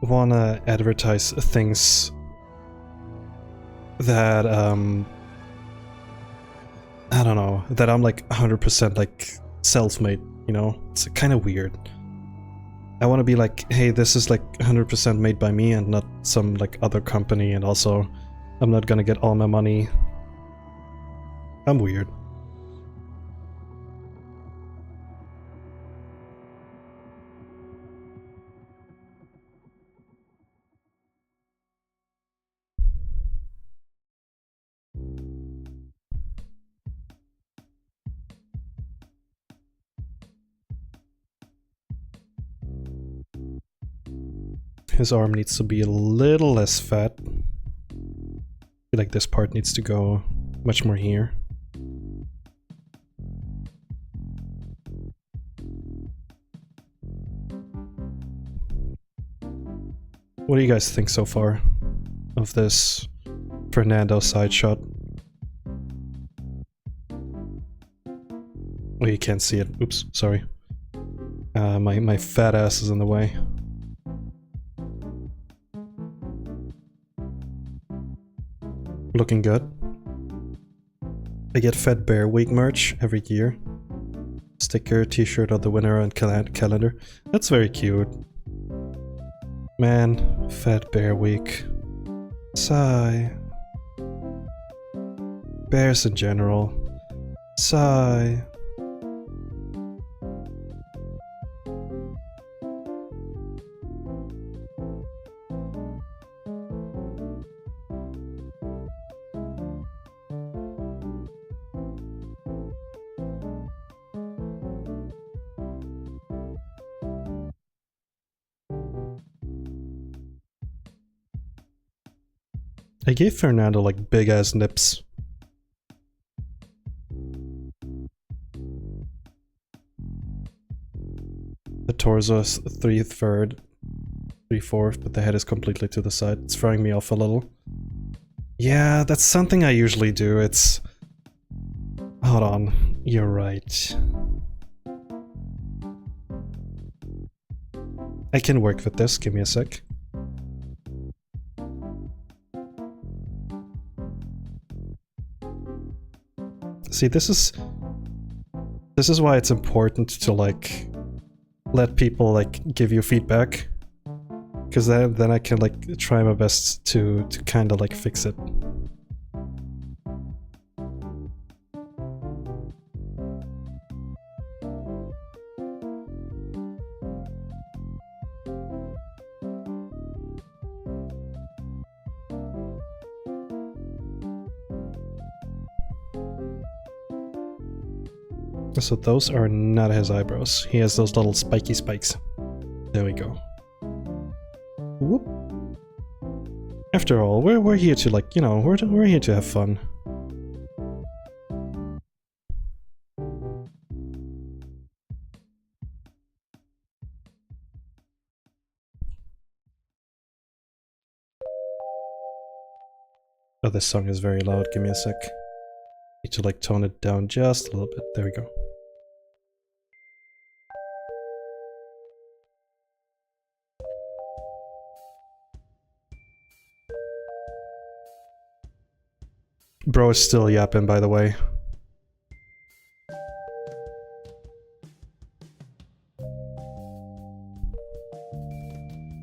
wanna advertise things that I don't know, that I'm like 100% like self-made, you know? It's kind of weird. I want to be like, hey, this is like 100% made by me and not some like other company, and also I'm not gonna get all my money. I'm weird. His arm needs to be a little less fat. I feel like this part needs to go much more here. What do you guys think so far of this Fernando side shot? Oh, you can't see it. Oops, sorry. My fat ass is in the way. Looking good. I get Fat Bear Week merch every year. Sticker, t-shirt of the winner, and calendar. That's very cute. Man, Fat Bear Week. Sigh. Bears in general. Sigh. I gave Fernando like big ass nips. The torso is 3/3, 3/4, but the head is completely to the side. It's throwing me off a little. Yeah, that's something I usually do. It's... Hold on. You're right. I can work with this. Give me a sec. See, this is why it's important to like let people like give you feedback, because then I can like try my best to kind of like fix it. So those are not his eyebrows. He has those little spiky spikes. There we go. Whoop. After all, we're here to like, you know, we're here to have fun. Oh, this song is very loud. Give me a sec. Need to like tone it down just a little bit. There we go. Bro is still yapping, by the way.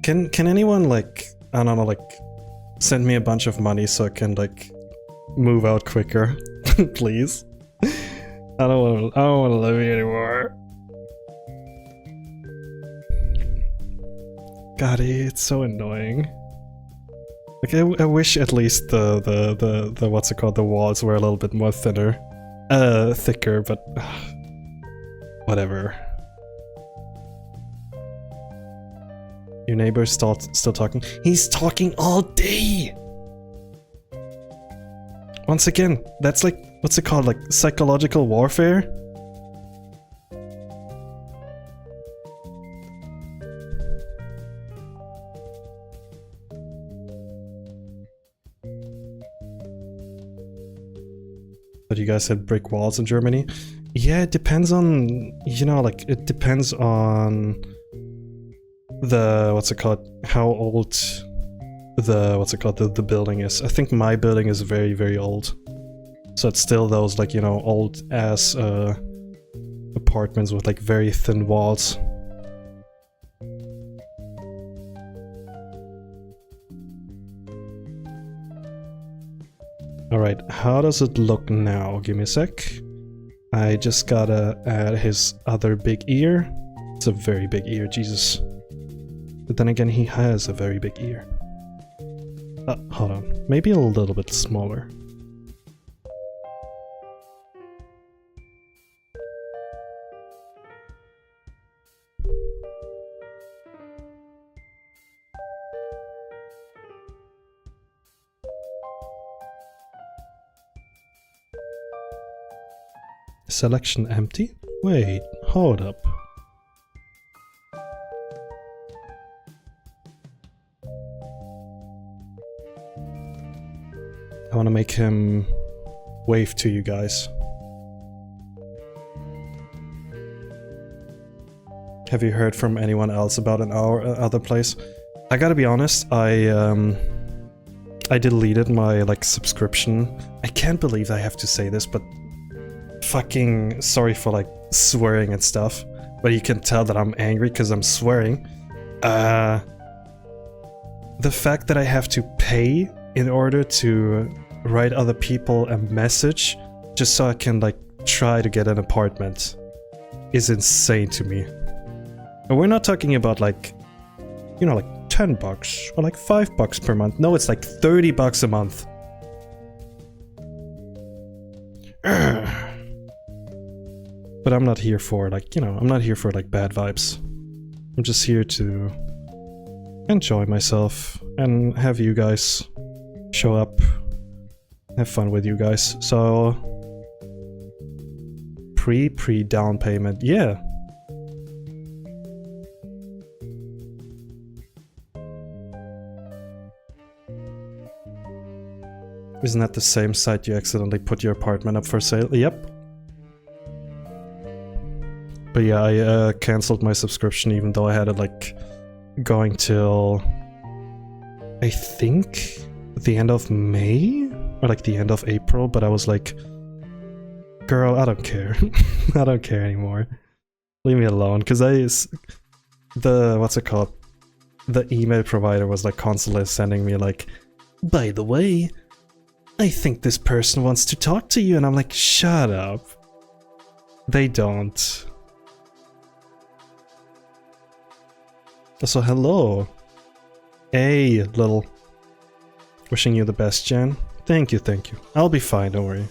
Can anyone, like, I don't know, like, send me a bunch of money so I can, like, move out quicker? Please? I don't wanna live here anymore. God, it's so annoying. Like, I wish at least the what's it called, the walls were a little bit more thicker, but whatever. Your neighbor's still talking? He's talking all day! Once again, that's like, what's it called, like psychological warfare? But you guys had brick walls in Germany? Yeah, it depends on, you know, like, it depends on the, what's it called, how old the, what's it called, the building is. I think my building is very, very old. So it's still those, like, you know, old ass apartments with, like, very thin walls. Alright, how does it look now? Give me a sec. I just gotta add his other big ear. It's a very big ear, Jesus. But then again, he has a very big ear. Hold on. Maybe a little bit smaller. Selection empty? Wait, hold up. I want to make him wave to you guys. Have you heard from anyone else about our other place? I gotta be honest, I deleted my, like, subscription. I can't believe I have to say this, but fucking sorry for, like, swearing and stuff. But you can tell that I'm angry because I'm swearing. The fact that I have to pay in order to write other people a message just so I can, like, try to get an apartment is insane to me. And we're not talking about, like, you know, like $10 or like $5 per month. No, it's like $30 a month. But I'm not here for, like, you know, I'm not here for, like, bad vibes. I'm just here to enjoy myself and have you guys show up, have fun with you guys. So pre-down payment, yeah. Isn't that the same site you accidentally put your apartment up for sale? Yep. But yeah, I cancelled my subscription even though I had it, like, going till, I think, the end of May? Or like the end of April, but I was like, girl, I don't care. I don't care anymore. Leave me alone, because what's it called? The email provider was, like, constantly sending me, like, by the way, I think this person wants to talk to you, and I'm like, shut up. They don't. So hello. Hey, little. Wishing you the best, Jen. Thank you, thank you. I'll be fine, don't worry.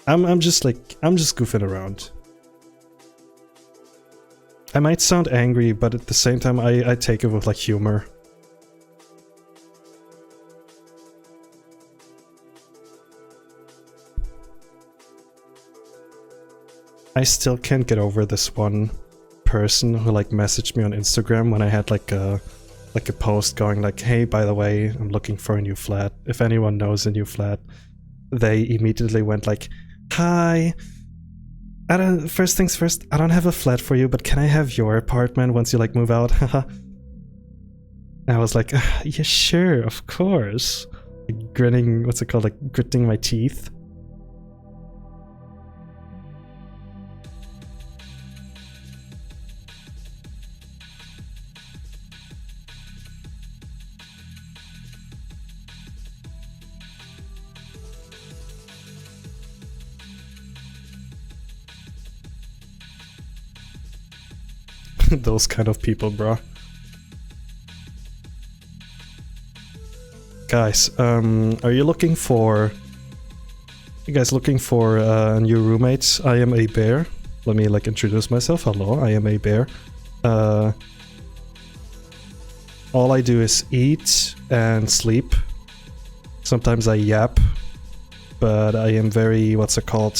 I'm just goofing around. I might sound angry, but at the same time I take it with, like, humor. I still can't get over this one person who, like, messaged me on Instagram when I had, like a post going like, hey, by the way, I'm looking for a new flat. If anyone knows a new flat. They immediately went like, hi, first things first, I don't have a flat for you, but can I have your apartment once you, like, move out? I was like, yeah, sure, of course. Like, grinning, what's it called, like, gritting my teeth. those kind of people, bro. Guys, are you looking for... You guys looking for new roommates? I am a bear. Let me like introduce myself. Hello, I am a bear. All I do is eat and sleep. Sometimes I yap, but I am very, what's it called?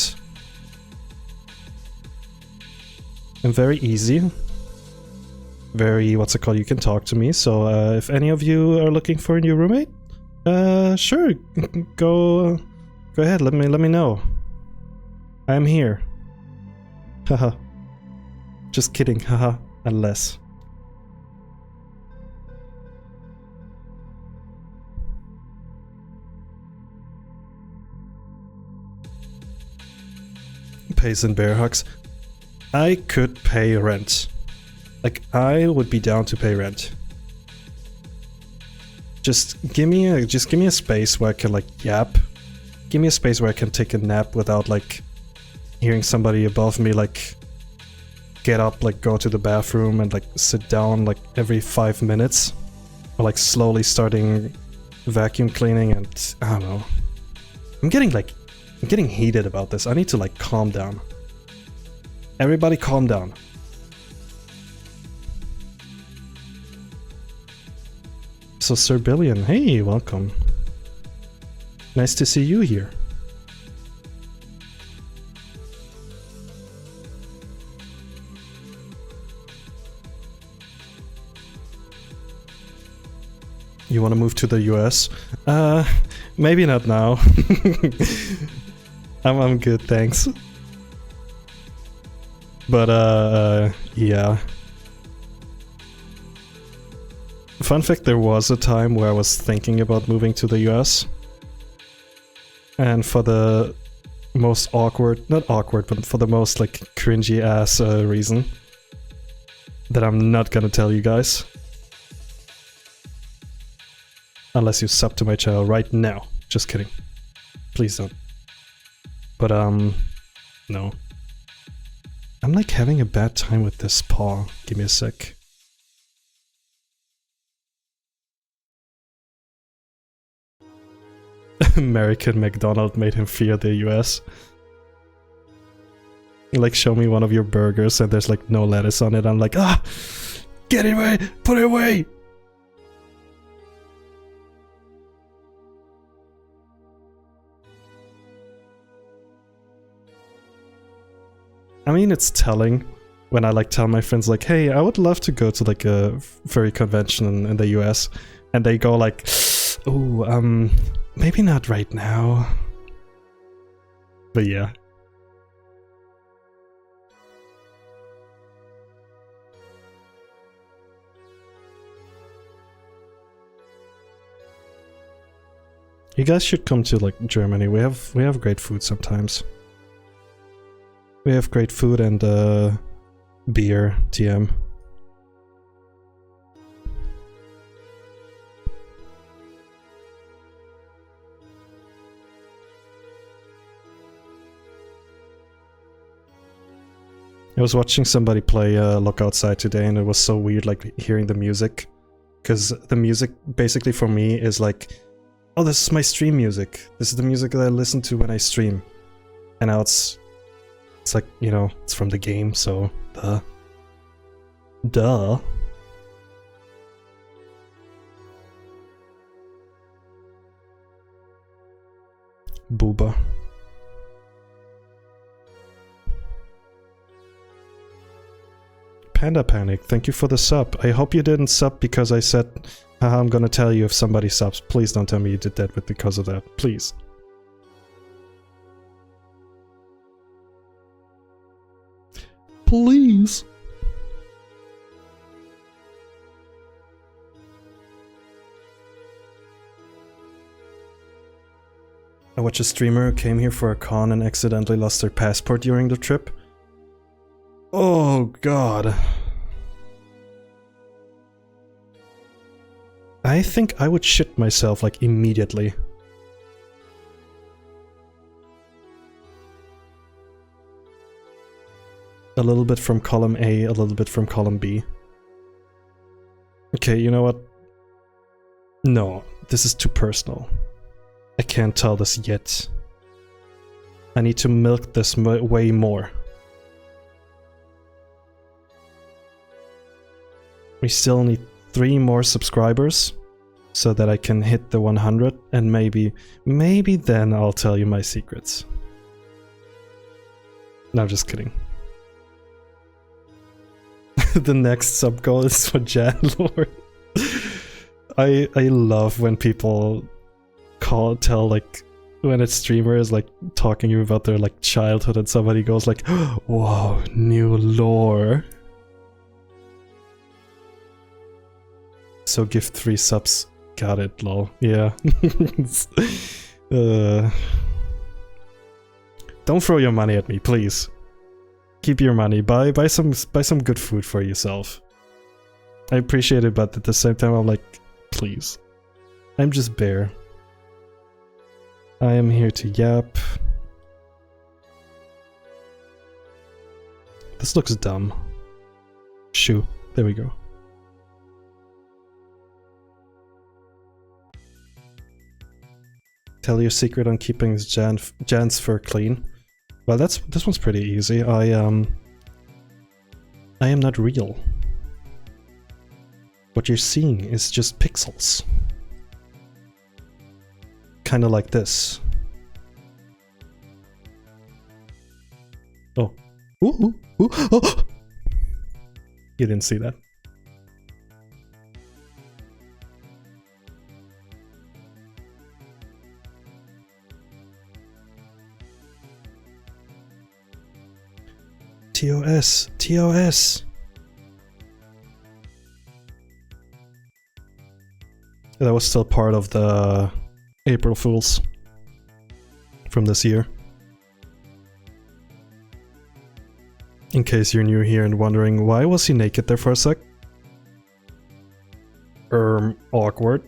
I'm very easy. Very, what's it called? You can talk to me. So if any of you are looking for a new roommate, sure, go ahead. Let me know. I'm here. Haha. Just kidding. Haha. Unless. Pays in bear hugs. I could pay rent. Like, I would be down to pay rent. Just give me a space where I can like yap. Give me a space where I can take a nap without like hearing somebody above me like get up, like go to the bathroom and like sit down like every 5 minutes. Or like slowly starting vacuum cleaning and I don't know. I'm getting heated about this. I need to like calm down. Everybody calm down. So Sir Billion, hey, welcome. Nice to see you here. You want to move to the US? Maybe not now. I'm good, thanks. But yeah. Fun fact, there was a time where I was thinking about moving to the US. And for the most awkward, not awkward, but for the most like cringy ass reason that I'm not gonna tell you guys. Unless you sub to my channel right now. Just kidding. Please don't. But no. I'm like having a bad time with this paw. Give me a sec. American McDonald made him fear the US. Like, show me one of your burgers and there's like no lettuce on it. I'm like, ah! Get it away! Put it away! I mean, it's telling when I like tell my friends like, hey, I would love to go to like a furry convention in the US. And they go like, ooh, maybe not right now. But yeah. You guys should come to like Germany. We have great food sometimes. We have great food and beer, TM. I was watching somebody play Look Outside today and it was so weird like hearing the music. Because the music basically for me is like, oh, this is my stream music. This is the music that I listen to when I stream. And now it's like, you know, it's from the game, so duh. Booba. Panda Panic, thank you for the sub. I hope you didn't sub because I said, haha, I'm gonna tell you if somebody subs. Please don't tell me you did that because of that. Please. Please. I watched a streamer who came here for a con and accidentally lost their passport during the trip. Oh god. I think I would shit myself like immediately. a little bit from column A, a little bit from column B. Okay, you know what? No, this is too personal. I can't tell this yet. I need to milk this way more. We still need 3 more subscribers so that I can hit the 100, and maybe then I'll tell you my secrets. No, I'm just kidding. The next sub goal is for Jan Lord. I love when people tell like when a streamer is like talking about their like childhood and somebody goes like, "Whoa, new lore." So give 3 subs. Got it, lol. Yeah. Don't throw your money at me, please. Keep your money. Buy some good food for yourself. I appreciate it, but at the same time I'm like, please. I'm just Bear. I am here to yap. This looks dumb. Shoo. There we go. Tell your secret on keeping Jan's fur clean. Well, this one's pretty easy. I am not real. What you're seeing is just pixels. Kind of like this. Oh. Ooh, ooh, ooh. Oh. You didn't see that. TOS! TOS! That was still part of the April Fools from this year. In case you're new here and wondering why was he naked there for a sec? Awkward.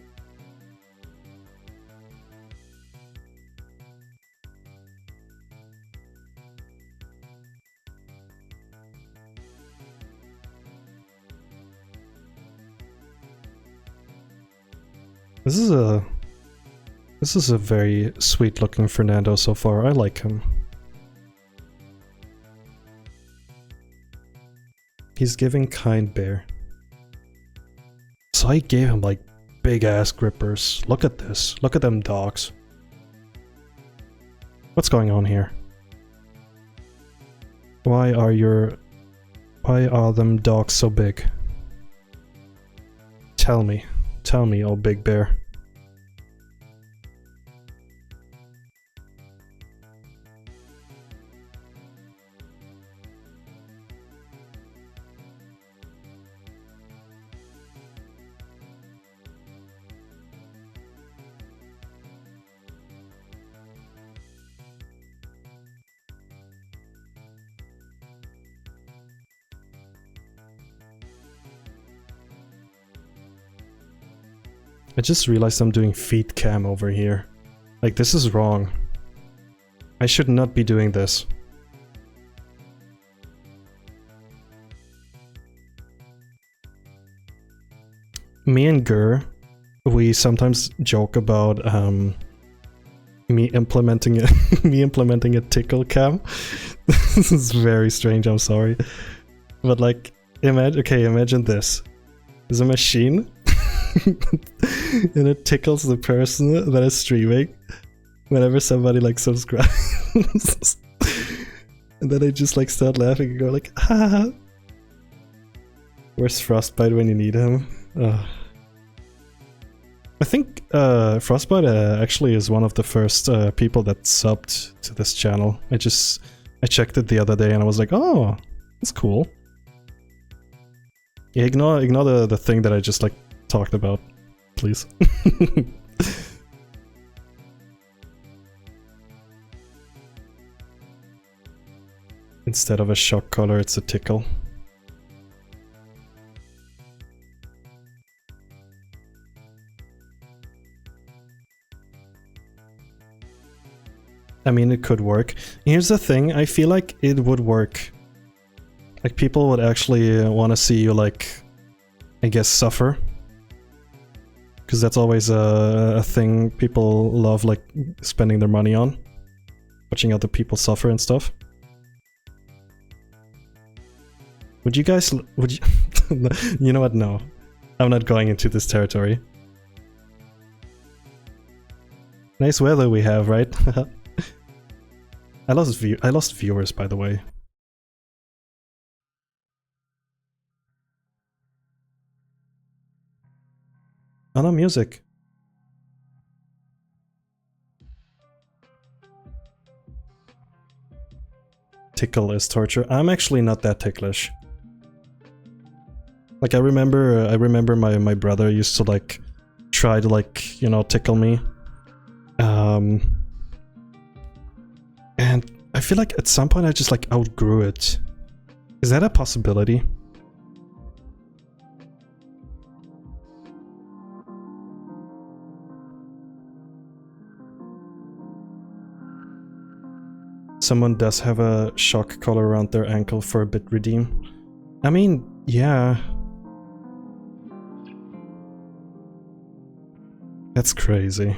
This is a very sweet looking Fernando so far. I like him. He's giving kind bear. So I gave him like big ass grippers. Look at this. Look at them dogs. What's going on here? Why are them dogs so big? Tell me. Tell me, oh big bear. I just realized I'm doing feed cam over here. Like, this is wrong. I should not be doing this. Me and Gur, we sometimes joke about me implementing a tickle cam. This is very strange, I'm sorry. But like, imagine this. There's a machine and it tickles the person that is streaming whenever somebody like subscribes. And then I just like start laughing and go like, ha. Where's Frostbite when you need him? I think Frostbite actually is one of the first people that subbed to this channel. I checked it the other day and I was like, oh, that's cool. Yeah, ignore the thing that I just like talked about, please. Instead of a shock collar, it's a tickle. I mean, it could work. Here's the thing, I feel like it would work Like, people would actually want to see you, like, I guess, suffer. Because that's always a thing people love, like, spending their money on. Watching other people suffer and stuff. Would you guys... would you... You know what? No. I'm not going into this territory. Nice weather we have, right? I lost viewers, by the way. Oh no, music. Tickle is torture. I'm actually not that ticklish. Like, I remember my brother used to, like, try to, like, you know, tickle me. And I feel like at some point I just, like, outgrew it. Is that a possibility? Someone does have a shock collar around their ankle for a bit redeem. I mean, yeah. That's crazy.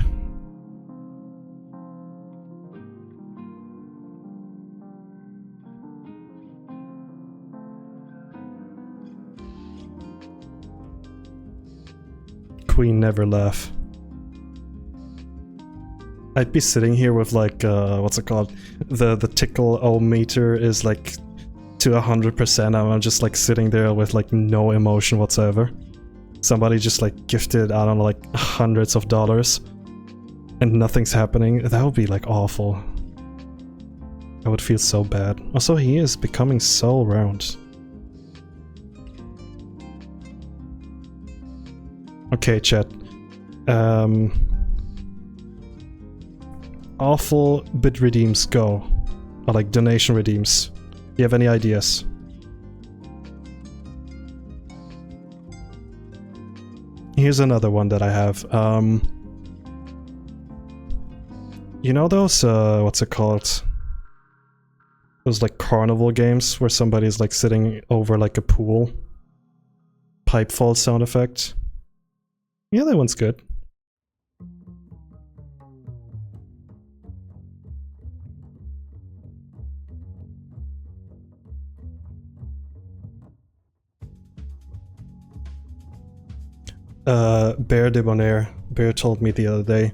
Queen never laugh. I'd be sitting here with, like, what's it called? The tickle-o-meter is, like, to 100%, and I'm just, like, sitting there with, like, no emotion whatsoever. Somebody just, like, gifted, I don't know, like, hundreds of dollars, and nothing's happening. That would be, like, awful. I would feel so bad. Also, he is becoming so round. Okay, chat. Awful bid redeems go. Or like donation redeems. Do you have any ideas? Here's another one that I have. You know those, what's it called? Those like carnival games where somebody's like sitting over like a pool? Pipe fall sound effect. Yeah, that one's good. Bear Debonair. Bear told me the other day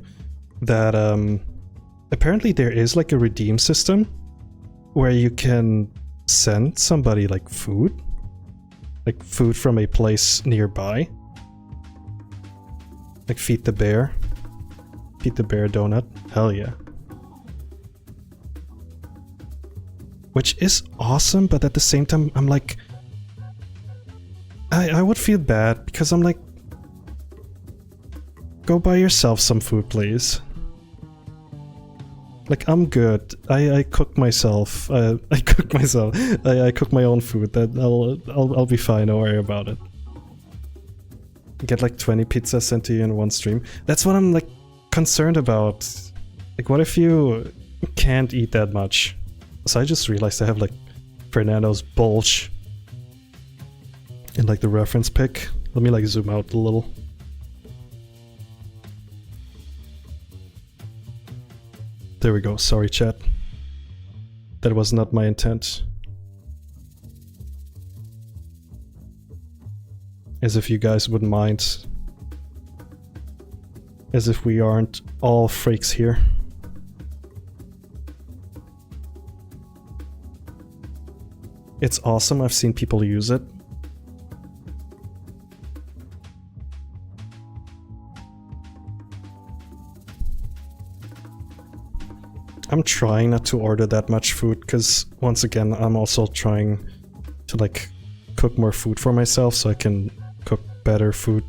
that apparently there is like a redeem system where you can send somebody like food. Like food from a place nearby. Like feed the bear. Feed the bear donut. Hell yeah. Which is awesome, but at the same time I'm like... I would feel bad because I'm like... Go buy yourself some food, please. Like, I'm good. I cook myself. I cook myself. I cook my own food. That I'll be fine. Don't worry about it. Get like 20 pizzas sent to you in one stream. That's what I'm like concerned about. Like, what if you can't eat that much? So I just realized I have like Fernando's bulge in like the reference pic. Let me like zoom out a little. There we go, sorry chat. That was not my intent. As if you guys wouldn't mind. As if we aren't all freaks here. It's awesome, I've seen people use it. I'm trying not to order that much food, because once again, I'm also trying to like cook more food for myself so I can cook better food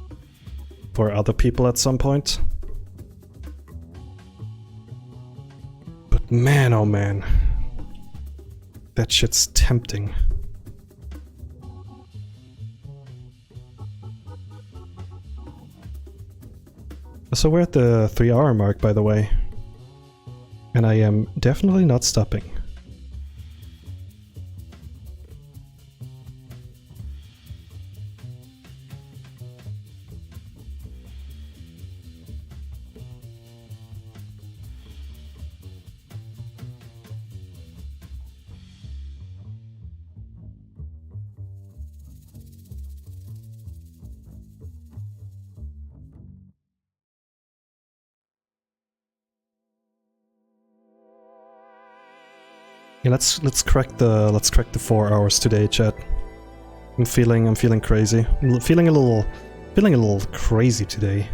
for other people at some point. But man, oh man, that shit's tempting. So we're at the 3-hour mark, by the way. And I am definitely not stopping. Yeah, let's crack the 4 hours today, chat. I'm feeling crazy. I'm feeling a little crazy today.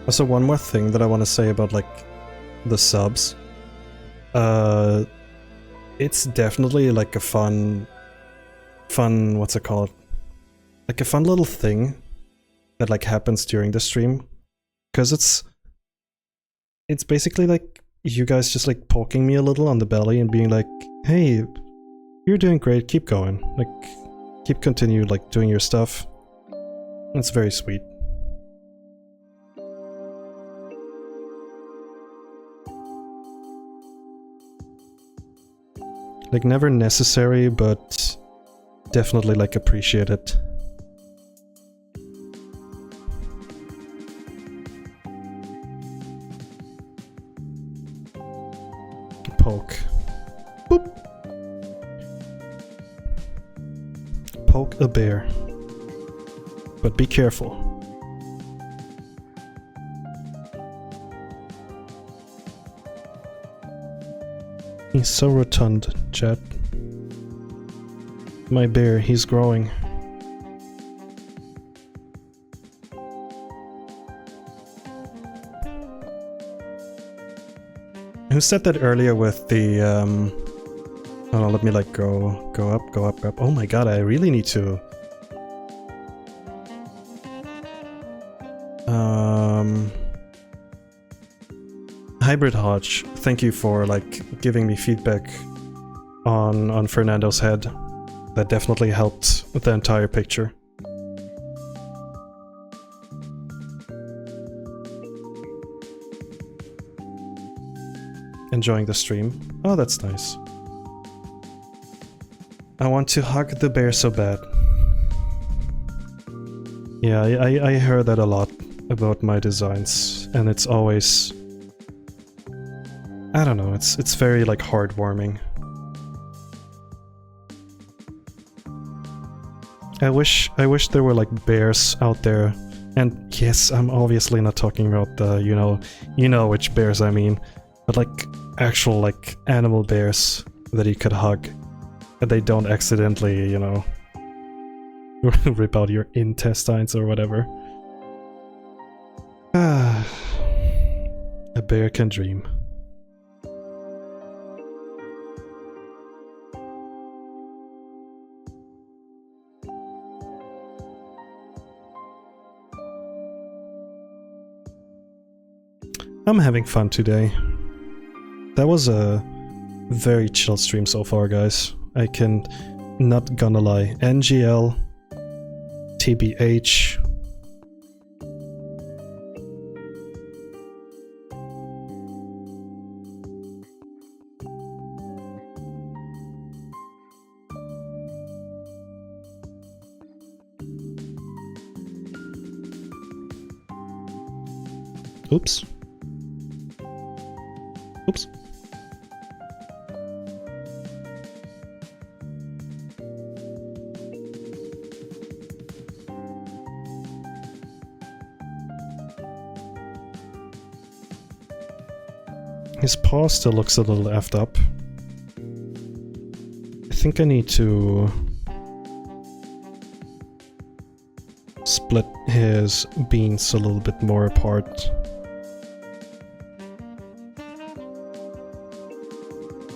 Also, one more thing that I want to say about, like, the subs. It's definitely, like, a fun, what's it called? Like, a fun little thing that, like, happens during the stream. Because it's basically, like, you guys just, like, poking me a little on the belly and being like, hey, you're doing great, keep going. Like, continue, like, doing your stuff. It's very sweet. Like, never necessary, but definitely, like, appreciated. Poke. Boop. Poke a bear. But be careful. He's so rotund, chat. My bear, he's growing. Who said that earlier with the oh no, let me like go up. Oh my god, I really need to Hybrid Hodge, thank you for like giving me feedback on Fernando's head. That definitely helped with the entire picture. Enjoying the stream. Oh, that's nice. I want to hug the bear so bad. Yeah, I heard that a lot about my designs, and it's always... I don't know, it's very like heartwarming. I wish there were like bears out there, and yes, I'm obviously not talking about the you know which bears I mean, but like actual like animal bears that you could hug, and they don't accidentally, you know, rip out your intestines or whatever. Ah, a bear can dream. I'm having fun today. That was a very chill stream so far, guys. I can not gonna lie. NGL, TBH. Oops. Oops. His paw still looks a little effed up. I think I need to split his beans a little bit more apart.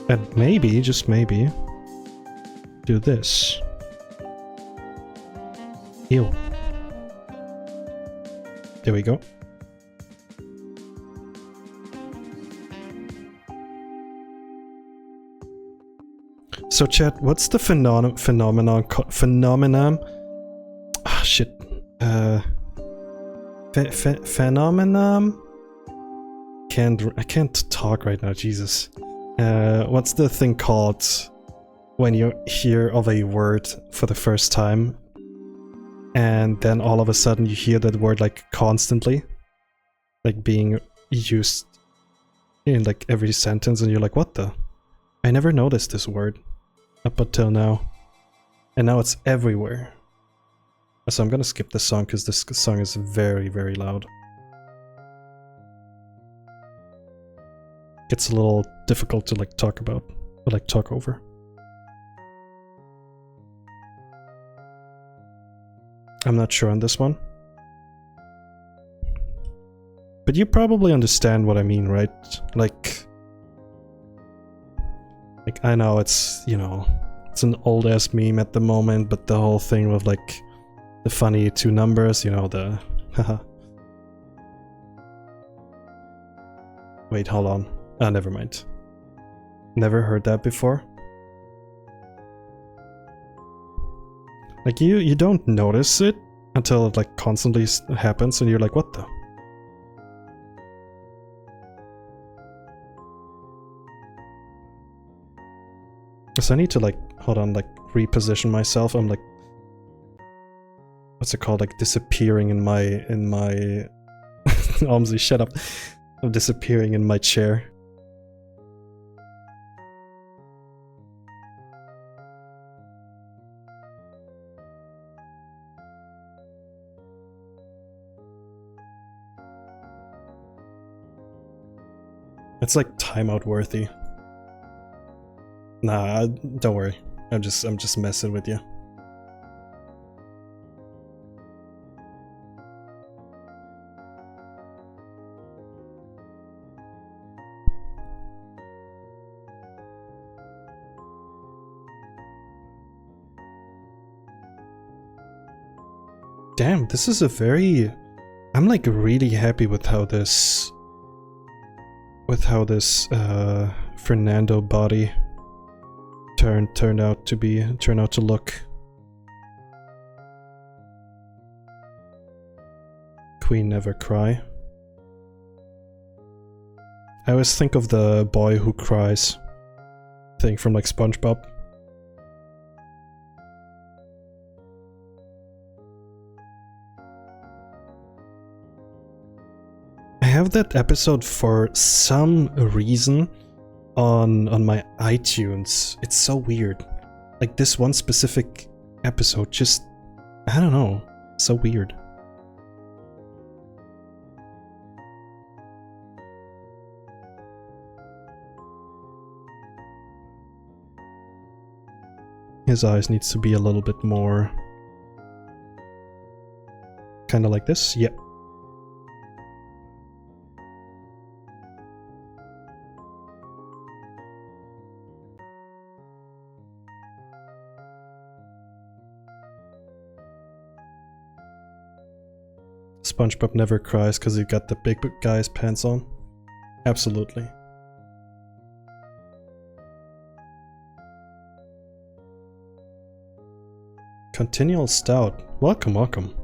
And maybe, just maybe, do this. Ew. There we go. So chat, what's the phenomenon? Ah, shit. Phenomenon? I can't talk right now, Jesus. What's the thing called when you hear of a word for the first time and then all of a sudden you hear that word like constantly? like being used in like every sentence, and you're like, what the? I never noticed this word up until now. And now it's everywhere. So I'm gonna skip this song because this song is very, very loud. It's a little difficult to like talk about, or like talk over. I'm not sure on this one. But you probably understand what I mean, right? Like I know it's, you know, it's an old ass meme at the moment, but the whole thing with like the funny two numbers, you know, the haha. Wait, hold on. Ah, never mind. Never heard that before. Like you don't notice it until it like constantly happens and you're like, what the? So I need to like, hold on, like reposition myself. I'm like, what's it called? Like disappearing in my Omzi, shut up. I'm disappearing in my chair. It's like timeout worthy. Nah, don't worry. I'm just messing with you. Damn, this is a very... I'm like really happy with how this... Fernando body turned out to look. Queen never cry. I always think of the boy who cries thing from like SpongeBob. I have that episode for some reason on my iTunes. It's so weird. Like this one specific episode just, I don't know, so weird. His eyes needs to be a little bit more kind of like this. Yep. SpongeBob never cries because he got the big guy's pants on. Absolutely. Continual Stout. Welcome, welcome.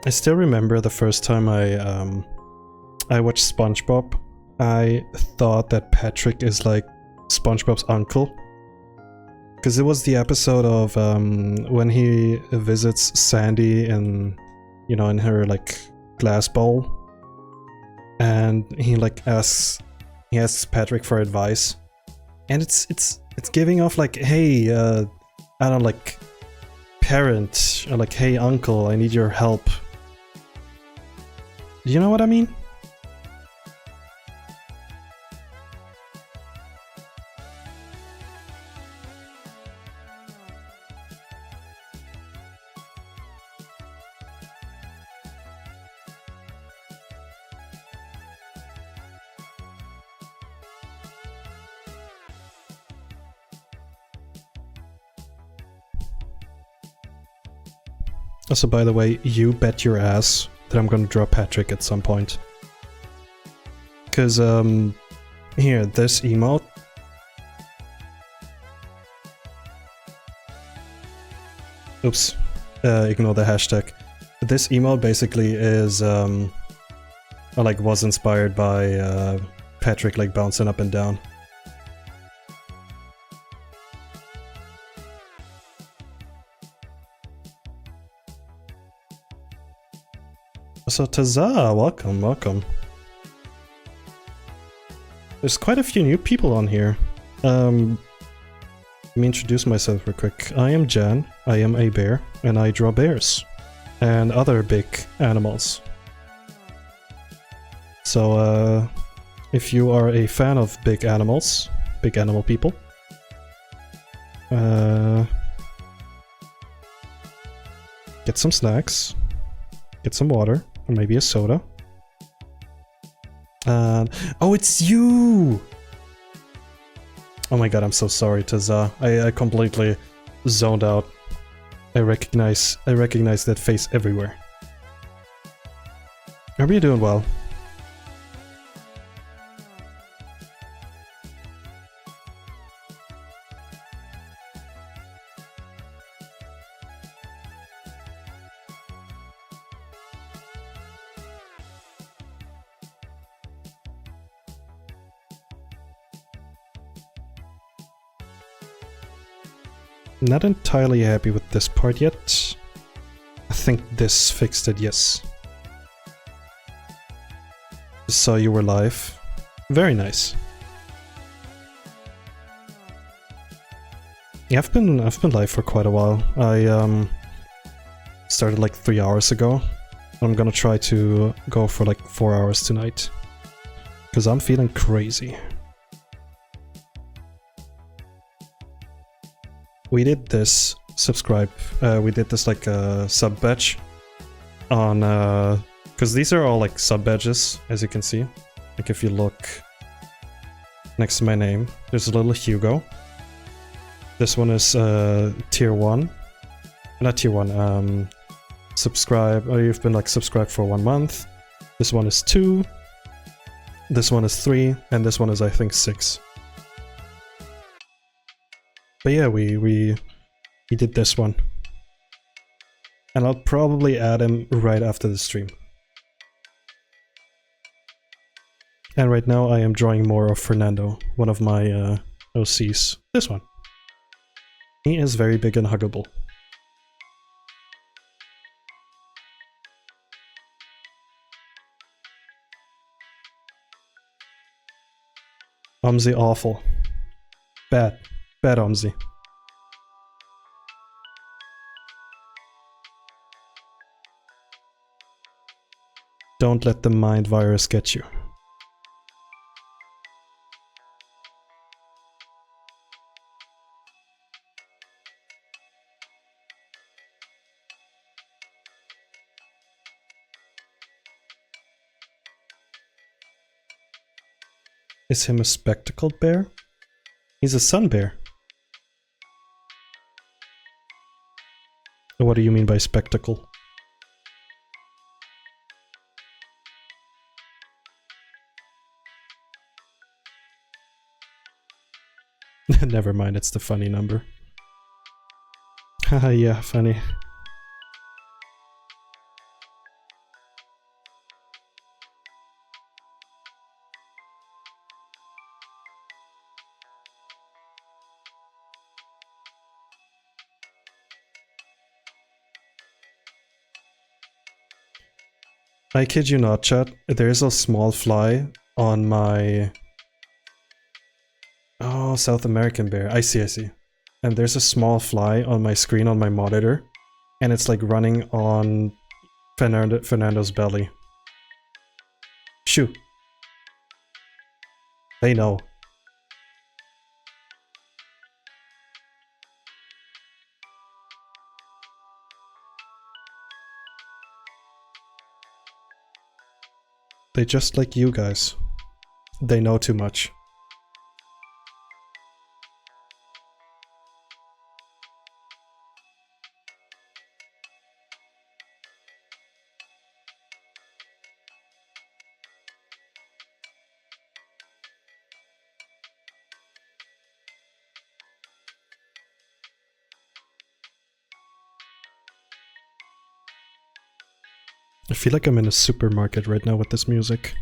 I still remember the first time I watched SpongeBob. I thought that Patrick is like SpongeBob's uncle. Because it was the episode of when he visits Sandy in, you know, in her like glass bowl. And he like asks Patrick for advice. And it's giving off like, hey, I don't know, like parent, or like, hey uncle, I need your help. Do you know what I mean? Also, by the way, you bet your ass that I'm gonna draw Patrick at some point. Cause, here, this emote. Oops. Ignore the hashtag. This emote basically is like was inspired by Patrick like bouncing up and down. So Taza, welcome, welcome. There's quite a few new people on here. Let me introduce myself real quick. I am Jan, I am a bear, and I draw bears. And other big animals. So, if you are a fan of big animals, big animal people, get some snacks, get some water, or maybe a soda. And oh, it's you! Oh my god, I'm so sorry, Taza. I completely zoned out. I recognize that face everywhere. Are you doing well? Not entirely happy with this part yet. I think this fixed it, yes. Saw you were live. Very nice. Yeah, I've been live for quite a while. I started like 3 hours ago. I'm gonna try to go for like 4 hours tonight. Cause I'm feeling crazy. We did this subscribe. We did this like sub badge on because these are all like sub badges, as you can see. Like if you look next to my name, there's a little Hugo. This one is tier 1. Not tier 1, subscribe. Oh, you've been like subscribed for 1 month. This one is 2. This one is 3, and this one is I think 6. But yeah, we did this one. And I'll probably add him right after the stream. And right now I am drawing more of Fernando, one of my OCs. This one. He is very big and huggable. Omzi awful. Bad. Bad Omzi. Don't let the mind virus get you. Is him a spectacled bear? He's a sun bear. What do you mean by spectacle? Never mind, it's the funny number. Haha, yeah, funny. I kid you not, chat. There's a small fly on my... Oh, South American bear. I see, I see. And there's a small fly on my screen on my monitor. And it's like running on Fernando's belly. Shoo. They know. They just like you guys. They know too much. I feel like I'm in a supermarket right now with this music.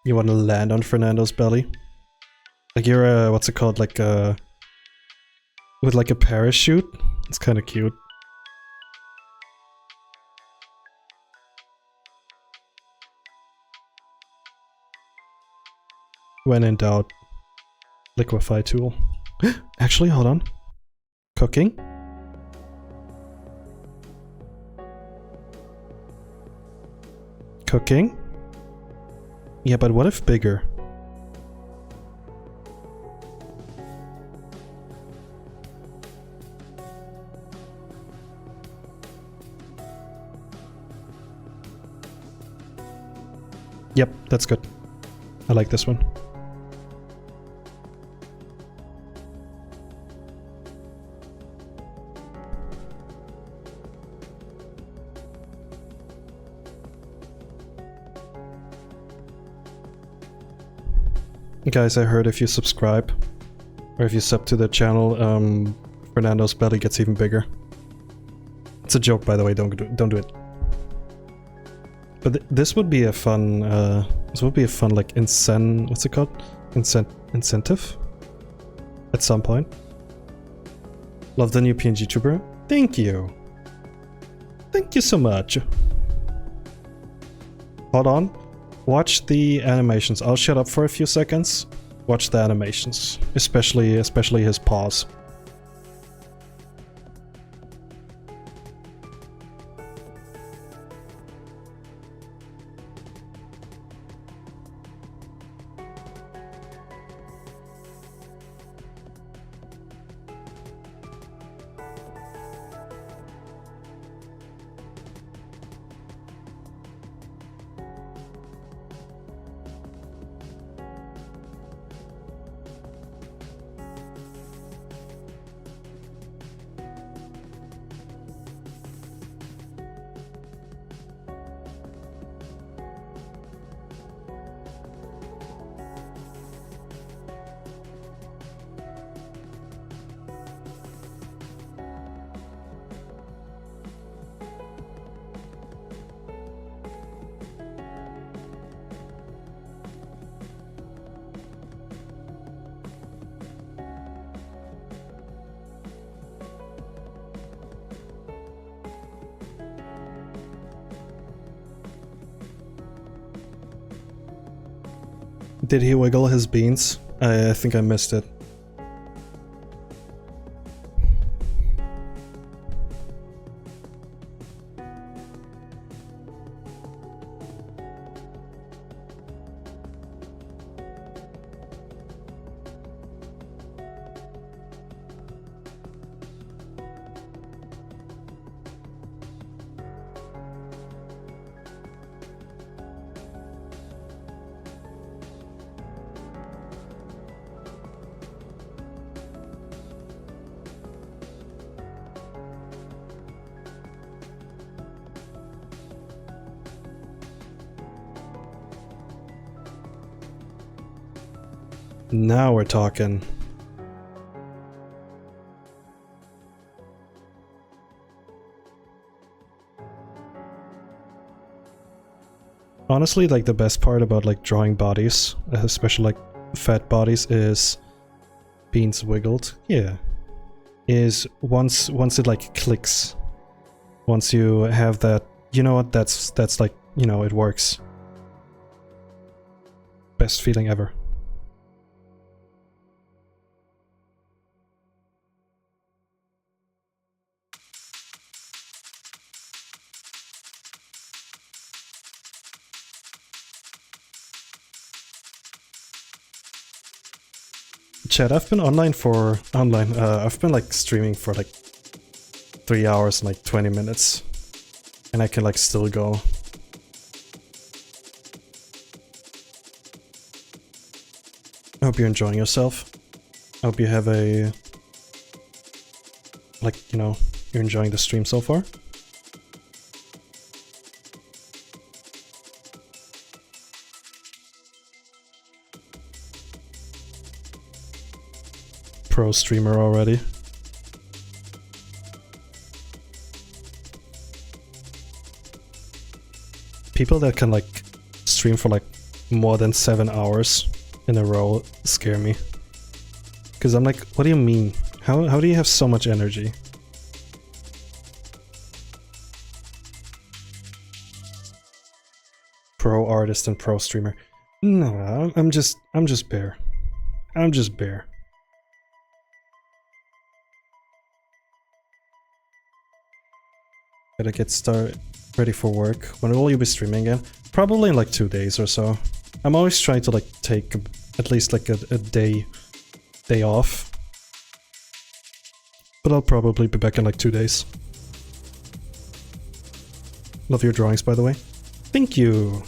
You want to land on Fernando's belly? Like you're a, what's it called, like a... with like a parachute? It's kind of cute. When in doubt, liquefy tool. Actually, hold on. Cooking? Cooking? Yeah, but what if bigger? Yep, that's good. I like this one. Guys, I heard if you subscribe, or if you sub to the channel, Fernando's belly gets even bigger. It's a joke, by the way, don't do it. But this would be a fun, like, what's it called? Incentive? At some point. Love the new PNG tuber. Thank you. Thank you so much. Hold on. Watch the animations. I'll shut up for a few seconds. Watch the animations. Especially his paws. Did he wiggle his beans? I think I missed it. Now we're talking. Honestly, like the best part about like drawing bodies, especially like fat bodies, is beans wiggled. Yeah, is once it like clicks. Once you have that, you know what? That's like, you know, it works. Best feeling ever. Chat, I've been I've been like streaming for like 3 hours and like 20 minutes. And I can like still go. I hope you're enjoying yourself. I hope you have a... like, you know, you're enjoying the stream so far. Pro streamer already. people that can like stream for like more than 7 hours in a row scare me. Because I'm like, what do you mean? How do you have so much energy? Pro artist and pro streamer. No, I'm just Bear. I'm just Bear. Gotta get ready for work. When will you be streaming again? Probably in like 2 days or so. I'm always trying to like take at least like a day off. But I'll probably be back in like 2 days. Love your drawings, by the way. Thank you.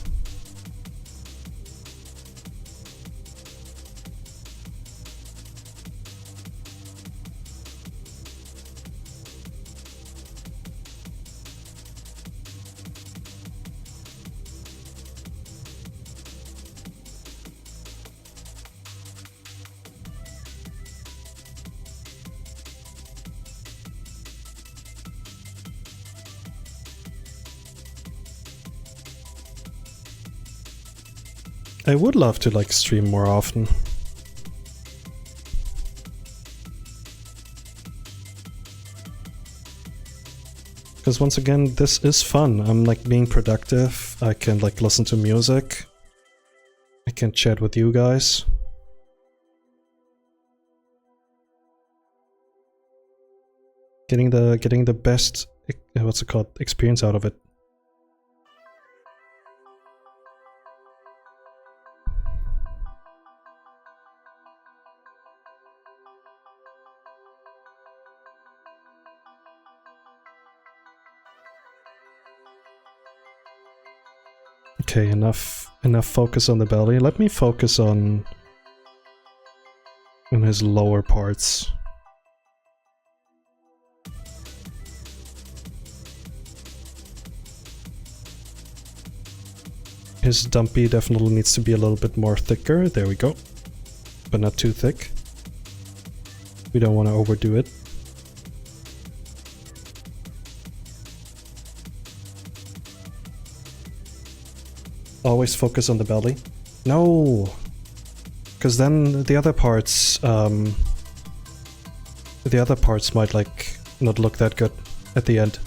I would love to like stream more often. Because once again, this is fun. I'm like being productive. I can like listen to music. I can chat with you guys. Getting the best, what's it called, experience out of it. Okay, enough focus on the belly. Let me focus on his lower parts. His dumpy definitely needs to be a little bit more thicker. There we go. But not too thick. We don't want to overdo it. Always focus on the belly. No! Because then the other parts might like not look that good at the end.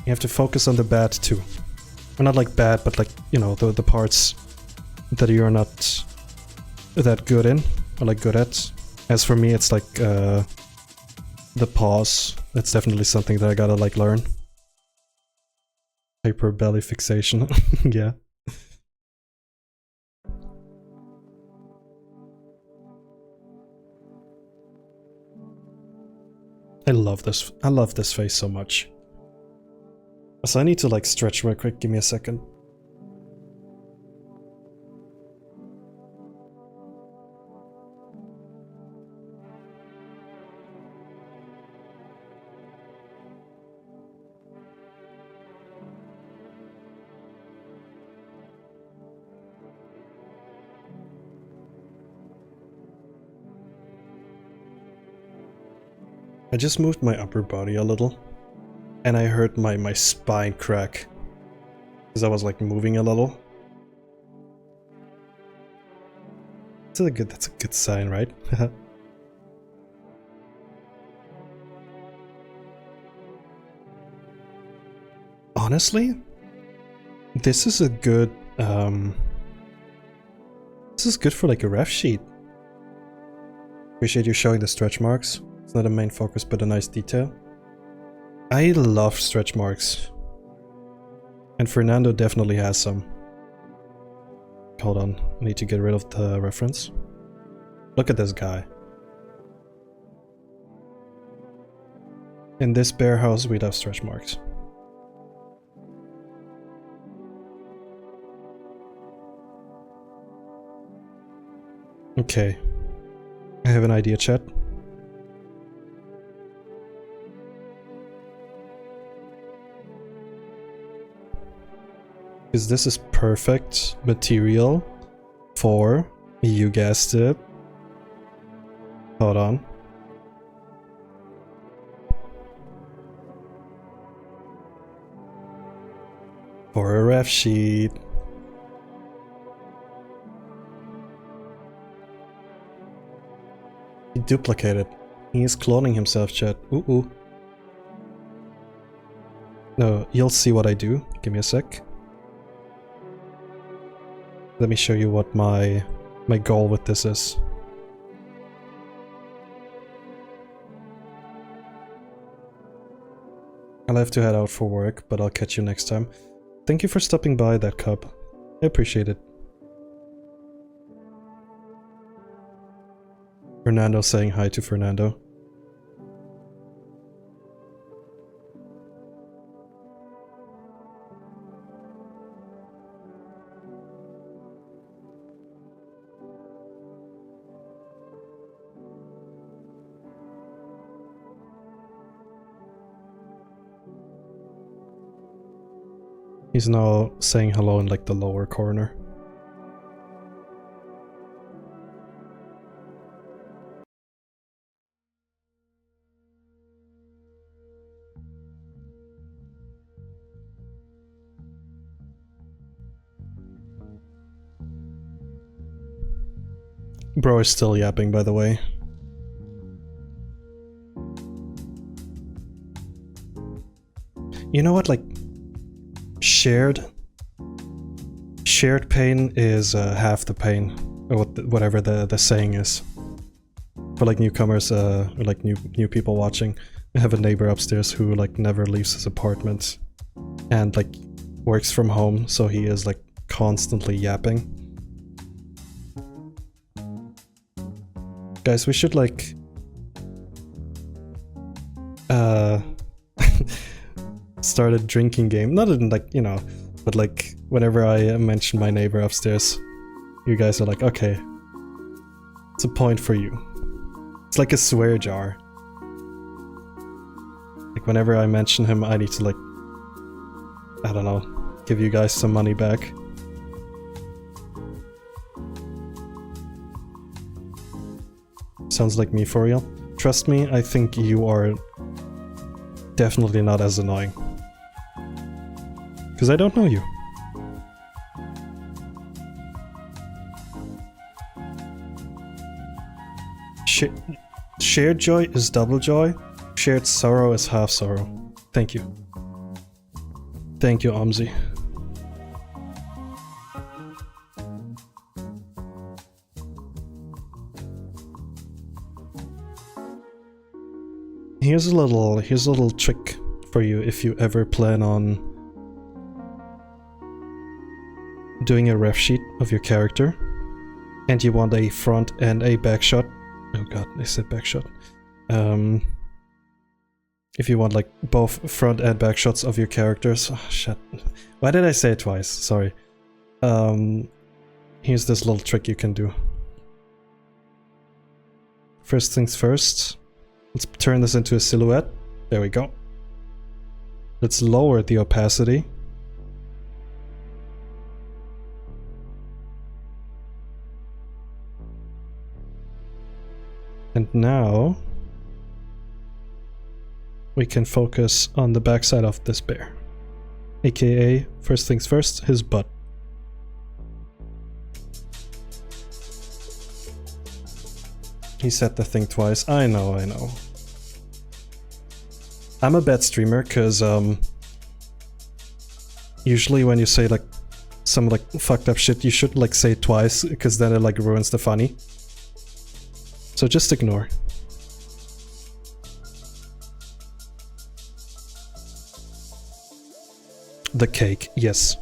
You have to focus on the bad too. Or not like bad, but like, you know, the parts that you're not that good in, or like good at. As for me, it's like the pause. That's definitely something that I gotta like learn. Hyper belly fixation. Yeah. I love this face so much. So I need to like stretch real quick. Give me a second. I just moved my upper body a little, and I heard my spine crack, because I was like moving a little. That's a good sign, right? Honestly, this is a good, this is good for like a ref sheet. Appreciate you showing the stretch marks. It's not a main focus, but a nice detail. I love stretch marks. And Fernando definitely has some. Hold on, I need to get rid of the reference. Look at this guy. In this bear house, we love stretch marks. Okay. I have an idea, chat. Because this is perfect material for, you guessed it. Hold on. For a ref sheet. He duplicated. He's cloning himself, chat. Ooh, ooh. No, you'll see what I do. Give me a sec. Let me show you what my goal with this is. I'll have to head out for work, but I'll catch you next time. Thank you for stopping by, that cub. I appreciate it. Fernando saying hi to Fernando. He's now saying hello in like the lower corner. Bro is still yapping, by the way. You know what, like, shared pain is half the pain, or whatever the saying is. For like newcomers, or like new people watching, I have a neighbor upstairs who like never leaves his apartment and like works from home, so he is like constantly yapping. Guys, we should like start a drinking game. Not in like, you know, but like whenever I mention my neighbor upstairs, you guys are like, okay, it's a point for you. It's like a swear jar. Like whenever I mention him, I need to like, I don't know, give you guys some money back. Sounds like me for real. Trust me, I think you are definitely not as annoying. Because I don't know you. Shared joy is double joy. Shared sorrow is half sorrow. Thank you. Thank you, Omzi. Here's a little trick for you if you ever plan on doing a ref sheet of your character and you want a front and a back shot. Oh god, I said back shot. If you want like both front and back shots of your characters. Oh, shit. Why did I say it twice? Sorry. Here's this little trick you can do. First things first. Let's turn this into a silhouette. There we go. Let's lower the opacity. And now we can focus on the backside of this bear. AKA, first things first, his butt. He said the thing twice. I know. I'm a bad streamer because usually when you say like some like fucked up shit, you should like say it twice because then it like ruins the funny. So just ignore. The cake, yes.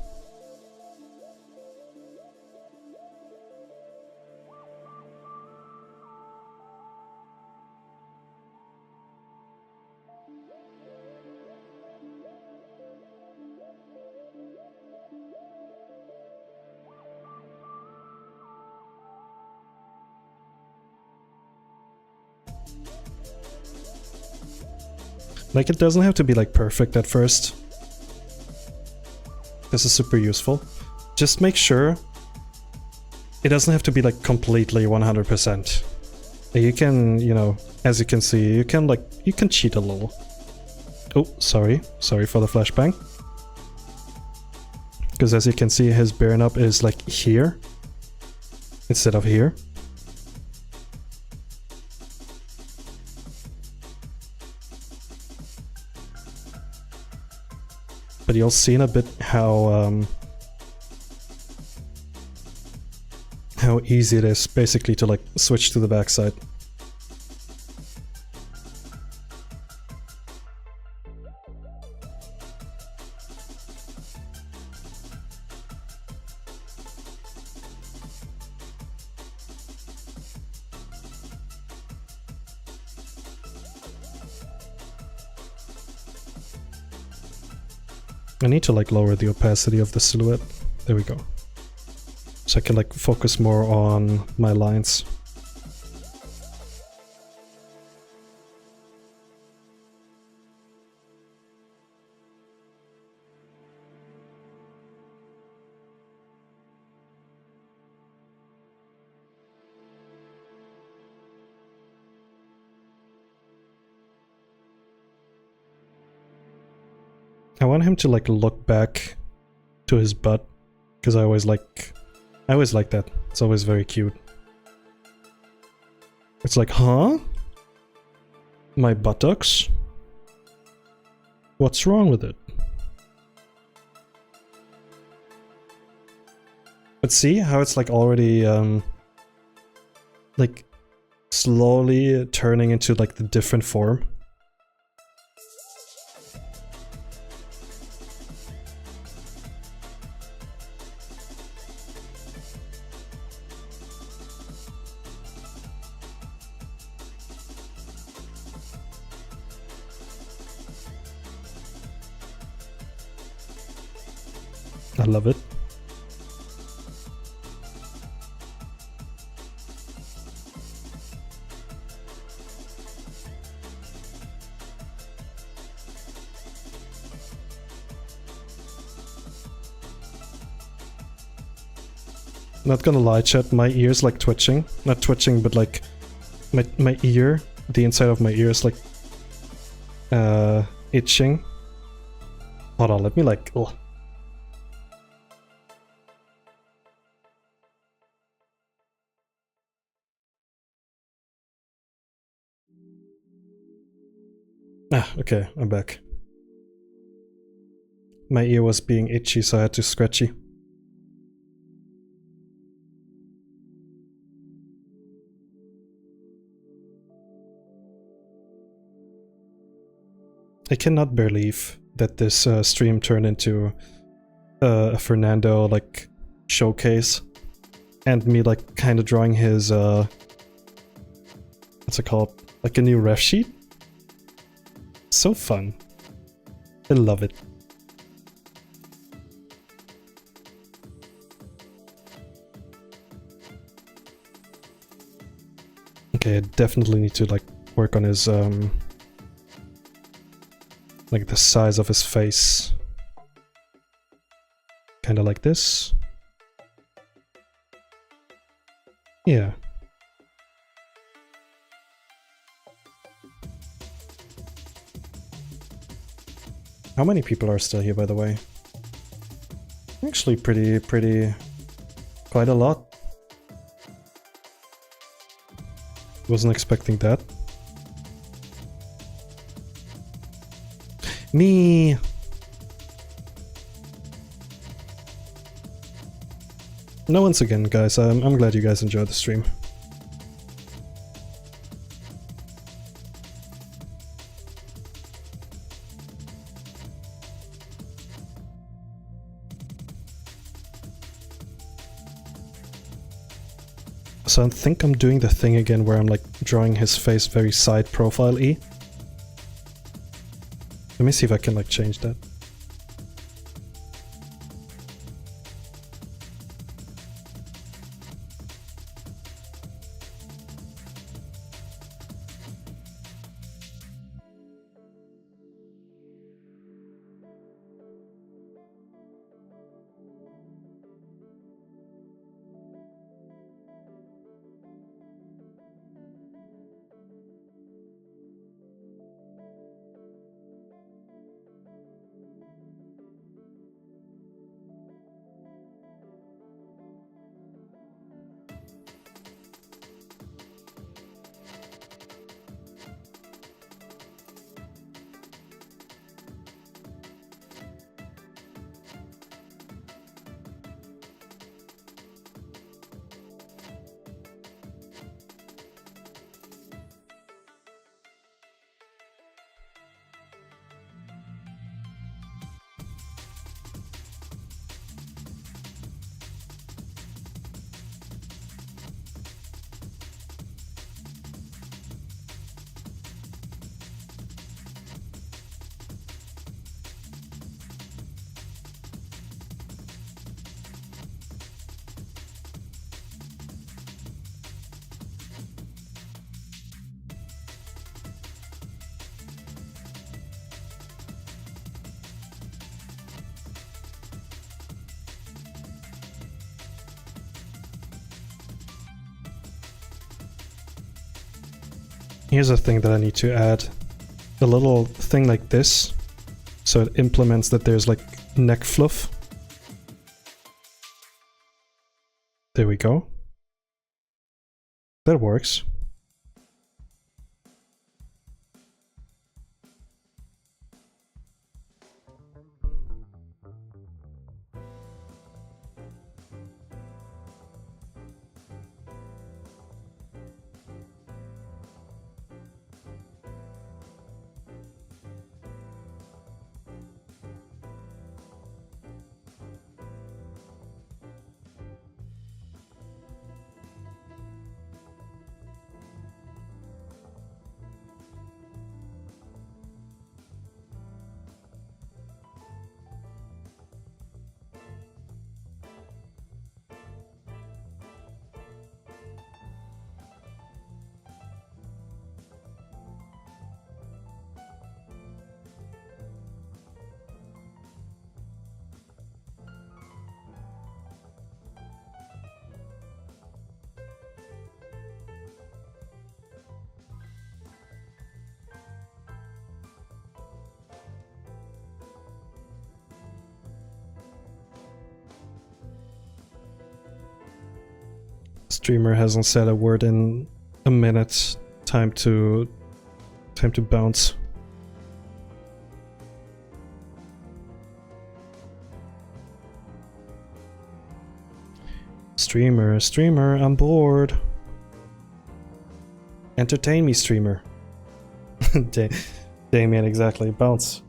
Like, it doesn't have to be like perfect at first. This is super useful. Just make sure it doesn't have to be like completely 100%. You can, you know, as you can see, you can cheat a little. Oh, sorry for the flashbang. because as you can see, his bear nub is like here instead of here. But you'll see in a bit how easy it is basically to like switch to the backside. I need to like lower the opacity of the silhouette. There we go. So I can like focus more on my lines. I want him to like look back to his butt, because I always like that. It's always very cute. It's like, huh? My buttocks? What's wrong with it? But see how it's like already like slowly turning into like the different form? I love it. Not gonna lie, chat, my ear's like twitching. Not twitching, but like my ear, the inside of my ear is like itching. Hold on, let me like ugh. Ah, okay, I'm back. My ear was being itchy, so I had to scratchy. I cannot believe that this stream turned into a Fernando like showcase, and me like kind of drawing his what's it called? Like a new ref sheet. So fun. I love it. Okay, I definitely need to like work on his like the size of his face. Kind of like this. Yeah. How many people are still here, by the way? Actually quite a lot. Wasn't expecting that. Me! No, once again, guys, I'm glad you guys enjoyed the stream. So I think I'm doing the thing again where I'm like drawing his face very side profile-y. Let me see if I can like change that. Here's a thing that I need to add. A little thing like this, so it implements that there's like neck fluff. There we go. That works. Streamer hasn't said a word in a minute. Time to bounce. Streamer, I'm bored. Entertain me, streamer. Damien, exactly. Bounce.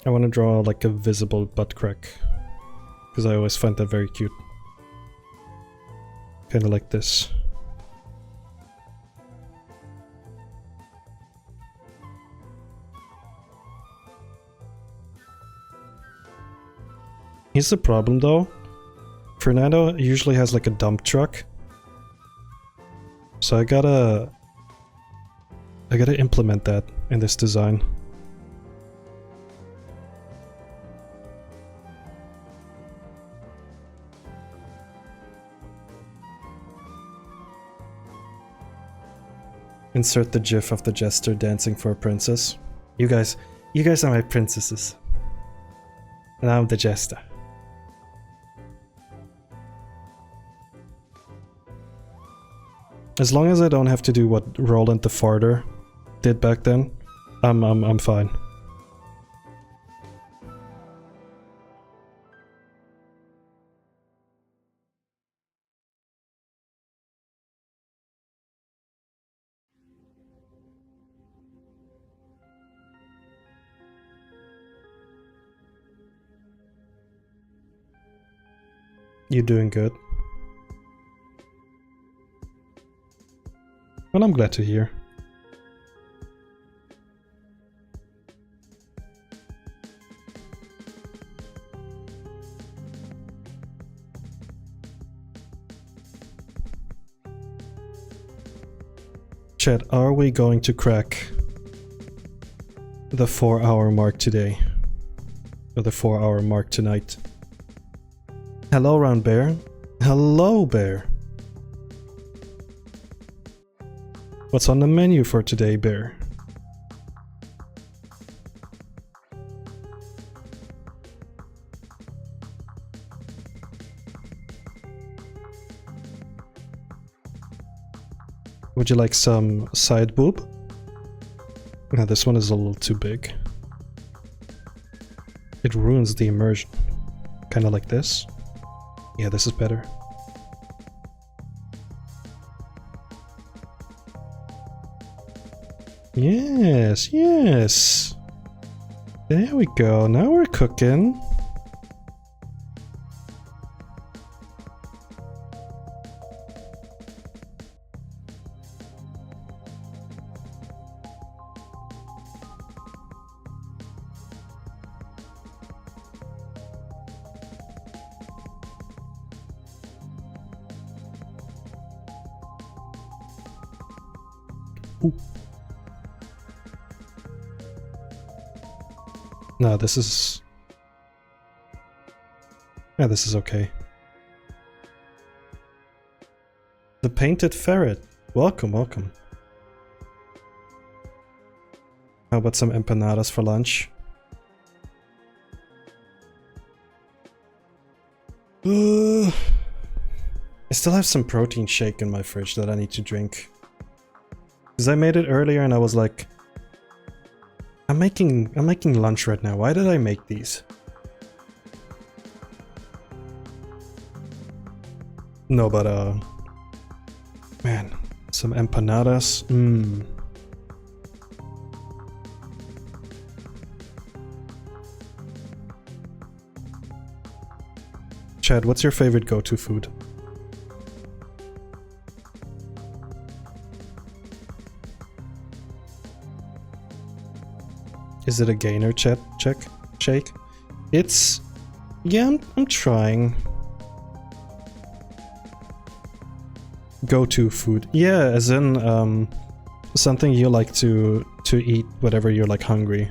I want to draw like a visible butt crack, because I always find that very cute. Kind of like this. Here's the problem though. Fernando usually has like a dump truck. So I gotta implement that in this design. Insert the gif of the jester dancing for a princess. You guys are my princesses. And I'm the jester. As long as I don't have to do what Roland the Farter did back then, I'm fine. You're doing good. Well, I'm glad to hear. Chat, are we going to crack the 4-hour mark today? Or the 4-hour mark tonight? Hello, Round Bear. Hello, Bear. What's on the menu for today, Bear? Would you like some side boob? No, this one is a little too big. It ruins the immersion. Kinda like this. Yeah, this is better. Yes, yes. There we go. Now we're cooking. Ooh. No, this is... Yeah, this is okay. The Painted Ferret. Welcome, welcome. How about some empanadas for lunch? I still have some protein shake in my fridge that I need to drink. Because I made it earlier and I was like... I'm making lunch right now. Why did I make these? No, but man, some empanadas. Chad, what's your favorite go-to food? Is it a gainer shake? It's... yeah, I'm trying. Go-to food. Yeah, as in something you like to eat whenever you're like hungry.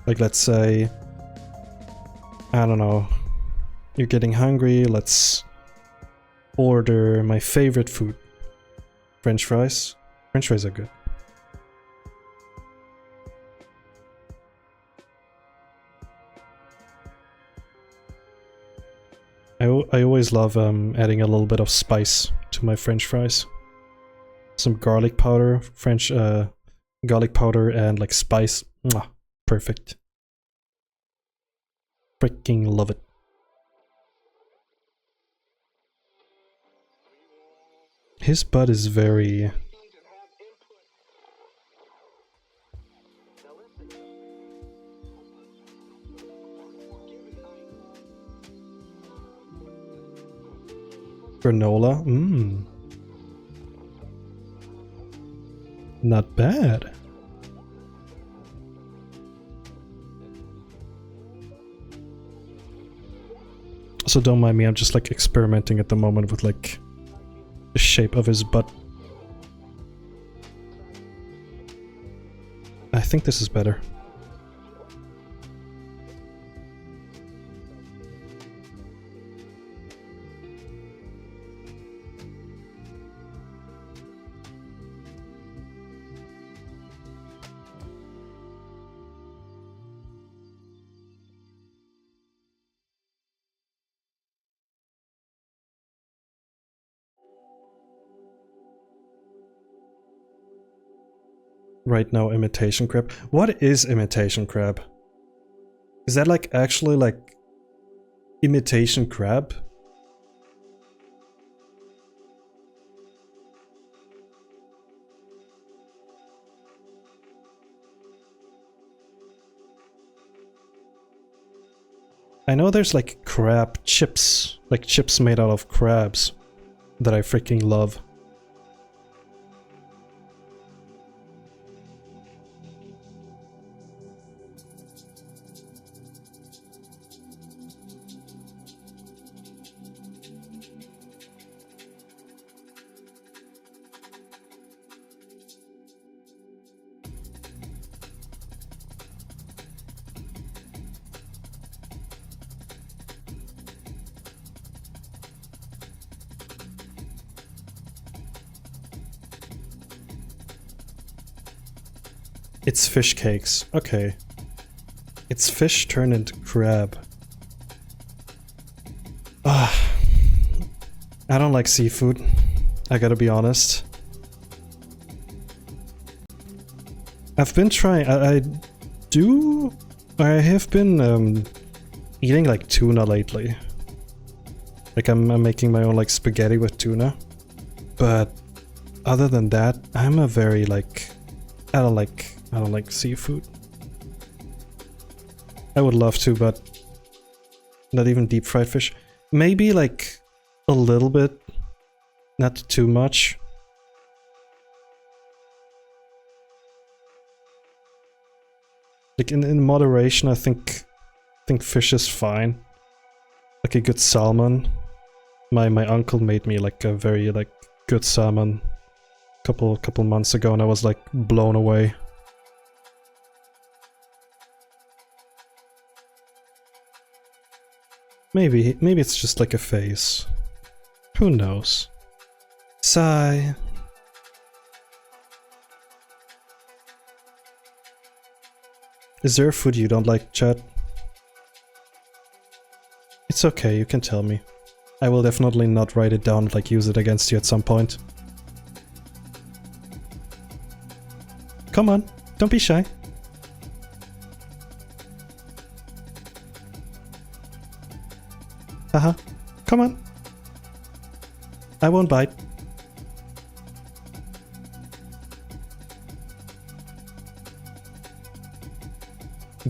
Like let's say, I don't know, you're getting hungry, let's order my favorite food. French fries. French fries are good. I always love adding a little bit of spice to my French fries. Some garlic powder, French garlic powder and like spice. Mwah, perfect. Freaking love it. His butt is very... granola? Not bad. So don't mind me, I'm just like experimenting at the moment with like the shape of his butt. I think this is better. Right now, imitation crab. What is imitation crab? Is that like actually like imitation crab? I know there's like crab chips, like chips made out of crabs that I freaking love. It's fish cakes. Okay. It's fish turned into crab. Ah, I don't like seafood. I gotta be honest. I've been trying. I have been eating like tuna lately. Like I'm making my own like spaghetti with tuna. But other than that, I'm a very like I don't like seafood. I would love to, but not even deep fried fish. Maybe like a little bit, not too much. Like in moderation, I think fish is fine. Like a good salmon. My uncle made me like a very like good salmon couple months ago, and I was like blown away. Maybe it's just like a phase. Who knows? Sigh. Is there a food you don't like, chat? It's okay, you can tell me. I will definitely not write it down, like use it against you at some point. Come on, don't be shy. Haha, come on. I won't bite.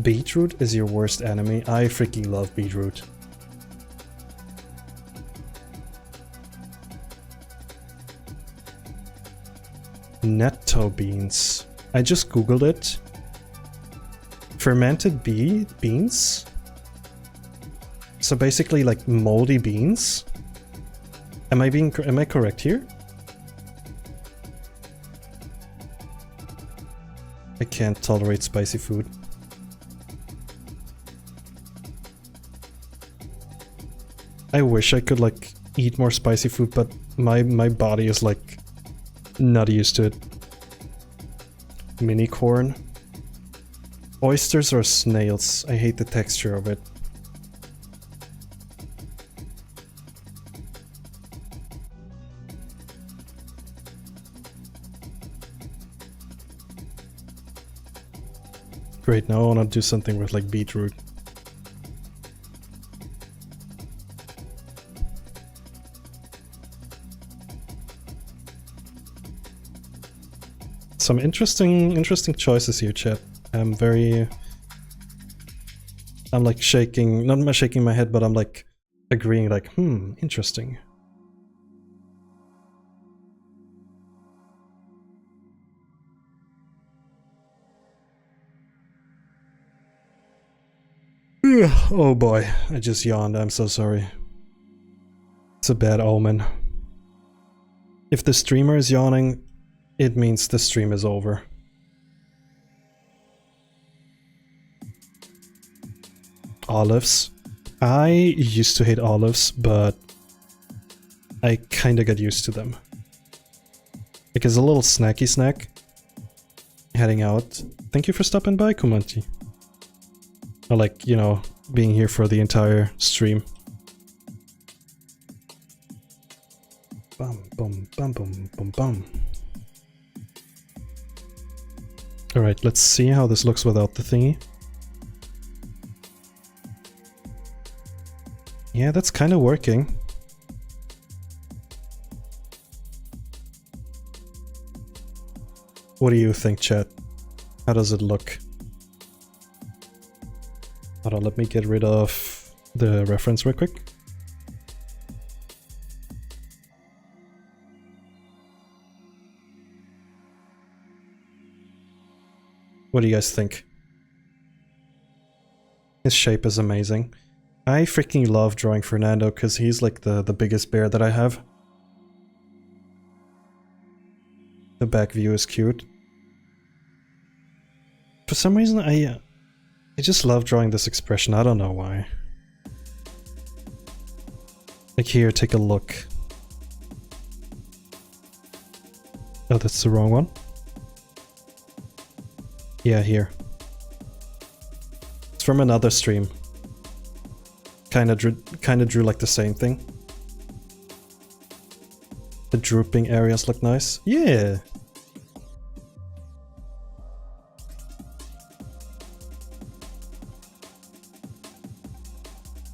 Beetroot is your worst enemy. I freaking love beetroot. Netto beans. I just googled it. Fermented beans? So basically like moldy beans? Am I correct here? I can't tolerate spicy food. I wish I could like eat more spicy food, but my body is like not used to it. Mini corn. Oysters or snails? I hate the texture of it. Great, now I want to do something with like beetroot. Some interesting choices here, chat. I'm like shaking, not shaking my head, but I'm like agreeing like, interesting. Oh boy, I just yawned, I'm so sorry. It's a bad omen. If the streamer is yawning, it means the stream is over. Olives. I used to hate olives, but I kinda got used to them. Like as a little snacky snack. Heading out. Thank you for stopping by, Kumanti. Or like, you know, being here for the entire stream. Bum bum bum bum bum bum. Alright, let's see how this looks without the thingy. Yeah, that's kind of working. What do you think, chat? How does it look? Hold on, let me get rid of the reference real quick. What do you guys think? His shape is amazing. I freaking love drawing Fernando because he's like the biggest bear that I have. The back view is cute. For some reason I just love drawing this expression, I don't know why. Like here, take a look. Oh, that's the wrong one. Yeah, here. It's from another stream. Kinda drew like the same thing. The drooping areas look nice. Yeah!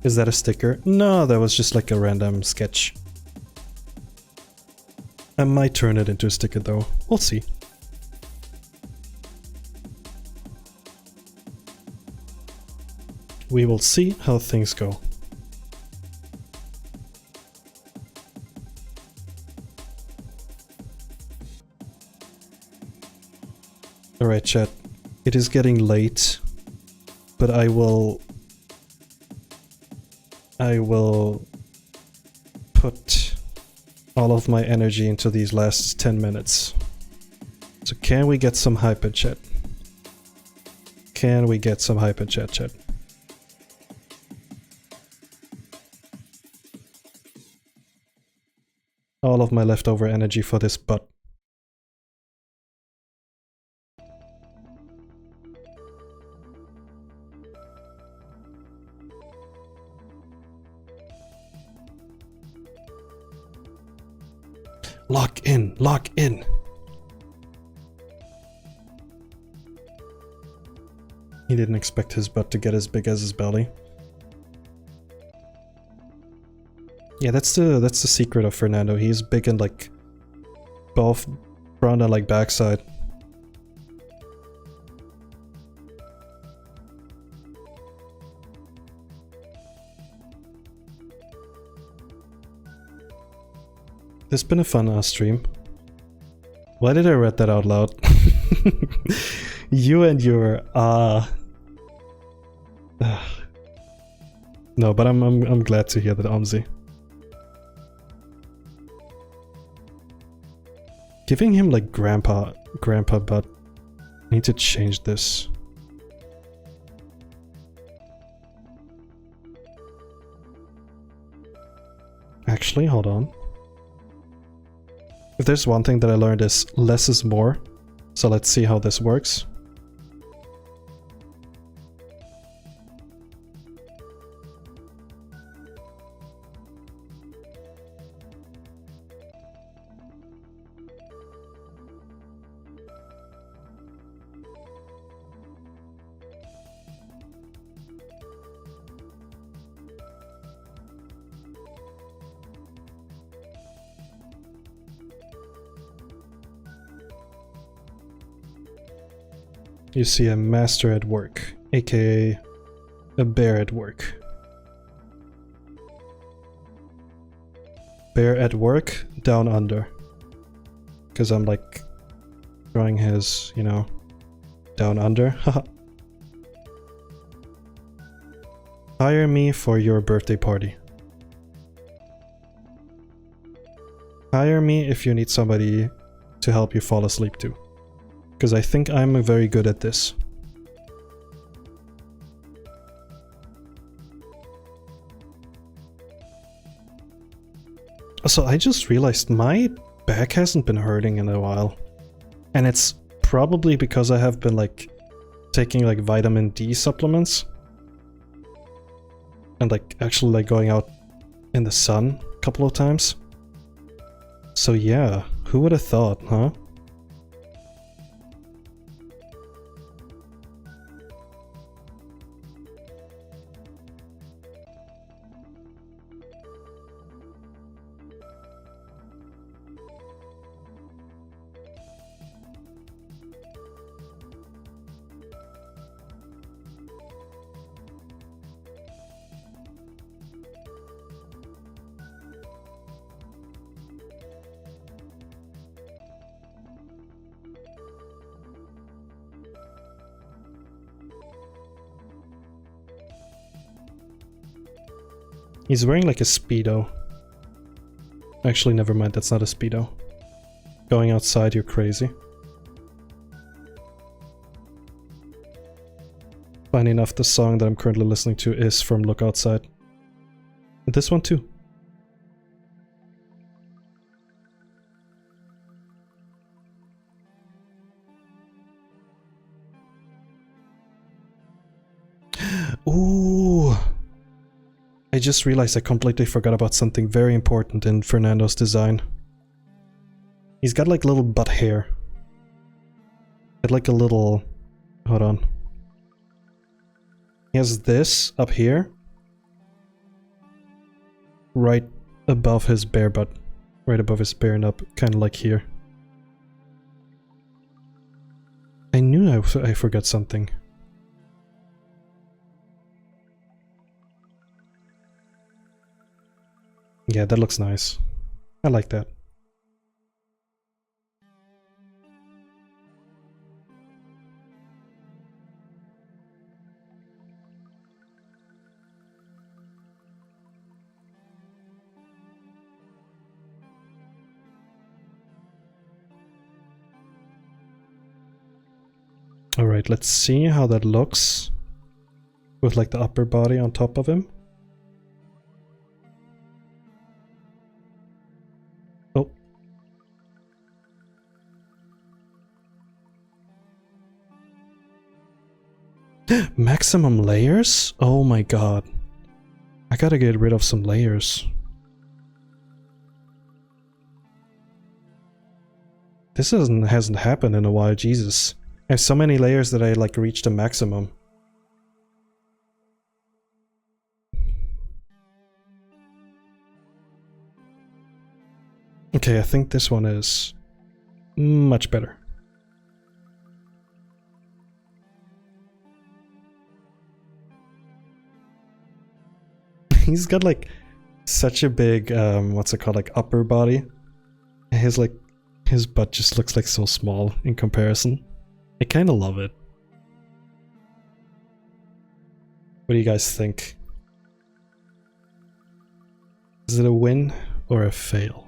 Is that a sticker? No, that was just like a random sketch. I might turn it into a sticker though. We'll see. We will see how things go. Alright, chat. It is getting late, but I will put all of my energy into these last 10 minutes. So can we get some hype in chat? Can we get some hype in chat? All of my leftover energy for this butt. Lock in, lock in. He didn't expect his butt to get as big as his belly. Yeah, that's the secret of Fernando. He's big in like both front and like backside. This has been a fun stream. Why did I read that out loud? You and your No, but I'm glad to hear that, Omzi. Giving him like grandpa butt. I need to change this. Actually, hold on. If there's one thing that I learned is less is more. So let's see how this works. You see a master at work, aka a bear at work. Bear at work, down under. Because I'm like drawing his, you know, down under. Haha. Hire me for your birthday party. Hire me if you need somebody to help you fall asleep too. Because I think I'm very good at this. So I just realized my back hasn't been hurting in a while. And it's probably because I have been like taking like vitamin D supplements. And like actually like going out in the sun a couple of times. So yeah, who would have thought, huh? He's wearing like a Speedo. Actually, never mind, that's not a Speedo. Going outside, you're crazy. Funny enough, the song that I'm currently listening to is from Look Outside. And this one too. Ooh! I just realized I completely forgot about something very important in Fernando's design. He's got like little butt hair. Got like a little... Hold on. He has this up here. Right above his bare butt. Right above his bare nub, kind of like here. I knew I forgot something. Yeah, that looks nice. I like that. Alright, let's see how that looks with like the upper body on top of him. Oh. Maximum layers? Oh my god. I gotta get rid of some layers. This hasn't happened in a while, Jesus. I have so many layers that I like reached a maximum. Okay, I think this one is much better. He's got like such a big, what's it called, like upper body. His butt just looks like so small in comparison. I kind of love it. What do you guys think? Is it a win or a fail?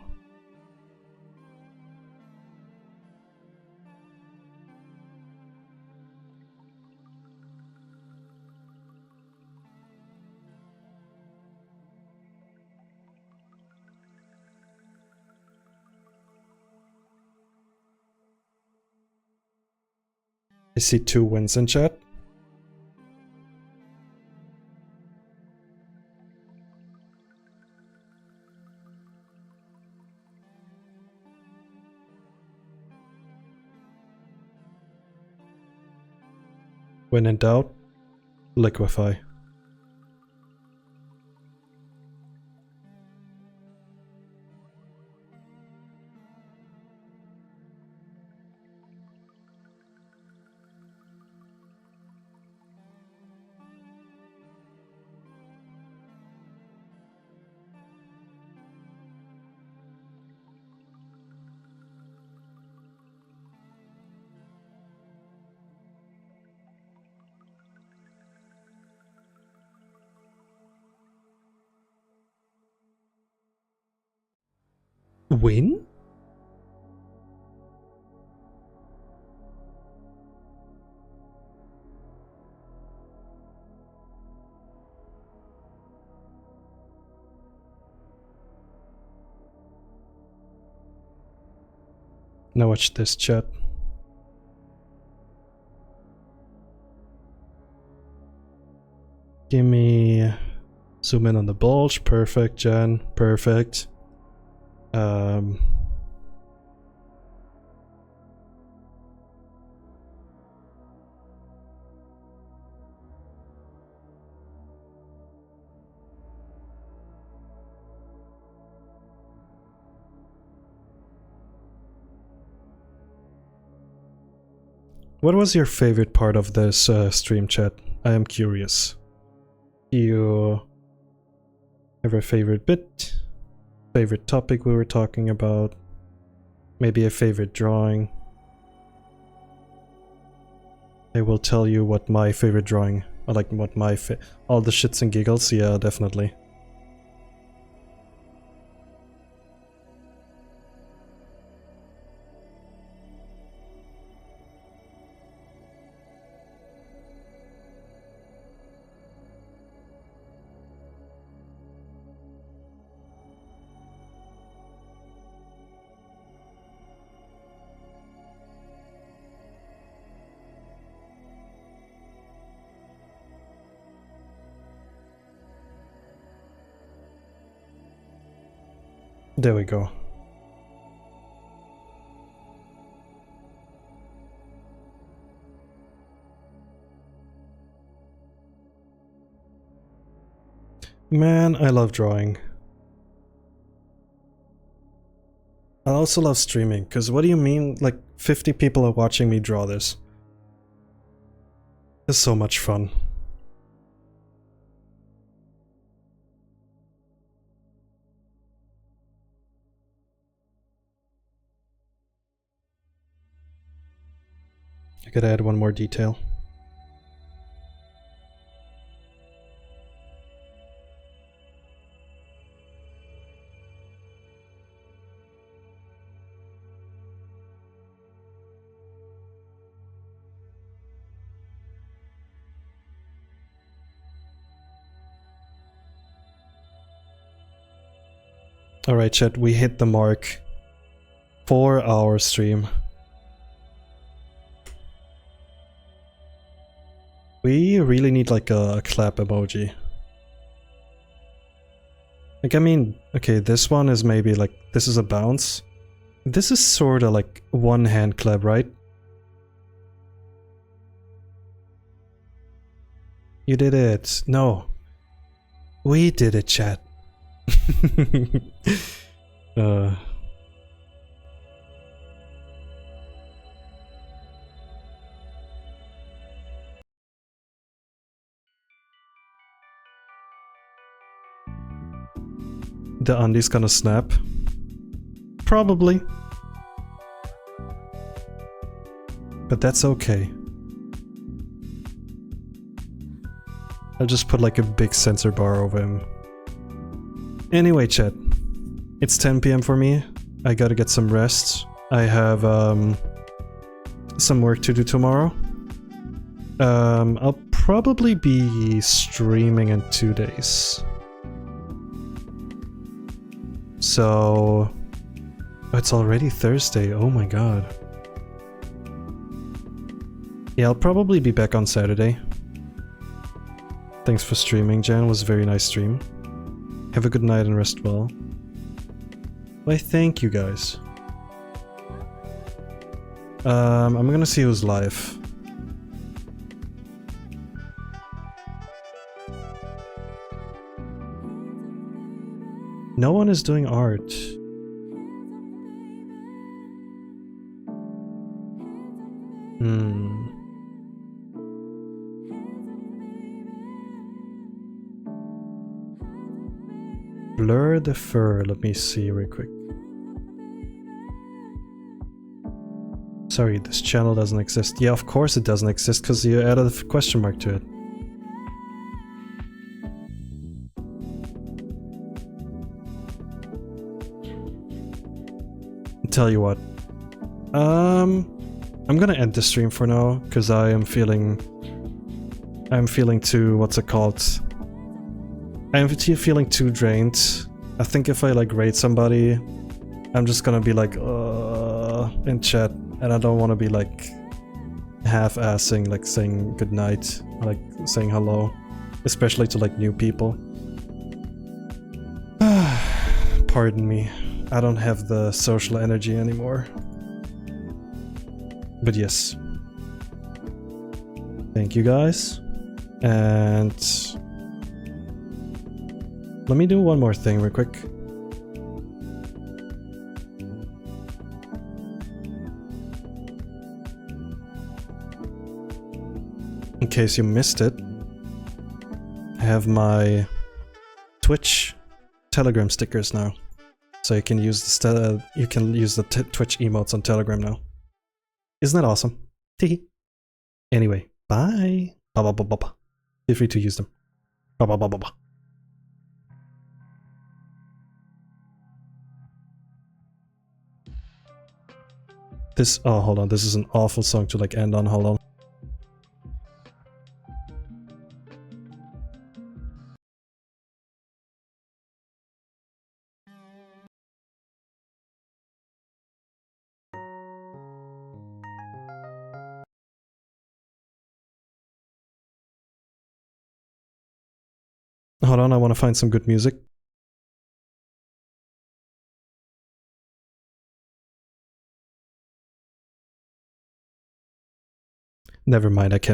I see 2 wins in chat. When in doubt, liquefy. Win? Now watch this, chat. Give me... Zoom in on the bulge. Perfect, Jen. Perfect. What was your favorite part of this stream, chat? I am curious. Do you have a favorite bit? Favorite topic we were talking about? Maybe a favorite drawing? I will tell you what my favorite drawing, or like what my all the shits and giggles, yeah, definitely. There we go. Man, I love drawing. I also love streaming, because what do you mean, like 50 people are watching me draw this? It's so much fun. I could add one more detail. Alright, chat, we hit the mark. 4-hour stream. We really need like a clap emoji. Like, I mean, okay, this one is maybe like, this is a bounce. This is sorta like one hand clap, right? You did it. No. We did it, chat. The undies gonna snap? Probably. But that's okay. I'll just put like a big sensor bar over him. Anyway, chat. It's 10 PM for me. I gotta get some rest. I have some work to do tomorrow. I'll probably be streaming in 2 days. So... Oh, it's already Thursday, oh my god. Yeah, I'll probably be back on Saturday. Thanks for streaming, Jan. It was a very nice stream. Have a good night and rest well. Why, thank you guys. I'm gonna see who's live. No one is doing art. Blur the fur, let me see real quick. Sorry, this channel doesn't exist. Yeah, of course it doesn't exist, because you added a question mark to it. Tell you what. I'm gonna end the stream for now, because I'm feeling too, what's it called? I'm feeling too drained. I think if I like raid somebody, I'm just gonna be like, in chat, and I don't want to be like half-assing, like saying goodnight, like saying hello, especially to like new people. Pardon me, I don't have the social energy anymore. But yes. Thank you guys. And let me do one more thing real quick. In case you missed it, I have my Twitch Telegram stickers now. So you can use the Twitch emotes on Telegram now. Isn't that awesome? Anyway, bye. Feel free to use them. This, oh, hold on, this is an awful song to like end on, hold on. Hold on, I want to find some good music. Never mind, I can't.